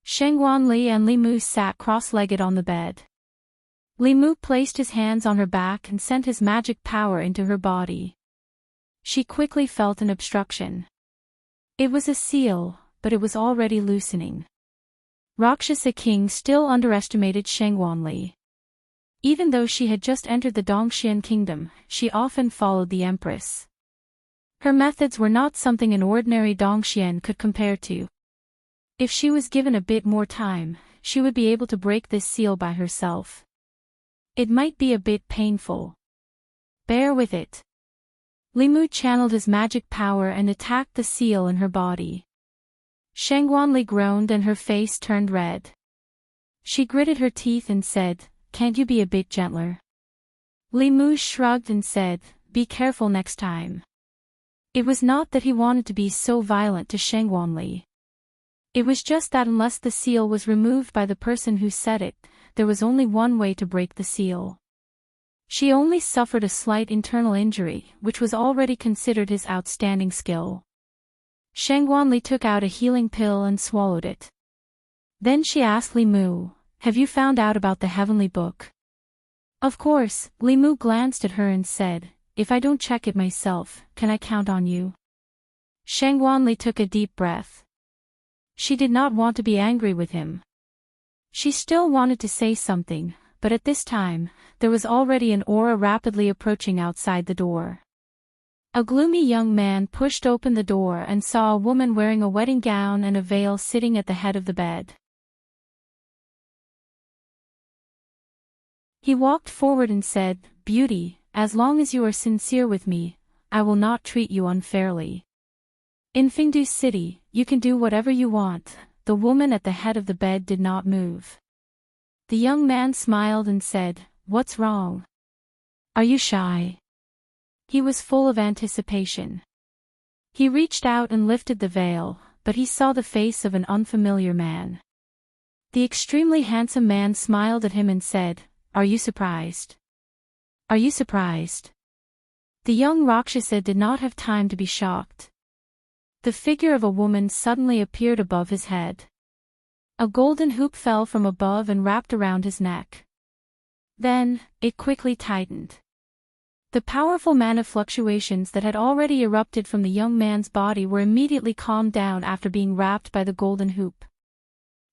Shengwanli and Li Mu sat cross-legged on the bed. Li Mu placed his hands on her back and sent his magic power into her body. She quickly felt an obstruction. It was a seal, but it was already loosening. Rakshasa King still underestimated Shangwanli. Even though she had just entered the Dongxian kingdom, she often followed the empress. Her methods were not something an ordinary Dongxian could compare to. If she was given a bit more time, she would be able to break this seal by herself. It might be a bit painful. Bear with it. Limu channeled his magic power and attacked the seal in her body. Shangwanli groaned and her face turned red. She gritted her teeth and said, "Can't you be a bit gentler?" Limu shrugged and said, "Be careful next time." It was not that he wanted to be so violent to Shangwanli. It was just that unless the seal was removed by the person who set it, there was only one way to break the seal. She only suffered a slight internal injury, which was already considered his outstanding skill. Shangwanli took out a healing pill and swallowed it. Then she asked Limu, "Have you found out about the heavenly book?" Of course, Limu glanced at her and said, "If I don't check it myself, can I count on you?" Shangwanli took a deep breath. She did not want to be angry with him. She still wanted to say something, but at this time, there was already an aura rapidly approaching outside the door. A gloomy young man pushed open the door and saw a woman wearing a wedding gown and a veil sitting at the head of the bed. He walked forward and said, "Beauty, as long as you are sincere with me, I will not treat you unfairly. In Fingdu City, you can do whatever you want." The woman at the head of the bed did not move. The young man smiled and said, "What's wrong? Are you shy?" He was full of anticipation. He reached out and lifted the veil, but he saw the face of an unfamiliar man. The extremely handsome man smiled at him and said, "Are you surprised? Are you surprised?" The young Rakshasa did not have time to be shocked. The figure of a woman suddenly appeared above his head. A golden hoop fell from above and wrapped around his neck. Then, it quickly tightened. The powerful mana fluctuations that had already erupted from the young man's body were immediately calmed down after being wrapped by the golden hoop.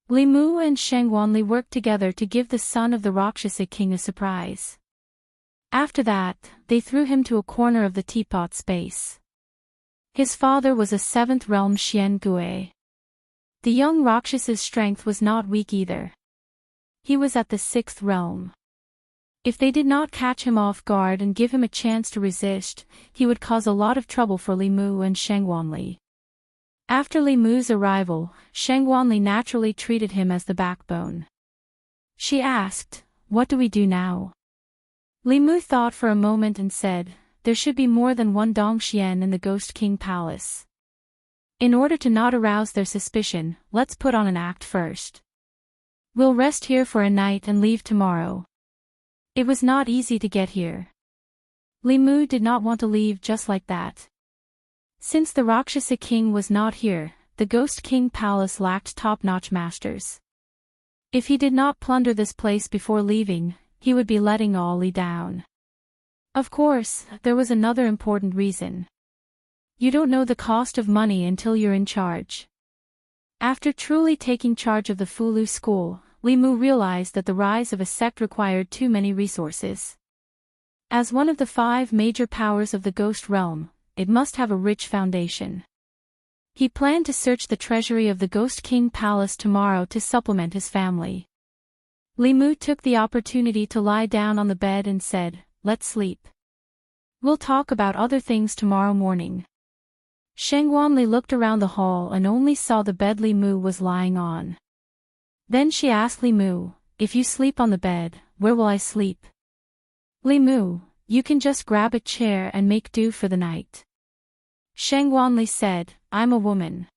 Limu and Shangwanli worked together to give the son of the Rakshasa king a surprise. After that, they threw him to a corner of the teapot space. His father was a 7th realm Xian Gui. The young Rakshasa's strength was not weak either. He was at the 6th realm. If they did not catch him off guard and give him a chance to resist, he would cause a lot of trouble for Limu and Shangwanli. After Limu's arrival, Shangwanli naturally treated him as the backbone. She asked, "What do we do now?" Limu thought for a moment and said, "There should be more than one Dongxian in the Ghost King Palace. In order to not arouse their suspicion, let's put on an act first. We'll rest here for a night and leave tomorrow." It was not easy to get here. Limu did not want to leave just like that. Since the Rakshasa king was not here, the Ghost King Palace lacked top-notch masters. If he did not plunder this place before leaving, he would be letting Ollie down. Of course, there was another important reason. You don't know the cost of money until you're in charge. After truly taking charge of the Fulu school, Limu realized that the rise of a sect required too many resources. As one of the 5 major powers of the Ghost Realm, it must have a rich foundation. He planned to search the treasury of the Ghost King Palace tomorrow to supplement his family. Limu took the opportunity to lie down on the bed and said, "Let's sleep. We'll talk about other things tomorrow morning." Shangwanli looked around the hall and only saw the bed Limu was lying on. Then she asked Limu, "If you sleep on the bed, where will I sleep?" "Limu, you can just grab a chair and make do for the night." Shangwanli said, "I'm a woman.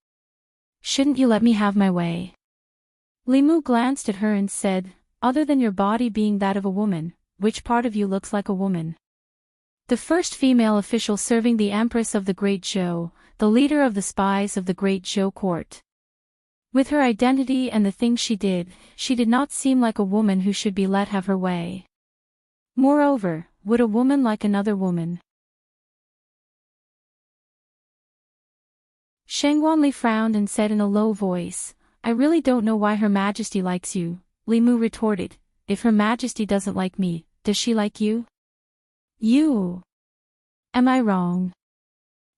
Shouldn't you let me have my way?" Limu glanced at her and said, "Other than your body being that of a woman, which part of you looks like a woman?" The first female official serving the Empress of the Great Zhou, the leader of the spies of the Great Zhou court. With her identity and the things she did not seem like a woman who should be let have her way. Moreover, would a woman like another woman? Shangwanli frowned and said in a low voice, I really don't know why Her Majesty likes you. Li Mu retorted, if Her Majesty doesn't like me, does she like you? You. Am I wrong?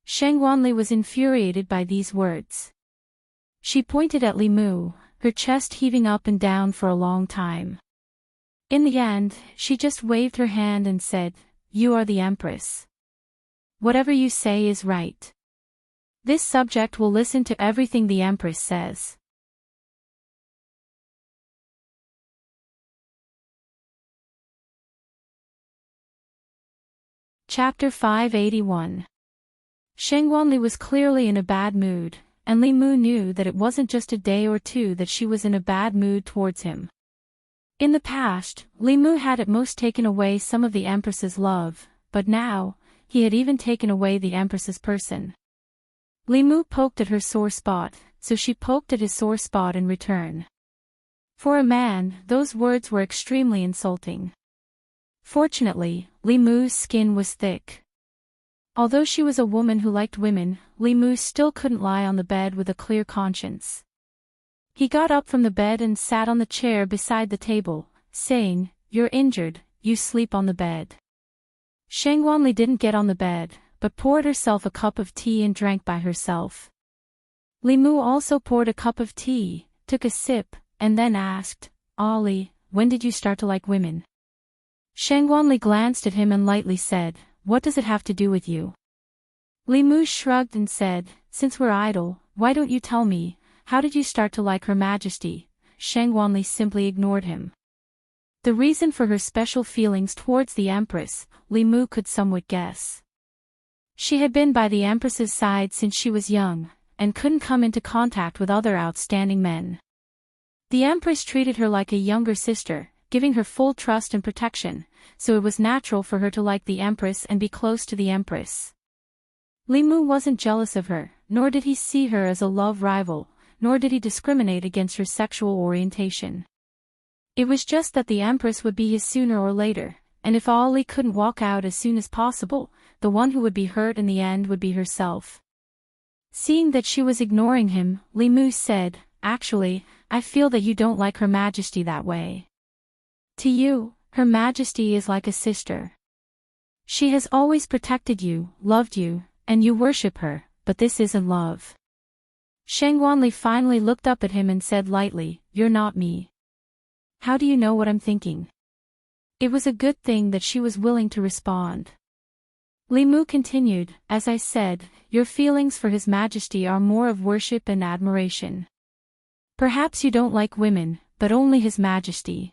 Shangwanli was infuriated by these words. She pointed at Li Mu, her chest heaving up and down for a long time. In the end, she just waved her hand and said, You are the Empress. Whatever you say is right. This subject will listen to everything the Empress says. Chapter 581. Shangwanli was clearly in a bad mood, and Li Mu knew that it wasn't just a day or two that she was in a bad mood towards him. In the past, Li Mu had at most taken away some of the Empress's love, but now, he had even taken away the Empress's person. Li Mu poked at her sore spot, so she poked at his sore spot in return. For a man, those words were extremely insulting. Fortunately, Li Mu's skin was thick. Although she was a woman who liked women, Li Mu still couldn't lie on the bed with a clear conscience. He got up from the bed and sat on the chair beside the table, saying, You're injured, you sleep on the bed. Shangwanli didn't get on the bed, but poured herself a cup of tea and drank by herself. Li Mu also poured a cup of tea, took a sip, and then asked, Ali, when did you start to like women? Shangwanli glanced at him and lightly said, What does it have to do with you? Li Mu shrugged and said, Since we're idle, why don't you tell me, how did you start to like Her Majesty? Shangwanli simply ignored him. The reason for her special feelings towards the Empress, Li Mu could somewhat guess. She had been by the Empress's side since she was young, and couldn't come into contact with other outstanding men. The Empress treated her like a younger sister, giving her full trust and protection, so it was natural for her to like the Empress and be close to the Empress. Li Mu wasn't jealous of her, nor did he see her as a love rival, nor did he discriminate against her sexual orientation. It was just that the Empress would be his sooner or later, and if Ali couldn't walk out as soon as possible, the one who would be hurt in the end would be herself. Seeing that she was ignoring him, Li Mu said, Actually, I feel that you don't like Her Majesty that way. To you, Her Majesty is like a sister. She has always protected you, loved you, and you worship her, but this isn't love. Shangwanli finally looked up at him and said lightly, You're not me. How do you know what I'm thinking? It was a good thing that she was willing to respond. Li Mu continued, As I said, your feelings for His Majesty are more of worship and admiration. Perhaps you don't like women, but only His Majesty.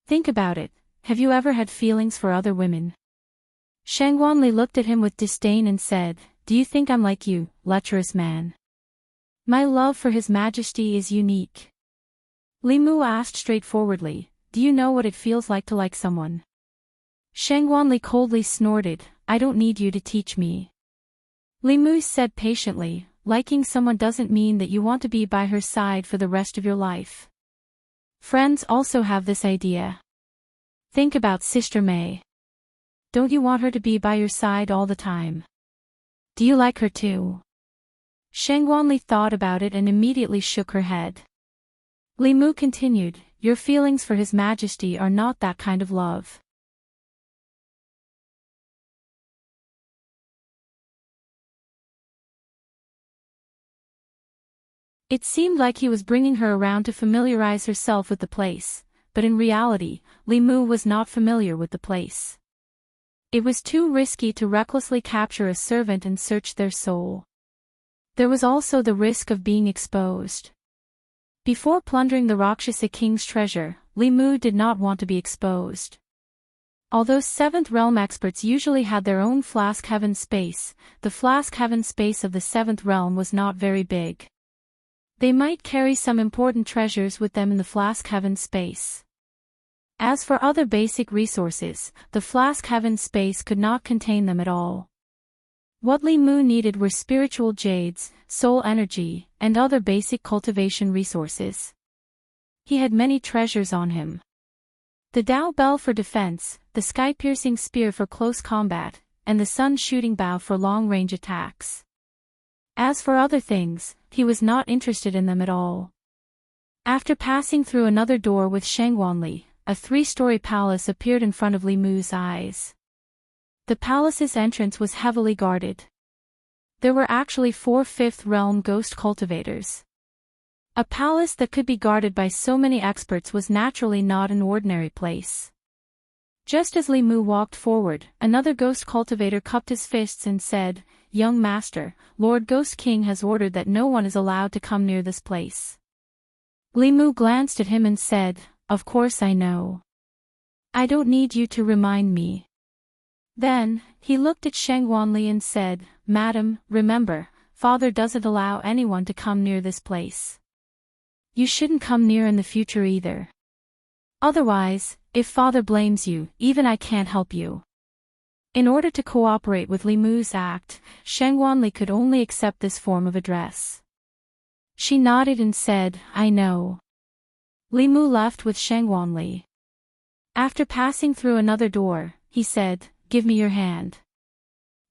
Think about it, have you ever had feelings for other women? Shangwanli looked at him with disdain and said, Do you think I'm like you, lecherous man? My love for His Majesty is unique. Li Mu asked straightforwardly, Do you know what it feels like to like someone? Shangwanli coldly snorted, I don't need you to teach me. Li Mu said patiently, Liking someone doesn't mean that you want to be by her side for the rest of your life. Friends also have this idea. Think about Sister May. Don't you want her to be by your side all the time? Do you like her too? Shangwanli thought about it and immediately shook her head. Li Mu continued, Your feelings for His Majesty are not that kind of love. It seemed like he was bringing her around to familiarize herself with the place, but in reality, Li Mu was not familiar with the place. It was too risky to recklessly capture a servant and search their soul. There was also the risk of being exposed. Before plundering the Rakshasa king's treasure, Li Mu did not want to be exposed. Although 7th Realm experts usually had their own Flask Heaven space, the Flask Heaven space of the 7th Realm was not very big. They might carry some important treasures with them in the Flask Heaven space. As for other basic resources, the Flask Heaven space could not contain them at all. What Li Mu needed were spiritual jades, soul energy, and other basic cultivation resources. He had many treasures on him. The Dao Bell for defense, the sky-piercing spear for close combat, and the sun-shooting bow for long-range attacks. As for other things, he was not interested in them at all. After passing through another door with Shangwanli, a 3-story palace appeared in front of Li Mu's eyes. The palace's entrance was heavily guarded. There were actually 4 fifth realm ghost cultivators. A palace that could be guarded by so many experts was naturally not an ordinary place. Just as Li Mu walked forward, another ghost cultivator cupped his fists and said, "Young master, Lord Ghost King has ordered that no one is allowed to come near this place." Li Mu glanced at him and said, "Of course I know. I don't need you to remind me." Then, he looked at Shangwanli and said, "Madam, remember, Father doesn't allow anyone to come near this place. You shouldn't come near in the future either. Otherwise, if Father blames you, even I can't help you." In order to cooperate with Li Mu's act, Shangwanli could only accept this form of address. She nodded and said, "I know." Li Mu left with Shangwanli. After passing through another door, he said, "Give me your hand."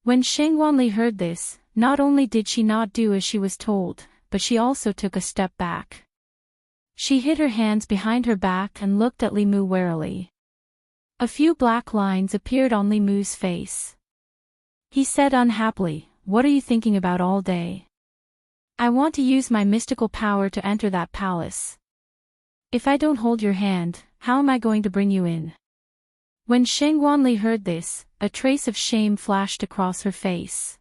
When Shangwanli heard this, not only did she not do as she was told, but she also took a step back. She hid her hands behind her back and looked at Li Mu warily. A few black lines appeared on Li Mu's face. He said unhappily, "What are you thinking about all day?" "I want to use my mystical power to enter that palace. If I don't hold your hand, how am I going to bring you in?" When Shangwanli heard this, a trace of shame flashed across her face.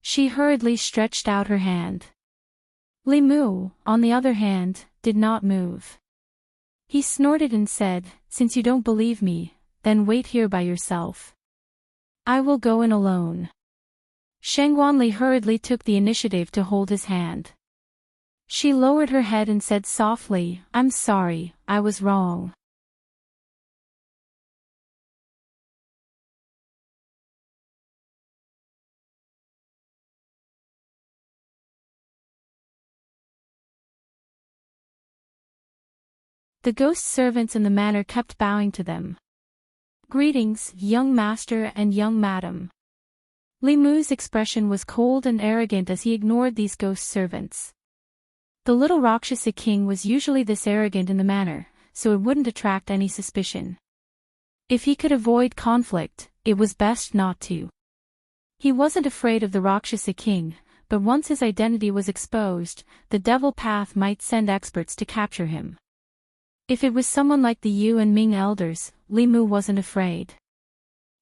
She hurriedly stretched out her hand. Li Mu, on the other hand, did not move. He snorted and said, "Since you don't believe me, then wait here by yourself. I will go in alone." Shangwanli hurriedly took the initiative to hold his hand. She lowered her head and said softly, "I'm sorry, I was wrong." The ghost servants in the manor kept bowing to them. "Greetings, young master and young madam." Li Mu's expression was cold and arrogant as he ignored these ghost servants. The little Rakshasa king was usually this arrogant in the manor, so it wouldn't attract any suspicion. If he could avoid conflict, it was best not to. He wasn't afraid of the Rakshasa king, but once his identity was exposed, the devil path might send experts to capture him. If it was someone like the Yu and Ming elders, Li Mu wasn't afraid.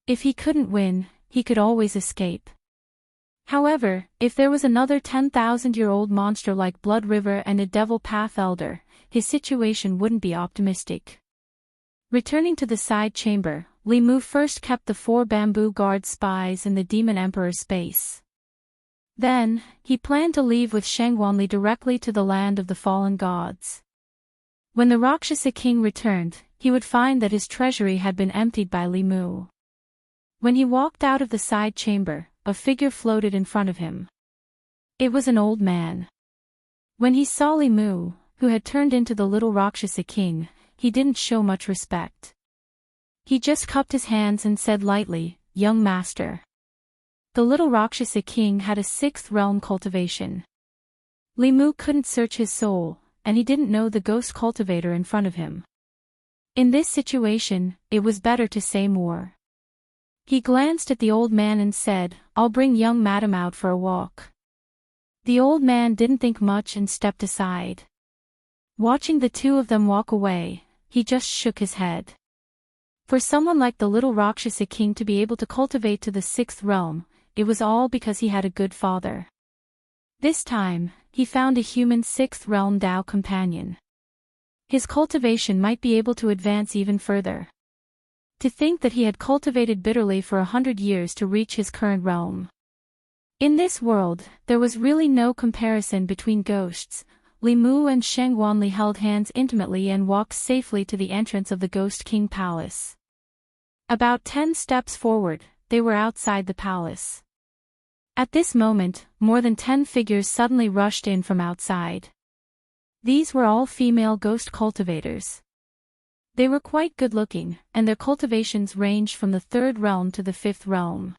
If he couldn't win, he could always escape. However, if there was another 10,000-year-old monster like Blood River and a Devil Path Elder, his situation wouldn't be optimistic. Returning to the side chamber, Li Mu first kept the 4 bamboo guard spies in the Demon Emperor's space. Then, he planned to leave with Shangwanli directly to the land of the fallen gods. When the Rakshasa king returned, he would find that his treasury had been emptied by Li Mu. When he walked out of the side chamber, a figure floated in front of him. It was an old man. When he saw Li Mu, who had turned into the little Rakshasa king, he didn't show much respect. He just cupped his hands and said lightly, "Young master." The little Rakshasa king had a 6th realm cultivation. Li Mu couldn't search his soul, and he didn't know the ghost cultivator in front of him. In this situation, it was better to say more. He glanced at the old man and said, "I'll bring young madam out for a walk." The old man didn't think much and stepped aside. Watching the two of them walk away, he just shook his head. For someone like the little Rakshasa king to be able to cultivate to the 6th realm, it was all because he had a good father. This time, he found a human 6th realm Tao companion. His cultivation might be able to advance even further. To think that he had cultivated bitterly for 100 years to reach his current realm. In this world, there was really no comparison between ghosts. Li Mu and Shangwanli held hands intimately and walked safely to the entrance of the Ghost King Palace. About 10 steps forward, they were outside the palace. At this moment, more than 10 figures suddenly rushed in from outside. These were all female ghost cultivators. They were quite good-looking, and their cultivations ranged from the 3rd realm to the 5th realm.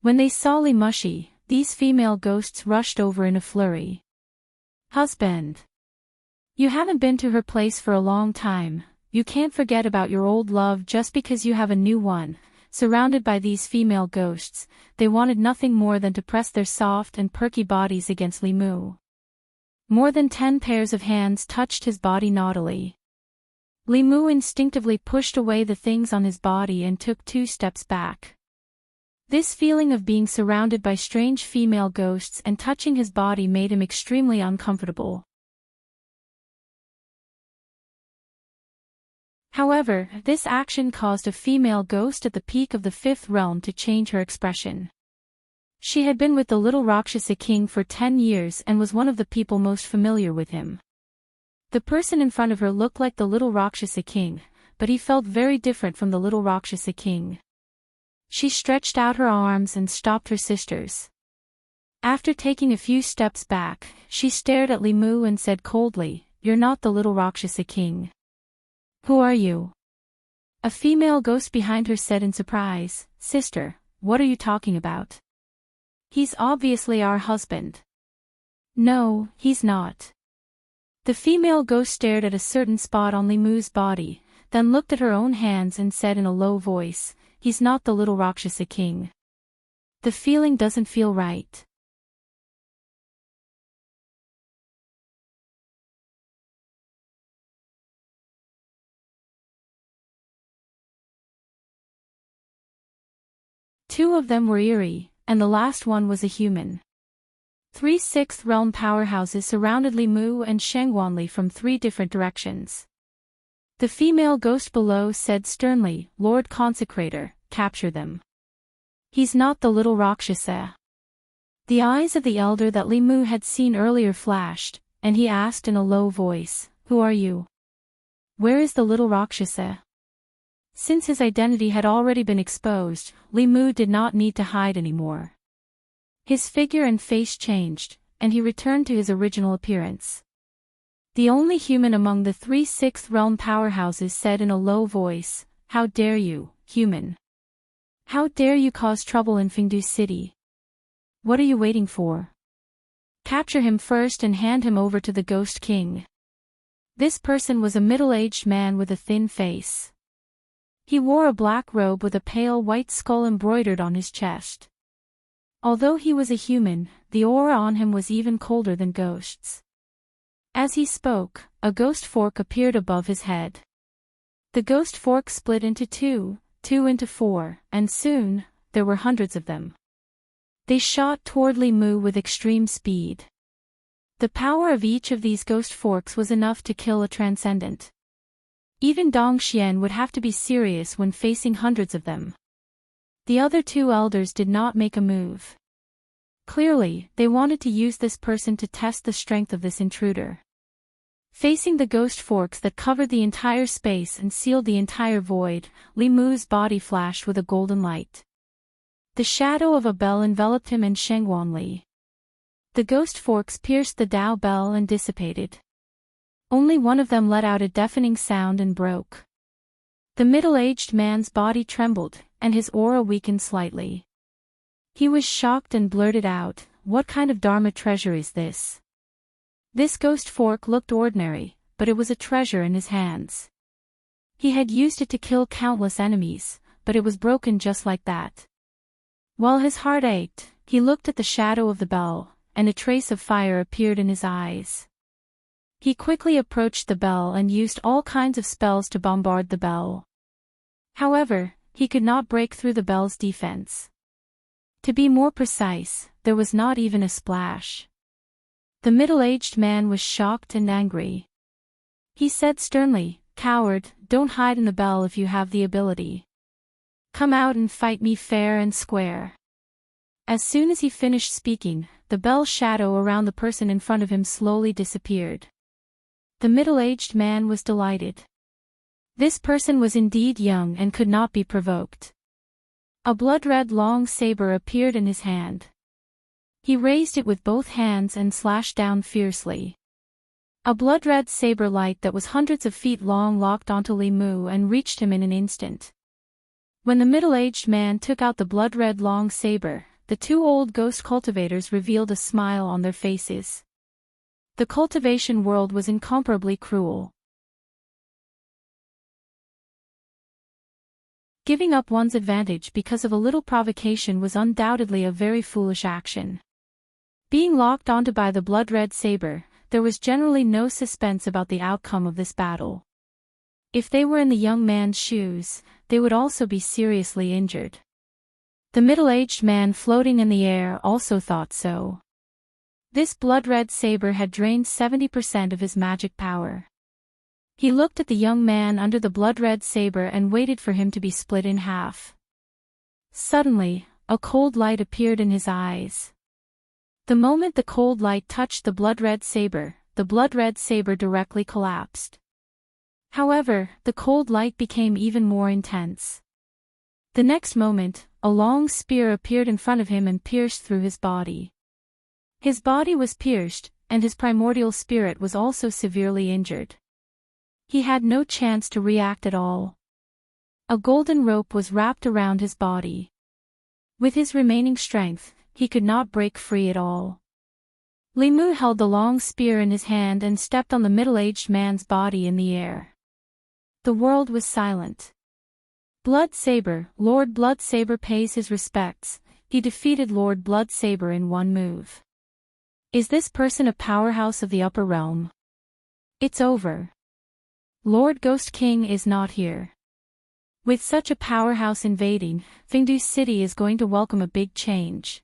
When they saw Li Mushi, these female ghosts rushed over in a flurry. Husband. You haven't been to her place for a long time. You can't forget about your old love just because you have a new one. Surrounded by these female ghosts, they wanted nothing more than to press their soft and perky bodies against Li Mu. More than 10 pairs of hands touched his body naughtily. Li Mu instinctively pushed away the things on his body and took 2 steps back. This feeling of being surrounded by strange female ghosts and touching his body made him extremely uncomfortable. However, this action caused a female ghost at the peak of the 5th realm to change her expression. She had been with the little Rakshasa king for 10 years and was one of the people most familiar with him. The person in front of her looked like the little Rakshasa king, but he felt very different from the little Rakshasa king. She stretched out her arms and stopped her sisters. After taking a few steps back, she stared at Li Mu and said coldly, "You're not the little Rakshasa king. Who are you?" A female ghost behind her said in surprise, "Sister, what are you talking about? He's obviously our husband." "No, he's not." The female ghost stared at a certain spot on Li Mu's body, then looked at her own hands and said in a low voice, "He's not the little Rakshasa king. The feeling doesn't feel right." Two of them were eerie, and the last one was a human. 3 6th realm powerhouses surrounded Li Mu and Shangwanli from 3 different directions. The female ghost below said sternly, "Lord Consecrator, capture them. He's not the little Rakshasa." The eyes of the elder that Li Mu had seen earlier flashed, and he asked in a low voice, "Who are you? Where is the little Rakshasa?" Since his identity had already been exposed, Li Mu did not need to hide anymore. His figure and face changed, and he returned to his original appearance. The only human among the 3 6th realm powerhouses said in a low voice, "How dare you, human? How dare you cause trouble in Fengdu City? What are you waiting for? Capture him first and hand him over to the Ghost King." This person was a middle-aged man with a thin face. He wore a black robe with a pale white skull embroidered on his chest. Although he was a human, the aura on him was even colder than ghosts. As he spoke, a ghost fork appeared above his head. The ghost fork split into 2, 2 into 4, and soon, there were hundreds of them. They shot toward Li Mu with extreme speed. The power of each of these ghost forks was enough to kill a transcendent. Even Dong Xian would have to be serious when facing hundreds of them. The other 2 elders did not make a move. Clearly, they wanted to use this person to test the strength of this intruder. Facing the ghost forks that covered the entire space and sealed the entire void, Li Mu's body flashed with a golden light. The shadow of a bell enveloped him and Shangwanli. The ghost forks pierced the Dao bell and dissipated. Only one of them let out a deafening sound and broke. The middle-aged man's body trembled, and his aura weakened slightly. He was shocked and blurted out, "What kind of Dharma treasure is this?" This ghost fork looked ordinary, but it was a treasure in his hands. He had used it to kill countless enemies, but it was broken just like that. While his heart ached, he looked at the shadow of the bell, and a trace of fire appeared in his eyes. He quickly approached the bell and used all kinds of spells to bombard the bell. However, he could not break through the bell's defense. To be more precise, there was not even a splash. The middle-aged man was shocked and angry. He said sternly, "Coward, don't hide in the bell if you have the ability. Come out and fight me fair and square." As soon as he finished speaking, the bell shadow around the person in front of him slowly disappeared. The middle-aged man was delighted. This person was indeed young and could not be provoked. A blood-red long saber appeared in his hand. He raised it with both hands and slashed down fiercely. A blood-red saber light that was hundreds of feet long locked onto Li Mu and reached him in an instant. When the middle-aged man took out the blood-red long saber, the two old ghost cultivators revealed a smile on their faces. The cultivation world was incomparably cruel. Giving up one's advantage because of a little provocation was undoubtedly a very foolish action. Being locked onto by the blood-red saber, there was generally no suspense about the outcome of this battle. If they were in the young man's shoes, they would also be seriously injured. The middle-aged man floating in the air also thought so. This blood-red saber had drained 70% of his magic power. He looked at the young man under the blood-red saber and waited for him to be split in half. Suddenly, a cold light appeared in his eyes. The moment the cold light touched the blood-red saber directly collapsed. However, the cold light became even more intense. The next moment, a long spear appeared in front of him and pierced through his body. His body was pierced, and his primordial spirit was also severely injured. He had no chance to react at all. A golden rope was wrapped around his body. With his remaining strength, he could not break free at all. Limu held the long spear in his hand and stepped on the middle-aged man's body in the air. The world was silent. Blood Saber, Lord Blood Saber pays his respects. He defeated Lord Blood Saber in one move. Is this person a powerhouse of the upper realm? It's over. Lord Ghost King is not here. With such a powerhouse invading, Fengdu City is going to welcome a big change.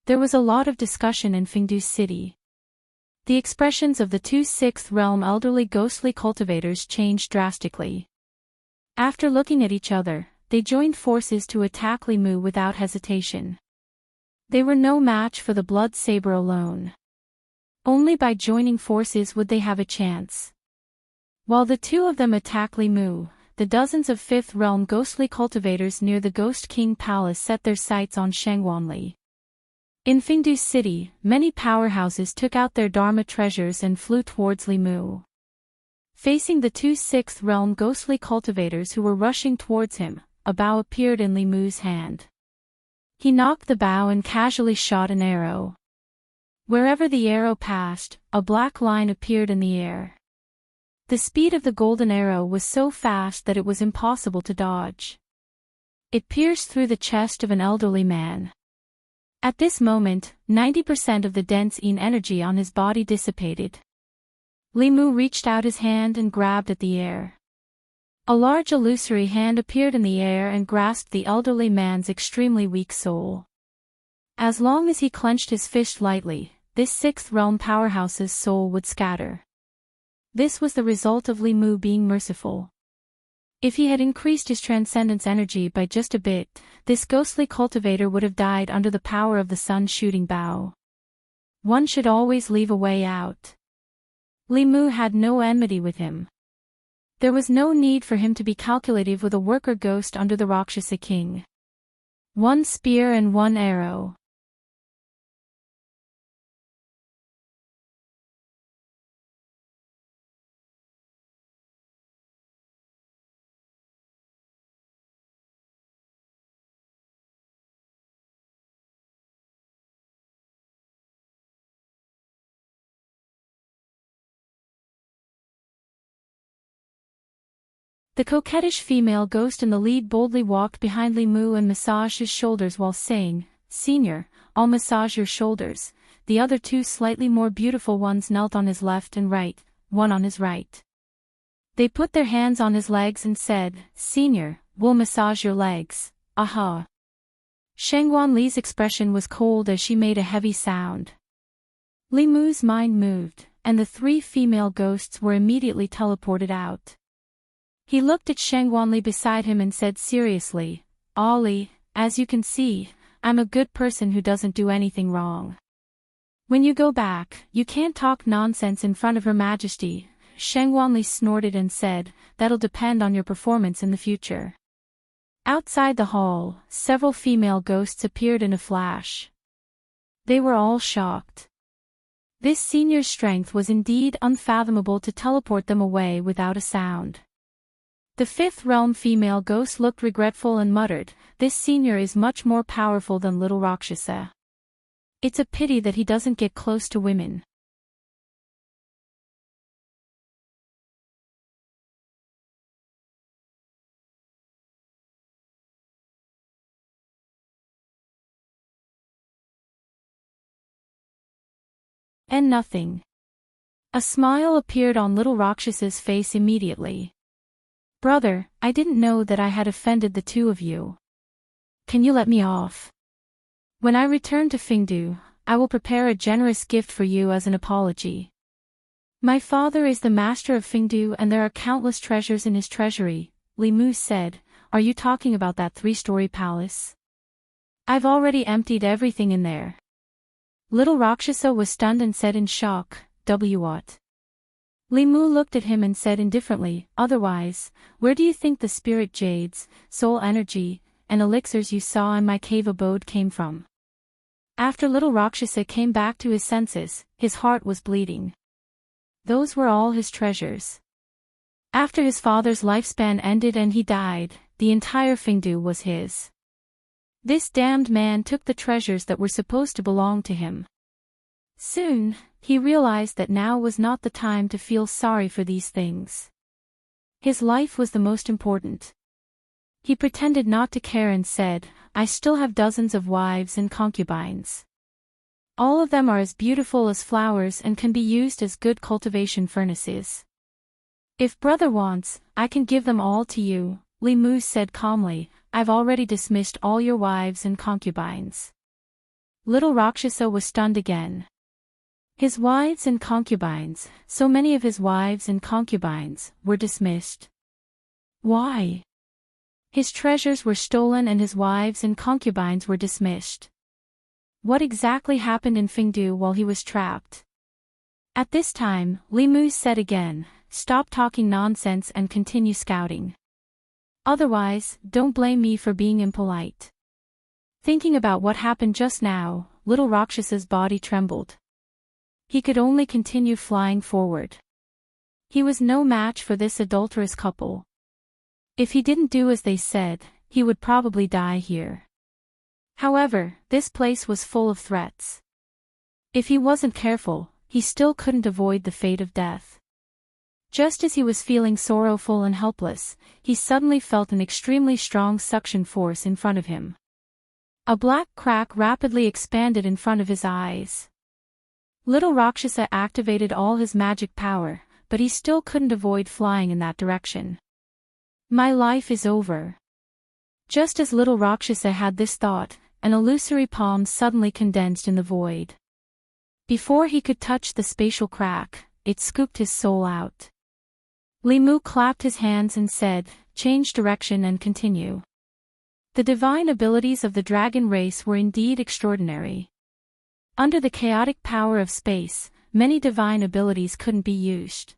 There was a lot of discussion in Fengdu City. The expressions of the two sixth realm elderly ghostly cultivators changed drastically. After looking at each other, they joined forces to attack Limu without hesitation. They were no match for the Blood Saber alone. Only by joining forces would they have a chance. While the two of them attacked Limu, the dozens of fifth realm ghostly cultivators near the Ghost King Palace set their sights on Shangwanli. In Fengdu City, many powerhouses took out their Dharma treasures and flew towards Limu. Facing the two sixth realm ghostly cultivators who were rushing towards him, a bow appeared in Limu's hand. He knocked the bow and casually shot an arrow. Wherever the arrow passed, a black line appeared in the air. The speed of the golden arrow was so fast that it was impossible to dodge. It pierced through the chest of an elderly man. At this moment, 90% of the dense energy on his body dissipated. Limu reached out his hand and grabbed at the air. A large illusory hand appeared in the air and grasped the elderly man's extremely weak soul. As long as he clenched his fist lightly, this sixth realm powerhouse's soul would scatter. This was the result of Limu being merciful. If he had increased his transcendence energy by just a bit, this ghostly cultivator would have died under the power of the sun-shooting bow. One should always leave a way out. Limu had no enmity with him. There was no need for him to be calculative with a worker ghost under the Rakshasa king. One spear and one arrow. The coquettish female ghost in the lead boldly walked behind Limu and massaged his shoulders while saying, "Senior, I'll massage your shoulders." The other two slightly more beautiful ones knelt on his left and right, one on his right. They put their hands on his legs and said, "Senior, we'll massage your legs, aha." Shangwan Li's expression was cold as she made a heavy sound. Limu's mind moved, and the three female ghosts were immediately teleported out. He looked at Shangwanli beside him and said seriously, "Ali, as you can see, I'm a good person who doesn't do anything wrong. When you go back, you can't talk nonsense in front of Her Majesty." Shangwanli snorted and said, "That'll depend on your performance in the future." Outside the hall, several female ghosts appeared in a flash. They were all shocked. This senior's strength was indeed unfathomable to teleport them away without a sound. The fifth realm female ghost looked regretful and muttered, "This senior is much more powerful than little Rakshasa. It's a pity that he doesn't get close to women." And nothing. A smile appeared on little Rakshasa's face immediately. "Brother, I didn't know that I had offended the two of you. Can you let me off? When I return to Fingdu, I will prepare a generous gift for you as an apology. My father is the master of Fingdu and there are countless treasures in his treasury," Li Mu said. "Are you talking about that 3-story palace? I've already emptied everything in there." Little Rakshasa was stunned and said in shock, "What?" Li Mu looked at him and said indifferently, "Otherwise, where do you think the spirit jades, soul energy, and elixirs you saw in my cave abode came from?" After little Rakshasa came back to his senses, his heart was bleeding. Those were all his treasures. After his father's lifespan ended and he died, the entire Fingdu was his. This damned man took the treasures that were supposed to belong to him. Soon, he realized that now was not the time to feel sorry for these things. His life was the most important. He pretended not to care and said, "I still have dozens of wives and concubines. All of them are as beautiful as flowers and can be used as good cultivation furnaces. If brother wants, I can give them all to you," Li Mu said calmly. "I've already dismissed all your wives and concubines." Little Rakshasa was stunned again. His wives and concubines, so many of his wives and concubines, were dismissed. Why? His treasures were stolen and his wives and concubines were dismissed. What exactly happened in Fingdu while he was trapped? At this time, Li Mu said again, "Stop talking nonsense and continue scouting. Otherwise, don't blame me for being impolite." Thinking about what happened just now, little Rakshasa's body trembled. He could only continue flying forward. He was no match for this adulterous couple. If he didn't do as they said, he would probably die here. However, this place was full of threats. If he wasn't careful, he still couldn't avoid the fate of death. Just as he was feeling sorrowful and helpless, he suddenly felt an extremely strong suction force in front of him. A black crack rapidly expanded in front of his eyes. Little Rakshasa activated all his magic power, but he still couldn't avoid flying in that direction. "My life is over." Just as little Rakshasa had this thought, an illusory palm suddenly condensed in the void. Before he could touch the spatial crack, it scooped his soul out. Li Mu clapped his hands and said, "Change direction and continue." The divine abilities of the dragon race were indeed extraordinary. Under the chaotic power of space, many divine abilities couldn't be used.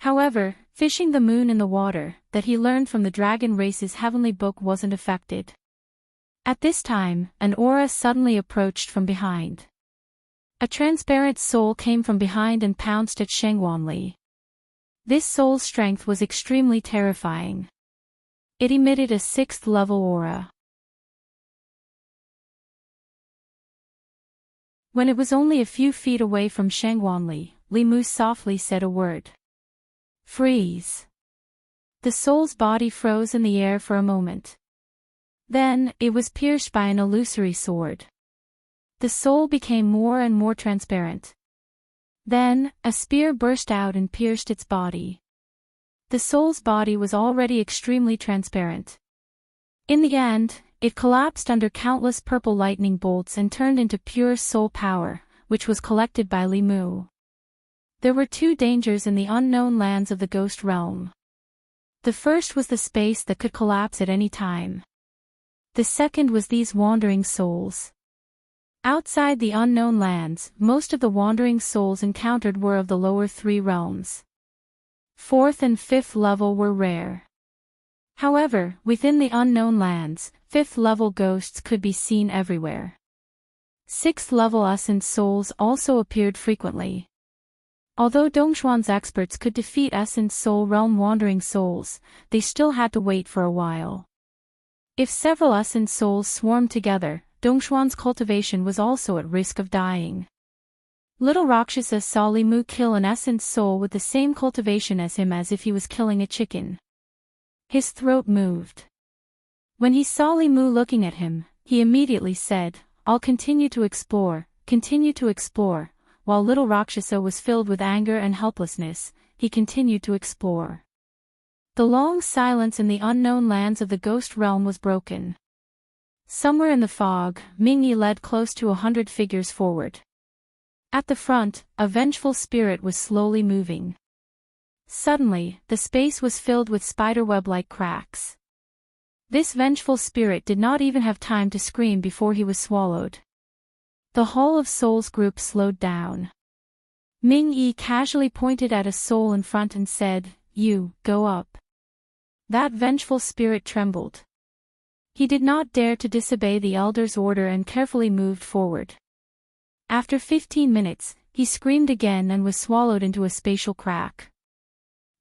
However, fishing the moon in the water, that he learned from the dragon race's heavenly book wasn't affected. At this time, an aura suddenly approached from behind. A transparent soul came from behind and pounced at Shengwanli. This soul's strength was extremely terrifying. It emitted a 6th-level aura. When it was only a few feet away from Shengwanli, Li Mu softly said a word. "Freeze." The soul's body froze in the air for a moment. Then, it was pierced by an illusory sword. The soul became more and more transparent. Then, a spear burst out and pierced its body. The soul's body was already extremely transparent. In the end, it collapsed under countless purple lightning bolts and turned into pure soul power, which was collected by Li Mu. There were two dangers in the unknown lands of the ghost realm. The first was the space that could collapse at any time. The second was these wandering souls. Outside the unknown lands, most of the wandering souls encountered were of the lower 3 realms. 4th and 5th level were rare. However, within the unknown lands, 5th-level ghosts could be seen everywhere. 6th-level ascent souls also appeared frequently. Although Dongxuan's experts could defeat Essence Soul Realm wandering souls, they still had to wait for a while. If several Essence souls swarmed together, Dongxuan's cultivation was also at risk of dying. Little Rakshasa saw Li Mu kill an Essence soul with the same cultivation as him as if he was killing a chicken. His throat moved. When he saw Li Mu looking at him, he immediately said, "I'll continue to explore, continue to explore." While little Rakshasa was filled with anger and helplessness, he continued to explore. The long silence in the unknown lands of the ghost realm was broken. Somewhere in the fog, Mingyi led close to 100 figures forward. At the front, a vengeful spirit was slowly moving. Suddenly, the space was filled with spiderweb-like cracks. This vengeful spirit did not even have time to scream before he was swallowed. The Hall of Souls group slowed down. Mingyi casually pointed at a soul in front and said, "You, go up." That vengeful spirit trembled. He did not dare to disobey the elder's order and carefully moved forward. After 15 minutes, he screamed again and was swallowed into a spatial crack.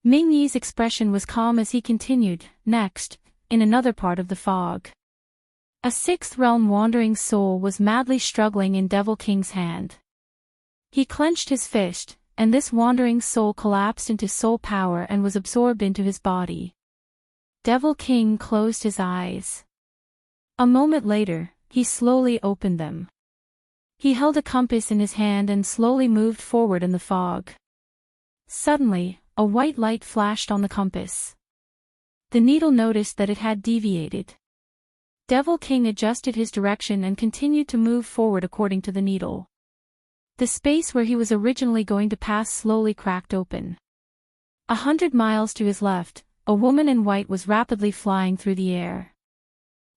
Mingyi's expression was calm as he continued, "Next," in another part of the fog. A sixth realm wandering soul was madly struggling in Devil King's hand. He clenched his fist, and this wandering soul collapsed into soul power and was absorbed into his body. Devil King closed his eyes. A moment later, he slowly opened them. He held a compass in his hand and slowly moved forward in the fog. Suddenly, a white light flashed on the compass. The needle noticed that it had deviated. Devil King adjusted his direction and continued to move forward according to the needle. The space where he was originally going to pass slowly cracked open. 100 miles to his left, a woman in white was rapidly flying through the air.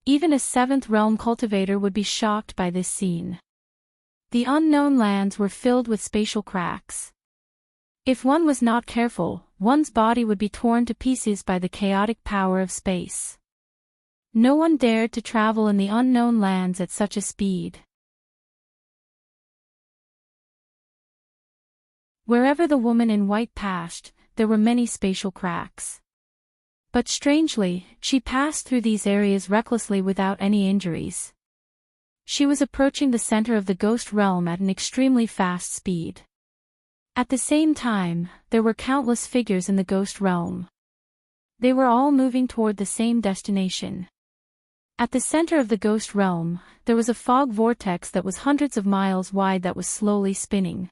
Even a seventh realm cultivator would be shocked by this scene. The unknown lands were filled with spatial cracks. If one was not careful, one's body would be torn to pieces by the chaotic power of space. No one dared to travel in the unknown lands at such a speed. Wherever the woman in white passed, there were many spatial cracks. But strangely, she passed through these areas recklessly without any injuries. She was approaching the center of the ghost realm at an extremely fast speed. At the same time, there were countless figures in the ghost realm. They were all moving toward the same destination. At the center of the ghost realm, there was a fog vortex that was hundreds of miles wide that was slowly spinning.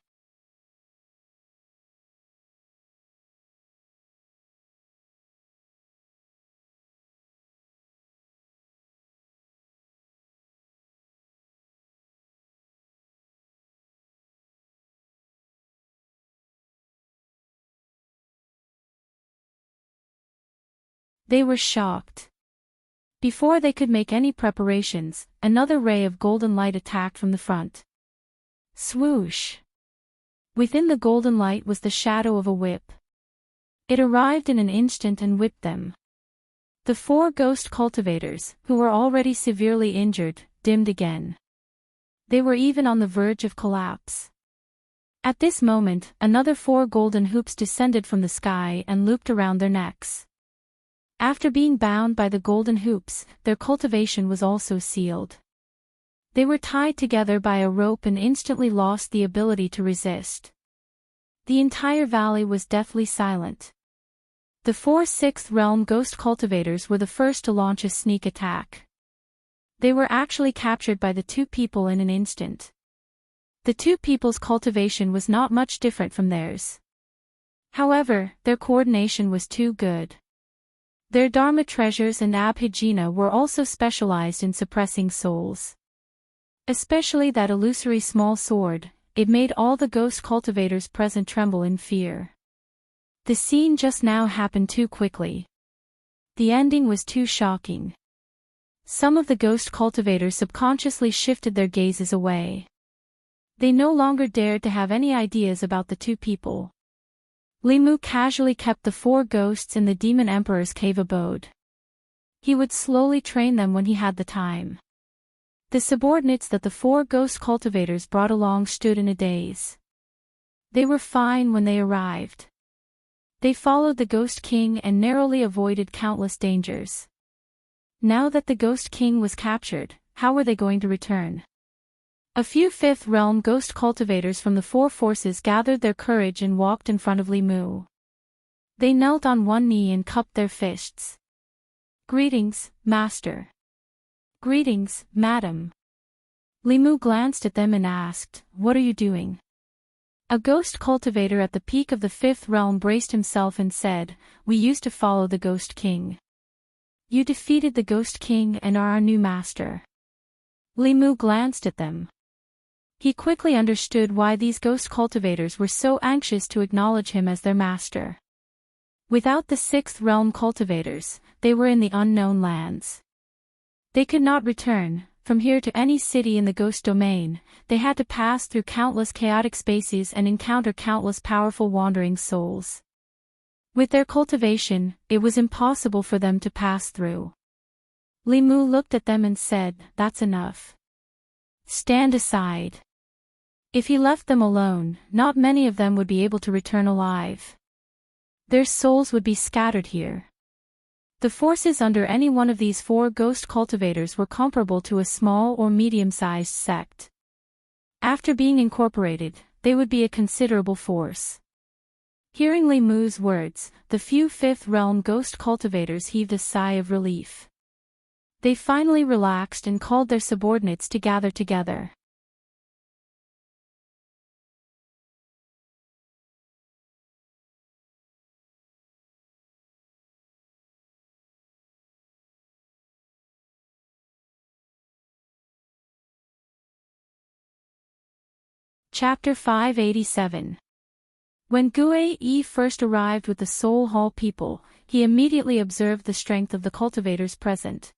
They were shocked. Before they could make any preparations, another ray of golden light attacked from the front. Swoosh! Within the golden light was the shadow of a whip. It arrived in an instant and whipped them. The 4 ghost cultivators, who were already severely injured, dimmed again. They were even on the verge of collapse. At this moment, another 4 golden hoops descended from the sky and looped around their necks. After being bound by the golden hoops, their cultivation was also sealed. They were tied together by a rope and instantly lost the ability to resist. The entire valley was deathly silent. The 4 sixth realm ghost cultivators were the first to launch a sneak attack. They were actually captured by the 2 people in an instant. The 2 people's cultivation was not much different from theirs. However, their coordination was too good. Their Dharma treasures and Abhijna were also specialized in suppressing souls. Especially that illusory small sword, it made all the ghost cultivators present tremble in fear. The scene just now happened too quickly. The ending was too shocking. Some of the ghost cultivators subconsciously shifted their gazes away. They no longer dared to have any ideas about the 2 people. Li Mu casually kept the 4 ghosts in the Demon Emperor's cave abode. He would slowly train them when he had the time. The subordinates that the 4 ghost cultivators brought along stood in a daze. They were fine when they arrived. They followed the Ghost King and narrowly avoided countless dangers. Now that the Ghost King was captured, how were they going to return? A few Fifth Realm ghost cultivators from the Four Forces gathered their courage and walked in front of Limu. They knelt on one knee and cupped their fists. "Greetings, Master." "Greetings, Madam." Limu glanced at them and asked, "What are you doing?" A ghost cultivator at the peak of the Fifth Realm braced himself and said, "We used to follow the Ghost King. You defeated the Ghost King and are our new master." Limu glanced at them. He quickly understood why these ghost cultivators were so anxious to acknowledge him as their master. Without the Sixth Realm cultivators, they were in the unknown lands. They could not return from here to any city in the ghost domain. They had to pass through countless chaotic spaces and encounter countless powerful wandering souls. With their cultivation, it was impossible for them to pass through. Limu looked at them and said, "That's enough. Stand aside." If he left them alone, not many of them would be able to return alive. Their souls would be scattered here. The forces under any one of these four ghost cultivators were comparable to a small or medium-sized sect. After being incorporated, they would be a considerable force. Hearing Limu's words, the few Fifth Realm ghost cultivators heaved a sigh of relief. They finally relaxed and called their subordinates to gather together. Chapter 587. When Gue first arrived with the Soul Hall people, he immediately observed the strength of the cultivators present.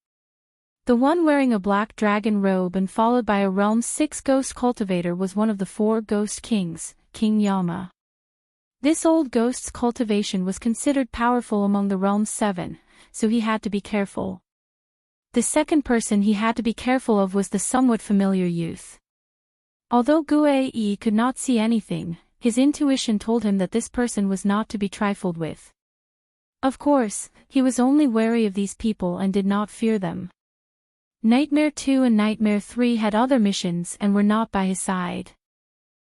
The one wearing a black dragon robe and followed by a Realm 6 ghost cultivator was one of the four ghost kings, King Yama. This old ghost's cultivation was considered powerful among the Realm 7, so he had to be careful. The second person he had to be careful of was the somewhat familiar youth. Although Gue could not see anything, his intuition told him that this person was not to be trifled with. Of course, he was only wary of these people and did not fear them. Nightmare 2 and Nightmare 3 had other missions and were not by his side.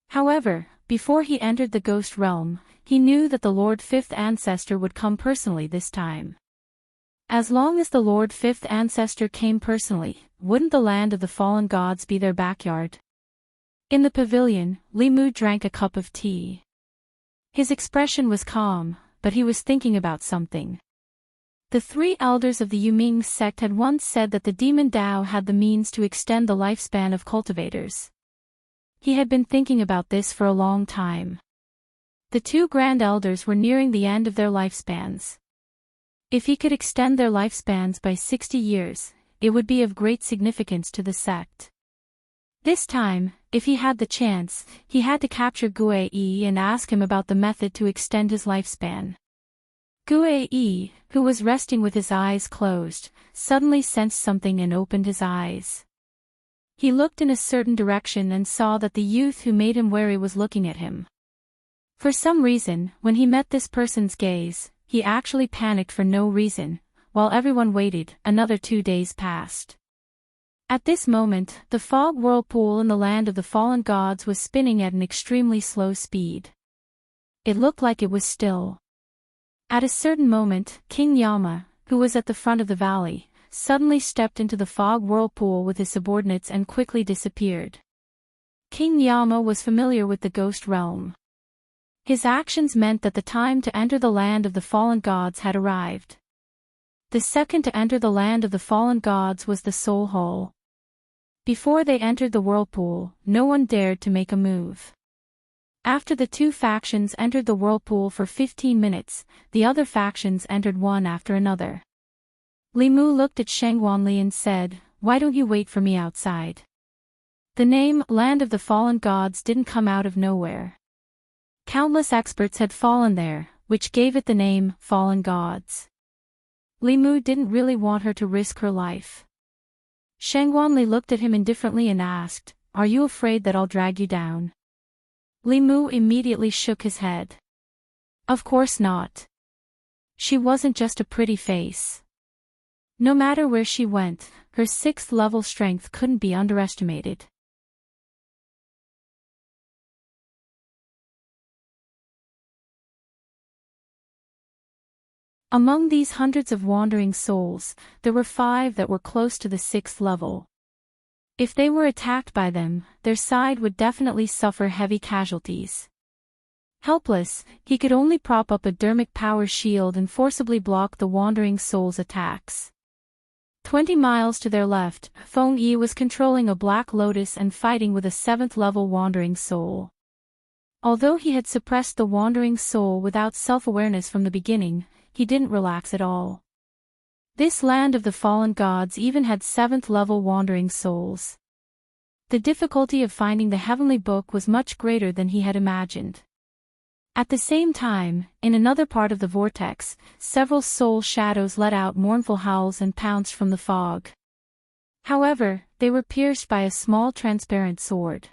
However, before he entered the Ghost Realm, he knew that the Lord Fifth Ancestor would come personally this time. As long as the Lord Fifth Ancestor came personally, wouldn't the land of the fallen gods be their backyard? In the pavilion, Limu drank a cup of tea. His expression was calm, but he was thinking about something. The three elders of the Yuming sect had once said that the demon Tao had the means to extend the lifespan of cultivators. He had been thinking about this for a long time. The two grand elders were nearing the end of their lifespans. If he could extend their lifespans by 60 years, it would be of great significance to the sect. This time, if he had the chance, he had to capture Gue and ask him about the method to extend his lifespan. Gue, who was resting with his eyes closed, suddenly sensed something and opened his eyes. He looked in a certain direction and saw that the youth who made him wary was looking at him. For some reason, when he met this person's gaze, he actually panicked for no reason. While everyone waited, another 2 days passed. At this moment, the fog whirlpool in the land of the fallen gods was spinning at an extremely slow speed. It looked like it was still. At a certain moment, King Yama, who was at the front of the valley, suddenly stepped into the fog whirlpool with his subordinates and quickly disappeared. King Yama was familiar with the ghost realm. His actions meant that the time to enter the land of the fallen gods had arrived. The second to enter the land of the fallen gods was the Soul Hall. Before they entered the whirlpool, no one dared to make a move. After the two factions entered the whirlpool for 15 minutes, the other factions entered one after another. Limu looked at Shangwanli and said, "Why don't you wait for me outside?" The name, Land of the Fallen Gods, didn't come out of nowhere. Countless experts had fallen there, which gave it the name, Fallen Gods. Limu didn't really want her to risk her life. Shangwanli looked at him indifferently and asked, "Are you afraid that I'll drag you down?" Li Mu immediately shook his head. Of course not. She wasn't just a pretty face. No matter where she went, her 6th level strength couldn't be underestimated. Among these hundreds of wandering souls, there were 5 that were close to the 6th level. If they were attacked by them, their side would definitely suffer heavy casualties. Helpless, he could only prop up a dermic power shield and forcibly block the wandering soul's attacks. 20 miles to their left, Feng Yi was controlling a Black Lotus and fighting with a 7th level wandering soul. Although he had suppressed the wandering soul without self-awareness from the beginning, he didn't relax at all. This land of the fallen gods even had 7th level wandering souls. The difficulty of finding the heavenly book was much greater than he had imagined. At the same time, in another part of the vortex, several soul shadows let out mournful howls and pounced from the fog. However, they were pierced by a small transparent sword.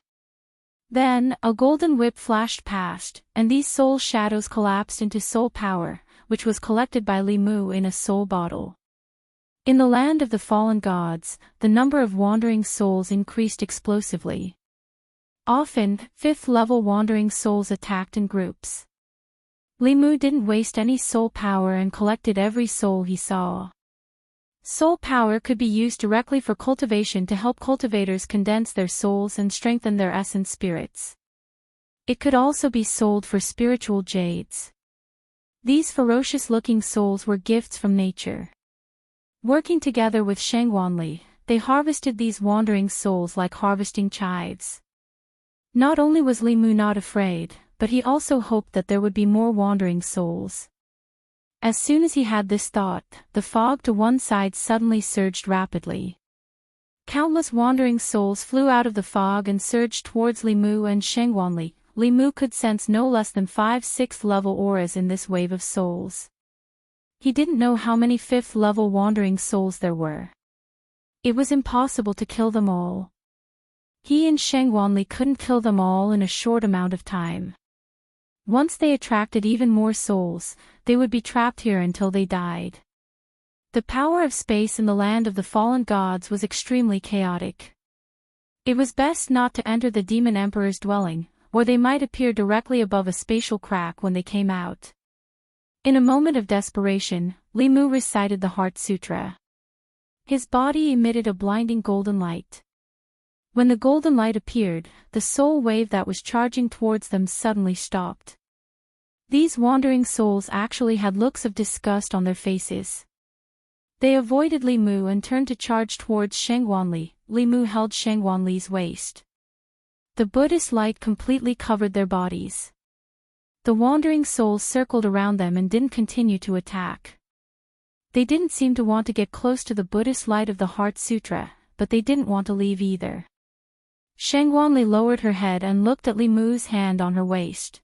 Then, a golden whip flashed past, and these soul shadows collapsed into soul power, which was collected by Li Mu in a soul bottle. In the land of the fallen gods, the number of wandering souls increased explosively. Often, 5th level wandering souls attacked in groups. Li Mu didn't waste any soul power and collected every soul he saw. Soul power could be used directly for cultivation to help cultivators condense their souls and strengthen their essence spirits. It could also be sold for spiritual jades. These ferocious-looking souls were gifts from nature. Working together with Shangwanli, they harvested these wandering souls like harvesting chives. Not only was Li Mu not afraid, but he also hoped that there would be more wandering souls. As soon as he had this thought, the fog to one side suddenly surged rapidly. Countless wandering souls flew out of the fog and surged towards Li Mu and Shangwanli. Li Mu could sense no less than 5 6th level auras in this wave of souls. He didn't know how many 5th level wandering souls there were. It was impossible to kill them all. He and Shangwanli couldn't kill them all in a short amount of time. Once they attracted even more souls, they would be trapped here until they died. The power of space in the land of the fallen gods was extremely chaotic. It was best not to enter the Demon Emperor's dwelling, or they might appear directly above a spatial crack when they came out. In a moment of desperation, Li Mu recited the Heart Sutra. His body emitted a blinding golden light. When the golden light appeared, the soul wave that was charging towards them suddenly stopped. These wandering souls actually had looks of disgust on their faces. They avoided Li Mu and turned to charge towards Shangwanli. Li Mu held Shangwanli's waist. The Buddhist light completely covered their bodies. The wandering souls circled around them and didn't continue to attack. They didn't seem to want to get close to the Buddhist light of the Heart Sutra, but they didn't want to leave either. Shangwanli lowered her head and looked at Li Mu's hand on her waist.